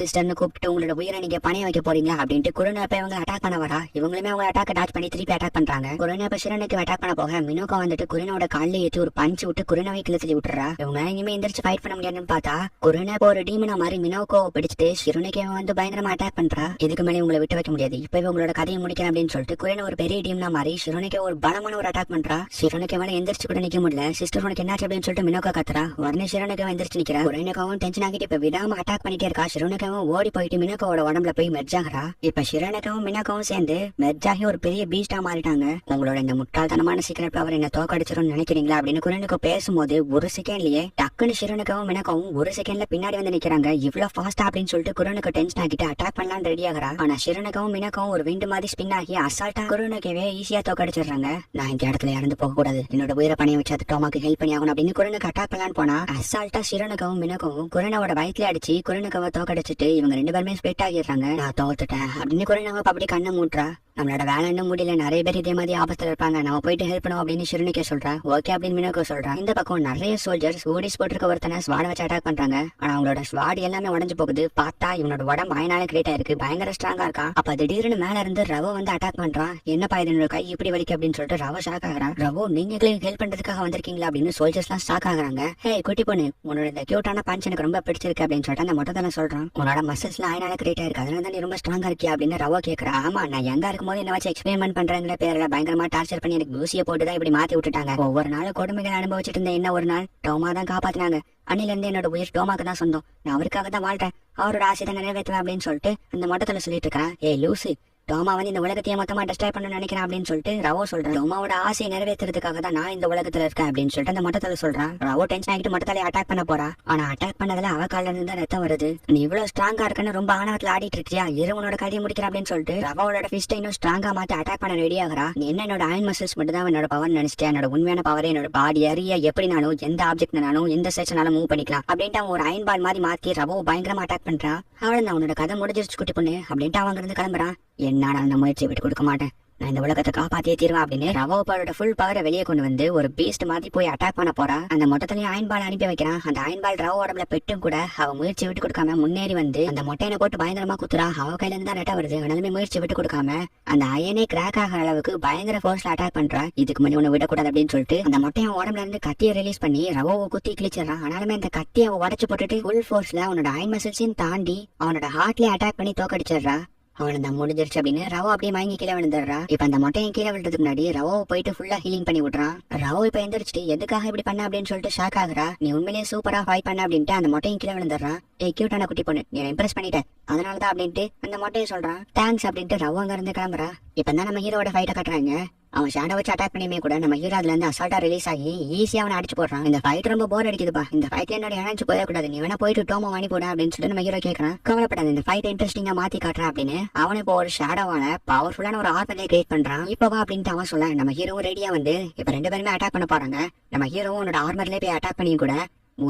சிஸ்டர்னு கூப்பிட்டு உங்களோட உயிரை நீங்க பணைய வைக்க போறீங்களா அப்படின்ட்டு குரேனோ இப்ப இவங்க அட்டாக் பண்ண வரா. இவங்களுமே அவங்க அட்டாக் டாச் பண்ணி திருப்பி அட்டாக் பண்றாங்க. குரேனோ இப்ப ஷிரோனுக்கு அட்டாக் பண்ண போக மினோகா வந்துட்டு குரேனோட கால்ல ஏற்றி ஒரு பஞ்ச் விட்டு குரேனோவை கிளத்தி விட்டுறா. இவங்க இனிமே எந்திரிச்சு ஃபைட் பண்ண முடியாதுன்னு பார்த்தா குரேனோ இப்போ ஒரு டீமனா மாதிரி மினோகோவை பிடிச்சிட்டு ஷிரோனுக்கு வந்து பயங்கரமா அட்டாக் பண்றா. இதுக்கு மேலே உங்களை விட்டு வைக்க முடியாது, இப்ப உங்களோட கதையை முடிக்கிறேன் அப்படின்னு சொல்லிட்டு குரேனோ ஒரு பெரிய டீம்னா மாதிரி ஷிரோனுக்கு ஒரு பலமான ஒரு அட்டாக் பண்றா. ஷிரோனுக்கு மேல எந்திரிச்சு கூட நிக்க முடியல. சிஸ்டர் உனக்கு என்னாச்சு அப்படின்னு சொல்லிட்டு மினோகா கத்துறா. உடனே ஷிரோனுக்கு எந்திரிச்சு நிக்கிறா. குரேனோவும் டென்ஷன் ஆகிட்டு இப்ப விடாம அட்டாக் பண்ணிட்டே இருக்கா. ஷிரோனுக்காவும் ஓடி போயிட்டு மினோகாவோட உடம்புல போய் மெர்ஜ் ஆகிறா. இப்ப ஷிரோனுக்காவும் மினோகாவும் சேர்ந்து மெர்ஜ் ஆகி ஒரு பெரிய பீஸ்டா மாறிட்டாங்க. உங்களோட இந்த முட்டாள்தனமான சீக்கிரம் பவர் என்ன தோக்கடிச்சிரும்னு நினைக்கிறீங்களா அப்படின்னு குரேனுக்கு பேசும்போது ஒரு செகண்ட்லயே டக்குன்னு ஷிரோனுக்காவும் மினோகாவும் ஒரு செகண்ட்ல பின்னாடி வந்து நிக்கிறாங்க. இவ்வளவு ஃபாஸ்டா அப்படின்னு சொல்லிட்டு குரேனுக்கு டென்ஷன் ஆகிட்டு அட்டாக் பண்ணலாம் ரெடி ஆகிறா. ஆனா ஷிரோனுக்காவும் மினோகாவும் ஒரு விண்டு மாதிரி ஸ்பின் ஆகி அசால்ட்டா குரேனுக்கவே ஈஸியா தோக்கடிச்சிடுறாங்க. நான் இந்த இடத்துல இறந்து போக கூடாது, என்னோட உயிரை பணைய வச்சு அது டோமாக்கு ஹெல்ப் பண்ணி ஆகணும் அப்படின்னு குரேனுக்கு அட்டாக் பண்ணலான்னு போனா அசால்ட்டா ஷிரோனுக்காவும் மினோகாவும் குரேனோட வயிற்றுல அடிச்சு குரேனுக்காவை தோக்கடிச்சிட்டு இவங்க ரெண்டு பேருமே ஸ்பிளிட் ஆகிடுறாங்க. நான் தோத்துட்டேன் அப்படின்னு குரேனோவை அப்படி கண்ணை மூட்டுறா. நம்மளோட வேலை இன்னும் முடியல, நிறைய பேர் இதே மாதிரி ஆபத்துல இருப்பாங்க, நம்ம போயிட்டு ஹெல்ப் பண்ணுவோம் அப்படின்னு ஷிரோனுக்கே சொல்றா. ஓகே அப்படின்னு மினோகோ சொல்றா. இந்த பக்கம் நிறைய சோல்ஜர்ஸ் ஓடிஸ் போட்டிருக்க ஒருத்தனை ஸ்வாட வச்சு அட்டாக் பண்றாங்க. ஆனா அவங்களோட ஸ்வாட் எல்லாமே உடஞ்சு போகுது. பார்த்தா இவனோட உடம்பு பயனால கிரியேட் ஆயிருக்கு, பயங்கர ஸ்ட்ராங்கா இருக்கா. அப்ப திடீர்னு மேல இருந்து ரவோ வந்து அட்டாக் பண்றான். என்னப்பா இது என்னோட கை இப்படி வலிக்கு அப்படின்னு சொல்லிட்டு ரவோ ஷாக் ஆகுறான். ரவோ நீங்களே ஹெல்ப் பண்றதுக்காக வந்திருக்கீங்களா அப்படின்னு சோல்ஜர்ஸ் எல்லாம் ஷாக் ஆகுறாங்க. ஹே குட்டி பொண்ணு, உன்னோட இந்த கியூட்டான பஞ்ச் எனக்கு ரொம்ப பிடிச்சிருக்கு அப்படின்னு சொல்லிட்டு அந்த மொட்டை சொல்றான். உன்னோட மசில்ஸ் எல்லாம் அயனால கிரியேட் ஆயிருக்கு, அதனால தான் நீ ரொம்ப ஸ்ட்ராங்கா இருக்கியா அப்படின்னு ரவோ கேக்குறா. ஆமா, நான் எங்க இருக்கும் போது என்ன வச்சு எக்ஸ்பிளைன் பண்றாங்களே பேர்ல பயங்கரமா டார்ச்சர் பண்ணி எனக்கு ஊசியை போட்டுதான் இப்படி மாத்தி விட்டுட்டாங்க. ஒவ்வொரு நாளும் கொடுமைகளை அனுபவிச்சுட்டு இருந்தேன். என்ன ஒரு நாள் டோமா தான் காப்பாத்தினாங்க. அன்னில இருந்து என்னோட உயிர் டோமாக்கு தான் சொந்தம், நான் அவருக்காக தான் வாழ்றேன், அவரோட ஆசை தான் நிறைவேற்றுவேன் அப்படின்னு சொல்லிட்டு அந்த மொட்டத்துல சொல்லிட்டு இருக்கான். ஏ லூசு, டோமா வந்து இந்த உலகத்தையே மொத்தமா டிஸ்ட்ராய் பண்ண நினைக்கிறேன் அப்படின்னு சொல்லிட்டு ரவோ சொல்றேன். டோமாவோட ஆசையை நிறைவேற்றுறதுக்காக தான் நான் இந்த உலகத்துல இருக்கேன் அப்படின்னு சொல்லிட்டு அந்த மொட்டத்துல சொல்றான். ரவோ டென்ஷன் ஆகிட்டு மொட்டத்தாலே அட்டாக் பண்ண போறா. ஆனா அட்டாக் பண்ணதுல அவ கால இருந்து தான் ரத்தம் வருது. நீ இவ்வளவு ஸ்ட்ராங்கா இருக்குன்னு ரொம்ப ஆணவத்துல ஆடிட்டு இருக்கியா, உன்னோட கதையை முடிக்கிற அப்படின்னு சொல்லிட்டு ரவோட ஃபிஸ்ட் இன்னும் ஸ்ட்ராங்கா மாத்தி அட்டாக் பண்ண ரெடி ஆகிறா. நீ என்னோட அயன் மசில்ஸ் மட்டும் தான் என்னோட பவர் நினைச்சிட்டேன், என்னோட உண்மையான பவரை என்னோட பாடி அறிய எப்படினாலும் எந்த ஆப்ஜெக்ட்னாலும் எந்த செக்ஷனாலும் மூவ் பண்ணிக்கலாம் அப்படின்ட்டு அவன் ஒரு அயன் பால் மாதிரி மாத்தி ரவோ பயங்கரமா அட்டாக் பண்றா. அவளை உன்னோட கதை முடிஞ்சிருச்சு குட்டி பொண்ணு அப்படின்ட்டு அவங்க இருந்து கிளம்புறான். என்ன நான் முயற்சியை விட்டு கொடுக்க மாட்டேன், நான் இந்த உலகத்தை காப்பாத்தியே தீர்வேன் அப்படின்னு ரவோட ஃபுல் பவரை வெளியே கொண்டு வந்து ஒரு பீஸ்ட் மாதிரி போய் அட்டாக் பண்ண போறா. அந்த மொட்டத்திலையும் அயன் பால் அனுப்பி வைக்கிறான். அந்த அயன் பால் ரவோ உடம்புல பெட்டும் கூட அவ முயற்சி விட்டு கொடுக்காம முன்னேறி வந்து அந்த மொட்டையை போட்டு பயங்கரமா குத்துறா. அவ கையில இருந்து தான் ரெட்டா வருது, ஆனாலுமே முயற்சி விட்டு கொடுக்காம அந்த அயனே கிராக் ஆகிற அளவுக்கு பயங்கர ஃபோர்ஸ்ல அட்டாக் பண்றா. இதுக்கு முன்னாடி ஒண்ணு விடக்கூடாது அப்படின்னு சொல்லிட்டு அந்த மொட்டையை உடம்புல இருந்து கத்தியை ரிலீஸ் பண்ணி ரவோவை குத்தி கிழிச்சிடறான். ஆனாலுமே அந்த கத்தியை உடச்சு போட்டுட்டு ஃபுல் ஃபோர்ஸ்ல அவனோட அயன் மசில்ஸையும் தாண்டி அவனோட ஹார்ட்லயே அட்டாக் பண்ணி தோக்கடிச்சிடுறா. அவனை தான் முடிஞ்சிருச்சு அப்படின்னு ரவோ அப்படியே மயங்கி கீழே விழுந்துடுறா. இப்ப அந்த மொட்டையும் கீழே விழுறதுக்கு முன்னாடி ரவோ போயிட்டு ஃபுல்லா ஹீலிங் பண்ணி விடுறான். ரவோ இப்ப எந்திரிச்சிட்டு எதுக்காக இப்படி பண்ண அப்படின்னு சொல்லிட்டு ஷாக் ஆகுறா. நீ உண்மையிலேயே சூப்பரா ஃபைட் பண்ண அப்படின்ட்டு அந்த மொட்டையும் கீழே விழுந்துடுறான். ஏய் கியூட்டான குட்டி பொண்ணு, நீ இம்ப்ரெஸ் பண்ணிட்டேன், அதனாலதான் அப்படின்ட்டு அந்த மொட்டையை சொல்றான். தேங்க்ஸ் அப்படின்ட்டு ரவோ அங்க இருந்து கிளம்புறா. இப்பதான் நம்ம ஹீரோட ஃபைட்டை கட்டுறாங்க. அவன் ஷேடோ வச்சு அட்டாக் பண்ணியுமே கூட நம்ம ஹீரோ அதுல இருந்து அசால்ட்டா ரிலீஸ் ஆகி ஈஸியா அவனை அடிச்சு போடுறான். இந்த ஃபைட் ரொம்ப போர் அடிக்குதுப்பா, இந்த ஃபைட்ல என்னோட இணைச்சு போயிடக்கூடாது, நீ வேணா போயிட்டு டோமோ வாங்கி போட அப்படின்னு சொல்லிட்டு நம்ம ஹீரோ கேட்கறான். கவலைப்படாது, இந்த ஃபைட் இன்ட்ரெஸ்டிங்கா மாத்தி காட்டுறான் அப்படின்னு அவனை இப்போ ஒரு ஷேடோவான பவர்ஃபுல்லான ஒரு ஆர்மரை கிரியேட் பண்றான். இப்பவா அப்படின்ட்டு அவன் சொல்ல நம்ம ஹீரோவும் ரெடியா வந்து இப்ப ரெண்டு பேருமே அட்டாக் பண்ண போறாங்க. நம்ம ஹீரோவும் உன்னோட ஆர்மர்லயே போய் அட்டாக் பண்ணி கூட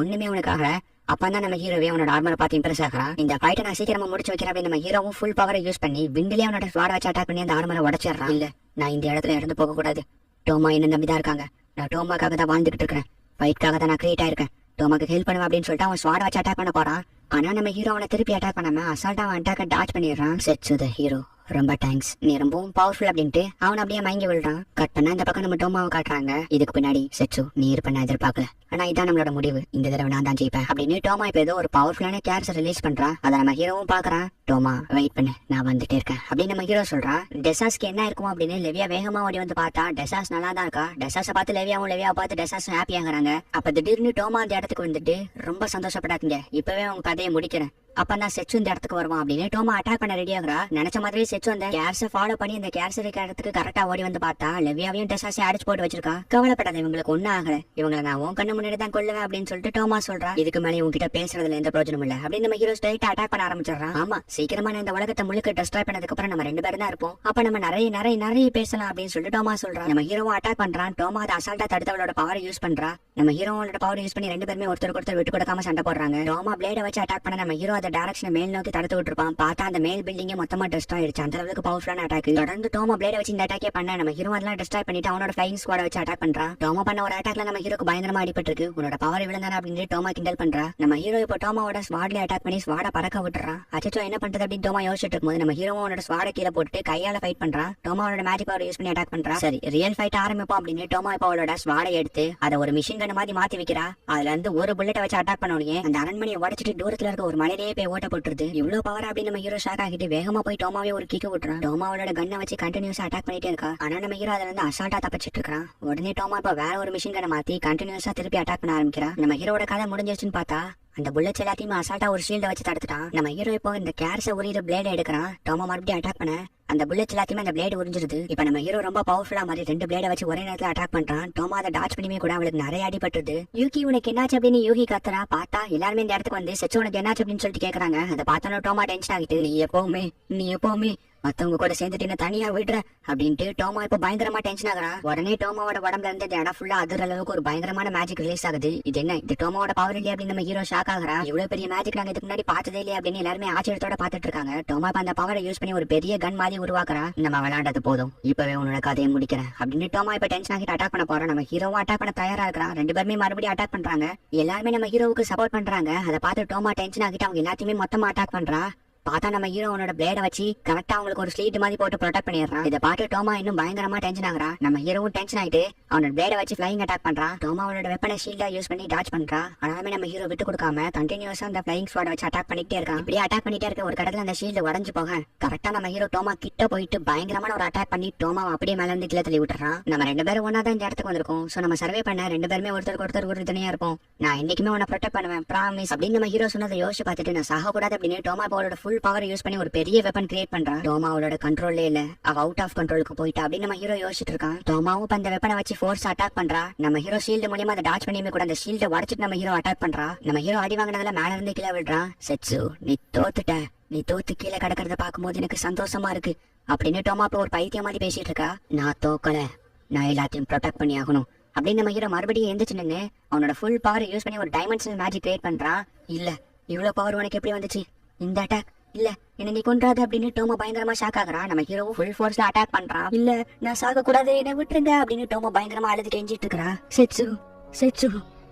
ஒண்ணுமே உனக்காக. அப்பதான் நம்ம ஹீரோவே அவனோட ஆர்மரை பார்த்து இம்ப்ரெஸ் ஆகிறான். இந்த ஃபைட்டை நான் சீக்கிரமா முடிச்சு வைக்கிறேன் அப்படின்னு நம்ம ஹீரோவும் ஃபுல் பவரை யூஸ் பண்ணி விண்டிலே அவனோட ஸ்வாட வச்சு அட்டாக் பண்ணி அந்த ஆர்மரை உடச்சிடறான். இல்ல, நான் இந்த இடத்துல இறந்து போக கூடாது, டோமா என்ன நம்பிதான் இருக்காங்க, நான் டோமாக்காக தான் வாழ்ந்துகிட்டு இருக்கேன், ஃபைட்காக தான் நான் கிரியேட் ஆயிருக்கேன், டோமாக்கு ஹெல்ப் பண்ணுவேன் அப்படின்னு சொல்லிட்டு அவன் ஸ்வாட வச்சு அட்டாக் பண்ண போறான். ஆனா நம்ம ஹீரோ அவனை திருப்பி அட்டாக் பண்ணாம அசால்ட்டா அவன் அட்டாக்க டாச் பண்ணிடுறான். செட்ஸு த ஹீரோ, ரொம்ப தேங்க்ஸ், நீ ரொம்பவும் பவர்ஃபுல் அப்படின்ட்டு அவன் அப்படியே மயங்கி விழுறான். கட் பண்ணா இந்த பக்கம் நம்ம டோமாவை காட்டுறாங்க. இதுக்கு பின்னாடி செட்ஸு நீ இருப்ப நான் எதிர்பார்க்கல, ஆனா இதான் நம்மளோட முடிவு, இந்த தடவை நான் தான் ஜெயிப்பேன் அப்படின்னு டோமா இப்ப ஏதோ ஒரு பவர்ஃபுல்லான கேரக்டர் ரிலீஸ் பண்றான். அதை நம்ம ஹீரோவும் பாக்குறான். டோமா வெயிட் பண்ணு, நான் வந்துட்டே இருக்கேன் அப்படின்னு நம்ம ஹீரோ சொல்றான். டெசாஸ்க்கு என்ன இருக்கும் அப்படின்னு லெவியா வேகமா ஓடி வந்து பார்த்தா டெசாஸ் நல்லா தான் இருக்கா. டெசாஸை பார்த்து லெவியாவை பார்த்து டெசாஸ் ஹாப்பி ஆகுறாங்க. அப்ப திடீர்னு டோமா அந்த இடத்துக்கு வந்துட்டு ரொம்ப சந்தோஷப்படாதீங்க, இப்பவே உங்க கதையை முடிக்கிறேன், அப்ப நான் செச்சு இந்த இடத்துக்கு வருவான் அப்படின்னு டோமா அட்டாக் பண்ண ரெடி ஆகுறா. நினைச்ச மாதிரி செச்சு அந்த கேர்ஸை ஃபாலோ பண்ணி அந்த கேர்ஸ் இருக்கிற இடத்துக்கு கரெக்டா ஓடி வந்து பார்த்தா லெவியாவையும் டெசாஸையும் அடிச்சு போட்டு வச்சிருக்கா. கவலைப்படாத, இவங்களுக்கு ஒன்னும் ஆகல, இவங்களை நான் உன் கண்ணு முன்னாடி தான் கொல்லுவேன் அப்படின்னு சொல்லிட்டு டோமா சொல்றா. இதுக்கு மேலே உங்ககிட்ட பேசுறதுல எந்த பிரயோஜனம் இல்ல அப்படின்னு நம்ம ஹீரோ ஸ்ட்ரைட்டா அட்டாக் பண்ண ஆரம்பிச்சிடறான். ஆமா, சீக்கிரமா இந்த உலகத்தை முழுக்க டெஸ்ட்ராய் பண்ணதுக்கு அப்புறம் நம்ம ரெண்டு பேரும் தான் இருப்போம், அப்ப நம்ம நிறைய பேசலாம் அப்படின்னு சொல்லிட்டு டோமா சொல்றான். நம்ம ஹீரோவும் அட்டாக் பண்றான். டோமா அதை அசால்ட்டா தடுத்து அவளோட பவரை யூஸ் பண்றா. நம்ம ஹீரோவோட பவர் யூஸ் பண்ணி ரெண்டு பேருமே ஒருத்தருக்கு ஒருத்தர் விட்டு கொடுக்காம சண்டை போடுறாங்க. டோமா பிளேட வச்சு அட்டாக் பண்ண நம்ம ஹீரோ அந்த டைரக்ஷனை மேல் நோக்கி தடுத்து விட்டுருப்பான். பார்த்தா அந்த மேல் பில்டிங்கே மொத்தமா டெஸ்ட் ஆயிடுச்சு. அந்த அளவுக்கு பவர்ஃபுல்லான அட்டாக். தொடர்ந்து டோமா பிளேட வச்சு இந்த அட்டாக்கே பண்ண நம்ம ஹீரோ அதெல்லாம் டெஸ்ட்ராய் பண்ணிட்டு அவனோட ஃபிளைங் ஸ்குவாட வச்சு அட்டாக் பண்றான். டோமா பண்ண ஒரு அட்டாக்ல நம்ம ஹீரோக்கு பயங்கரமா அடிபட்டிருக்கு. உன்னோட பவர் விழுந்தானே அப்படின்னு டோமா கிண்டல் பண்றா. நம்ம ஹீரோ இப்போ டோமாவோட ஸ்வாட்ல அட்டாக் பண்ணி ஸ்வாட பறக்க விட்டுறான். அச்சோ என்ன பண்றது அப்படின்னு டோமா யோசிச்சுட்டு இருக்கும்போது நம்ம ஹீரோ அவனோட ஸ்வாட கீழே போட்டு கையால ஃபைட் பண்றான். டோமாவோட மேஜிக் பவர் யூஸ் பண்ணி அட்டாக் பண்றா. சரி ரியல் ஃபைட் ஆரம்பிப்போம் அப்படின்னு டோமா இப்போ அவளோட ஸ்வாடை எடுத்து அதை ஒரு மிஷின் கன் மாதிரி மாத்தி வைக்கிறா. அதுல இருந்து ஒரு புல்லட்டை வச்சு அட்டாக் பண்ணோனே அந்த அரண்மனையை உடைச்சிட்டு தூரத்துல இருக்க ஒரு மலையிலேயே போய் ஓட்ட போட்டுருது. இவ்வளவு பவர் அப்படின்னு நம்ம ஹீரோ ஷாக் ஆகிட்டு வேகமா போய் டோமாவே ஒரு கிக்கு விட்டுறான். டோமாவோட கண்ணை வச்சு கண்டினியூஸா அட்டாக் பண்ணிட்டே இருக்கா. ஆனா நம்ம ஹீரோ அதுல இருந்து அசால்ட்டா தப்பிச்சிட்டு இருக்கான். உடனே டோமா இப்ப வேற ஒரு மிஷின் கண்ணை மாத்தி கண்டினியூஸா திருப்பி அட்டாக் பண்ண ஆரம்பிக்கிறா. நம்ம ஹீரோட கதை முடிஞ்சிருச்சுன்னு பார்த்தா அந்த புல்லட்ஸ் எல்லாத்தையுமே அசால்ட்டா ஒரு ஷீல்ட வச்சு தடுத்துட்டான். நம்ம ஹீரோ இப்போ இந்த கேர்ஸை உரியிற பிளேட எடுக்கிறான். டோமா மறுபடியும் அட்டாக் பண்ண அந்த புல்லட்ஸ் எல்லாத்தையுமே அந்த பிளேடு உறிஞ்சிருது. இப்ப நம்ம ஹீரோ ரொம்ப பவர்ஃபுல்லா மாதிரி ரெண்டு பிளேட வச்சு ஒரே நேரத்துல அட்டாக் பண்றான். டோமா அதை டாச் பண்ணியுமே கூட அவளுக்கு நிறைய அடிபட்டுது. யூகி உனக்கு என்னாச்சு அப்படின்னு யூகி கத்துறா. பார்த்தா எல்லாருமே இந்த இடத்துக்கு வந்து செச்சு உனக்கு என்னாச்சு அப்படின்னு சொல்லிட்டு கேக்குறாங்க. அதை பார்த்தாலும் டோமா டென்ஷன் ஆகிட்டு நீ எப்பவுமே மத்தவங்க கூட சேர்ந்துட்டு தனியா விடுற அப்படின்ட்டு டோமா இப்ப பயங்கரமா டென்ஷன் ஆகுறான். உடனே டோமாவோட உடம்புல இருந்து இந்த இடம் ஃபுல்லா அதிர அளவுக்கு ஒரு பயங்கரமான மேஜிக் ரிலீஸ் ஆகுது. இது என்ன இது டோமாவோட பவர் இல்லையா அப்படின்னு நம்ம ஹீரோ ஷாக் ஆகுறா. இவ்வளவு பெரிய மேஜிக் நாங்க இதுக்கு முன்னாடி பார்த்ததே இல்லையா அப்படின்னு எல்லாருமே ஆச்சரியத்தோட பாத்துட்டு இருக்காங்க. டோமா இப்ப அந்த பவரை யூஸ் பண்ணி ஒரு பெரிய கன் மாதிரி உருவாக்குறா. நம்ம விளையாண்டது போதும், இப்பவே உன்னோட கதையை முடிக்கிறேன் அப்படின்னு டோமா இப்ப டென்ஷன் ஆகிட்டு அட்டாக் பண்ண போறோம். நம்ம ஹீரோவும் அட்டாக் பண்ண தயாரா இருக்கிறான். ரெண்டு பேருமே மறுபடியும் அட்டாக் பண்றாங்க. எல்லாருமே நம்ம ஹீரோவுக்கு சப்போர்ட் பண்றாங்க. அதை பார்த்து டோமா டென்ஷன் ஆகிட்டு அவங்க எல்லாத்தையுமே மொத்தமா அட்டாக் பண்றா. பார்த்தா நம்ம ஹீரோ அவனோட பிளேட வச்சு கரெக்டா அவங்களுக்கு ஒரு ஸ்லீட் மாதிரி போட்டு ப்ரொடெக்ட் பண்ணிடுறான். இதை பார்த்து டோமா இன்னும் பயங்கரமா டென்ஷன் ஆகுறா. நம்ம ஹீரோவும் டென்ஷன் ஆயிட்டு அவனோட பிளேட வச்சு ஃபிளைங் அட்டாக் பண்றான். டோமா அவனோட வெப்பனை ஷீல்டா யூஸ் பண்ணி டாச் பண்றா. ஆனாலுமே நம்ம ஹீரோ விட்டு கொடுக்காம கண்டினியூஸா அந்த ஃபிளைங் ஸ்குவாட வச்சு அட்டாக் பண்ணிட்டே இருக்கான். இப்படியே அட்டாக் பண்ணிட்டே இருக்க ஒரு கடத்துல அந்த ஷீல்டு உடஞ்சு போக கரெக்டா நம்ம ஹீரோ டோமா கிட்ட போயிட்டு பயங்கரமான ஒரு அட்டாக் பண்ணி டோமா அப்படியே மேல இருந்து கீழே தள்ளி விட்டுறான். நம்ம ரெண்டு பேரும் ஒன்னா தான் இந்த இடத்துக்கு வந்திருக்கோம். சோ நம்ம சர்வே பண்ண ரெண்டு பேருமே ஒருத்தருக்கு ஒரு துணையா இருப்போம். நான் என்னைக்குமே உன்னை ப்ரொடெக்ட் பண்ணுவேன், ப்ராமிஸ் அப்படின்னு நம்ம ஹீரோ சொன்னதை யோசிச்சு பார்த்துட்டு நான் சாக கூடாது அப்படின்னு டோமா அவளோட ஃபுல் பவர் யூஸ் பண்ணி ஒரு பெரிய வெப்பன் கிரியேட் பண்றா. டோமா அவளோட கண்ட்ரோல்லே இல்ல, அவ அவுட் ஆஃப் கண்ட்ரோலுக்கு போயிட்டா அப்படின்னு நம்ம ஹீரோ யோசிச்சுட்டு இருக்கான். டோமாவும் அந்த வெப்பனை வச்சு ஃபோர்ஸ் அட்டாக் பண்றா. நம்ம ஹீரோ ஷீல்டு மூலமா அதை டாச் பண்ணியுமே கூட அந்த ஷீல்ட உடைச்சிட்டு நம்ம ஹீரோ அட்டாக் பண்றா. நம்ம ஹீரோ அடி வாங்கினதுல மேல இருந்து கீழே விடுறான். செட்சு நீ தோத்துட்ட, நீ தோத்து கீழே கிடக்கிறத பாக்கும்போது எனக்கு சந்தோஷமா இருக்கு அப்படின்னு டோமா இப்ப ஒரு பைத்தியம் மாதிரி பேசிட்டு இருக்கா. நான் தோக்கல, நான் எல்லாத்தையும் ப்ரொடெக்ட் பண்ணி ஆகணும் அப்படின்னு நம்ம ஹீரோ மறுபடியும் எந்திரிச்சு நின்னு அவனோட ஃபுல் பவர் யூஸ் பண்ணி ஒரு டைமென்ஷனல் மேஜிக் கிரியேட் பண்றான். இல்ல இவ்வளவு பவர் உனக்கு எப்படி வந்துச்சு? இந்த அட்டாக் இல்ல என்ன நீ கொன்றாது அப்படின்னு டோமா பயங்கரமா ஷாக் ஆகுறான். நம்ம ஹீரோ ஃபுல் ஃபோர்ஸ்ல அட்டாக் பண்றான். இல்ல நான் சாக கூடாது, என்ன விட்டுருங்க அப்படின்னு டோமா பயங்கரமா அழுது கெஞ்சிட்டு இருக்கா. செட்சு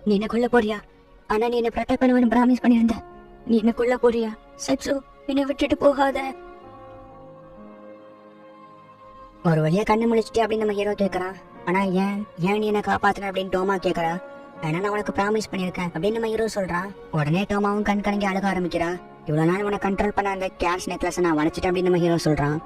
நீ என்ன கொல்ல போறியா? ஆனா நீ என்ன ப்ரொடெக்ட் பண்ணுவேன்னு ப்ராமிஸ் பண்ணிருந்த, நீ என்ன கொல்ல போறியா? செட்சு என்ன விட்டுட்டு போகாத. ஒரு வழியா கண்ணு முழிச்சிட்டு அப்படின்னு நம்ம ஹீரோ கேக்குறான். ஆனா ஏன் நீ என்ன காப்பாத்துன அப்படின்னு டோமா கேக்குறா. ஏன்னா நான் உனக்கு ப்ராமிஸ் பண்ணிருக்கேன் அப்படின்னு நம்ம ஹீரோ சொல்றான். உடனே டோமாவும் கண் கலங்கி அழுக ஆரம்பிக்கிறா. இவ்வளவு நாள் உன கண்ட்ரோல் பண்ண அந்த கேஷ் நெக்லஸ் நான் வளைச்சிட்டேன் அப்படின்னு நம்ம ஹீரோ சொல்றான்.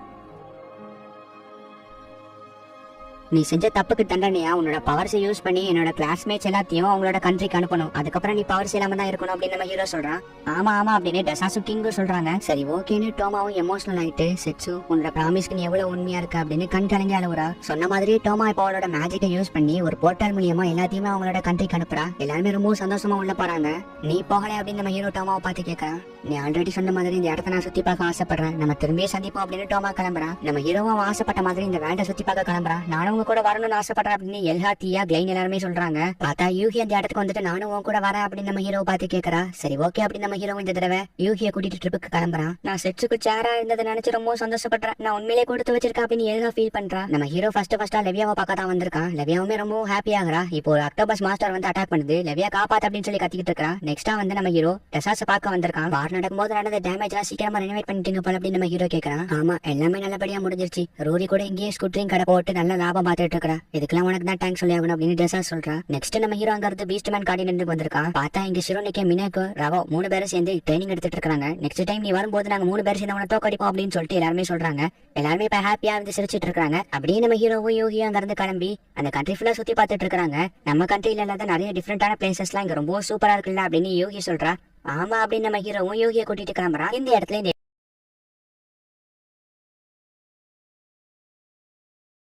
நீ செஞ்ச தப்புக்கு தண்டனையா உன்னோட பவர்ஸை யூஸ் பண்ணி என்னோட கிளாஸ்மேட்ஸ் எல்லாத்தையும் அவங்களோட கண்ட்ரிக்கு அனுப்பணும். அதுக்கப்புறம் நீ பவர்ஸ் இல்லாம தான் இருக்கணும் அப்படின்னு நம்ம ஹீரோ சொல்றான். ஆமா அப்படின்னு டசாசு கிங்கும் சொல்றாங்க. சரி ஓகேன்னு டோமாவும் எமோஷனல் ஆயிட்டு செட்சு உன்னோட ப்ராமிஸ்க்கு நீ எவ்வளவு உண்மையா இருக்க அப்படின்னு கண் கலங்கி அழுவுறா. சொன்ன மாதிரி டோமா இப்போ அவளோட மேஜிக்கை யூஸ் பண்ணி ஒரு போர்ட்டல் மூலியமா எல்லாத்தையுமே அவங்களோட கண்ட்ரிக்கு அனுப்புறா. எல்லாருமே ரொம்ப சந்தோஷமா உள்ள போறாங்க. நீ போகல அப்படின்னு நம்ம ஹீரோ டோமாவை பார்த்து கேட்கறான். நீ ஆல்ரெடி சொன்ன மாதிரி இந்த இடத்த நான் சுத்தி பார்க்க ஆசைப்படுறேன், நம்ம திரும்பியே சந்திப்போம் அப்படின்னு டோமா கிளம்புறான். நம்ம ஹீரோவும் ஆசைப்பட்ட மாதிரி இந்த வேண்டை சுத்தி பார்க்க கிளம்புறான். நானும் கூட வரணும்னு ஆசைப்படுறேன் அப்படின்னு எல்ஹா தியா கிளைன் எல்லாருமே சொல்றாங்க. பார்த்தா யூகி அந்த இடத்துக்கு வந்துட்டு நானும் உன் கூட வரேன் அப்படின்னு நம்ம ஹீரோ பார்த்து கேட்கறா. சரி ஓகே அப்படின்னு நம்ம ஹீரோ இந்த தடவை யூகியை கூட்டிட்டு ட்ரிப்புக்கு கிளம்புறான். நான் செட்ஸுக்கு சேரா இருந்ததை நினைச்சு ரொம்ப சந்தோஷப்படுறேன், நான் உண்மையிலே கொடுத்து வச்சிருக்கேன் அப்படின்னு எல்ஹா ஃபீல் பண்றா. நம்ம ஹீரோ ஃபர்ஸ்டா லெவியாவை பார்க்க தான் வந்திருக்கான். லெவியாவுமே ரொம்ப ஹாப்பி ஆகுறா. இப்போ ஒரு அக்டோபஸ் மாஸ்டர் வந்து அட்டாக் பண்ணுது, லெவியா காப்பாத்து அப்படின்னு சொல்லி கத்திக்கிட்டு இருக்கா. நெக்ஸ்டா வந்து நம்ம ஹீரோ டசாஸை பார்க்க வந்திருக்கான். வார் நடக்கும்போது நடந்த டேமேஜ் எல்லாம் சீக்கிரமா ரெனோவேட் பண்ணிட்டீங்க போல அப்படின்னு நம்ம ஹீரோ கேட்கறான். ஆமா எல்லாமே நல்லபடியா முடிஞ்சிருச்சு, ரூரி கூட இங்கேயே ஸ்கூட்டரிங் கடை போட்டு நல்ல லாபம் பார்த்துட்டு இருக்கா. இதுக்கெல்லாம் உனக்கு தான் தேங்க்ஸ் சொல்லி ஆகணும் அப்படின்னு டெசா சொல்றா. நெக்ஸ்ட் நம்ம ஹீரோ அங்க இருந்து பீஸ்ட் மேன் கார்டினருக்கு வந்திருக்கான். பார்த்தா இங்க ஷிரோனிக்கே மினாக்கு ரவோ 3 பேரும் சேர்ந்து ட்ரைனிங் எடுத்துட்டு இருக்காங்க. நெக்ஸ்ட் டைம் நீ வரும்போது நாங்க 3 பேர் சேர்ந்து அவனை தோக்கடிப்போம் அப்படின்னு சொல்லிட்டு எல்லாருமே சொல்றாங்க. எல்லாருமே இப்ப ஹாப்பியா இருந்து சிரிச்சிட்டு இருக்காங்க. அப்படியே நம்ம ஹீரோவும் யோகியும் அங்க இருந்து கிளம்பி அந்த கண்ட்ரி ஃபுல்லா சுத்தி பார்த்துட்டு இருக்காங்க. நம்ம கண்ட்ரில இல்லாத நிறைய டிஃபரெண்டான பிளேசஸ் எல்லாம் இங்க ரொம்ப சூப்பரா இருக்குல்ல அப்படின்னு யோகி சொல்றா. ஆமா அப்படின்னு நம்ம ஹீரோவும் யோகியை கூட்டிட்டு கிளம்புறான். இந்த இடத்துல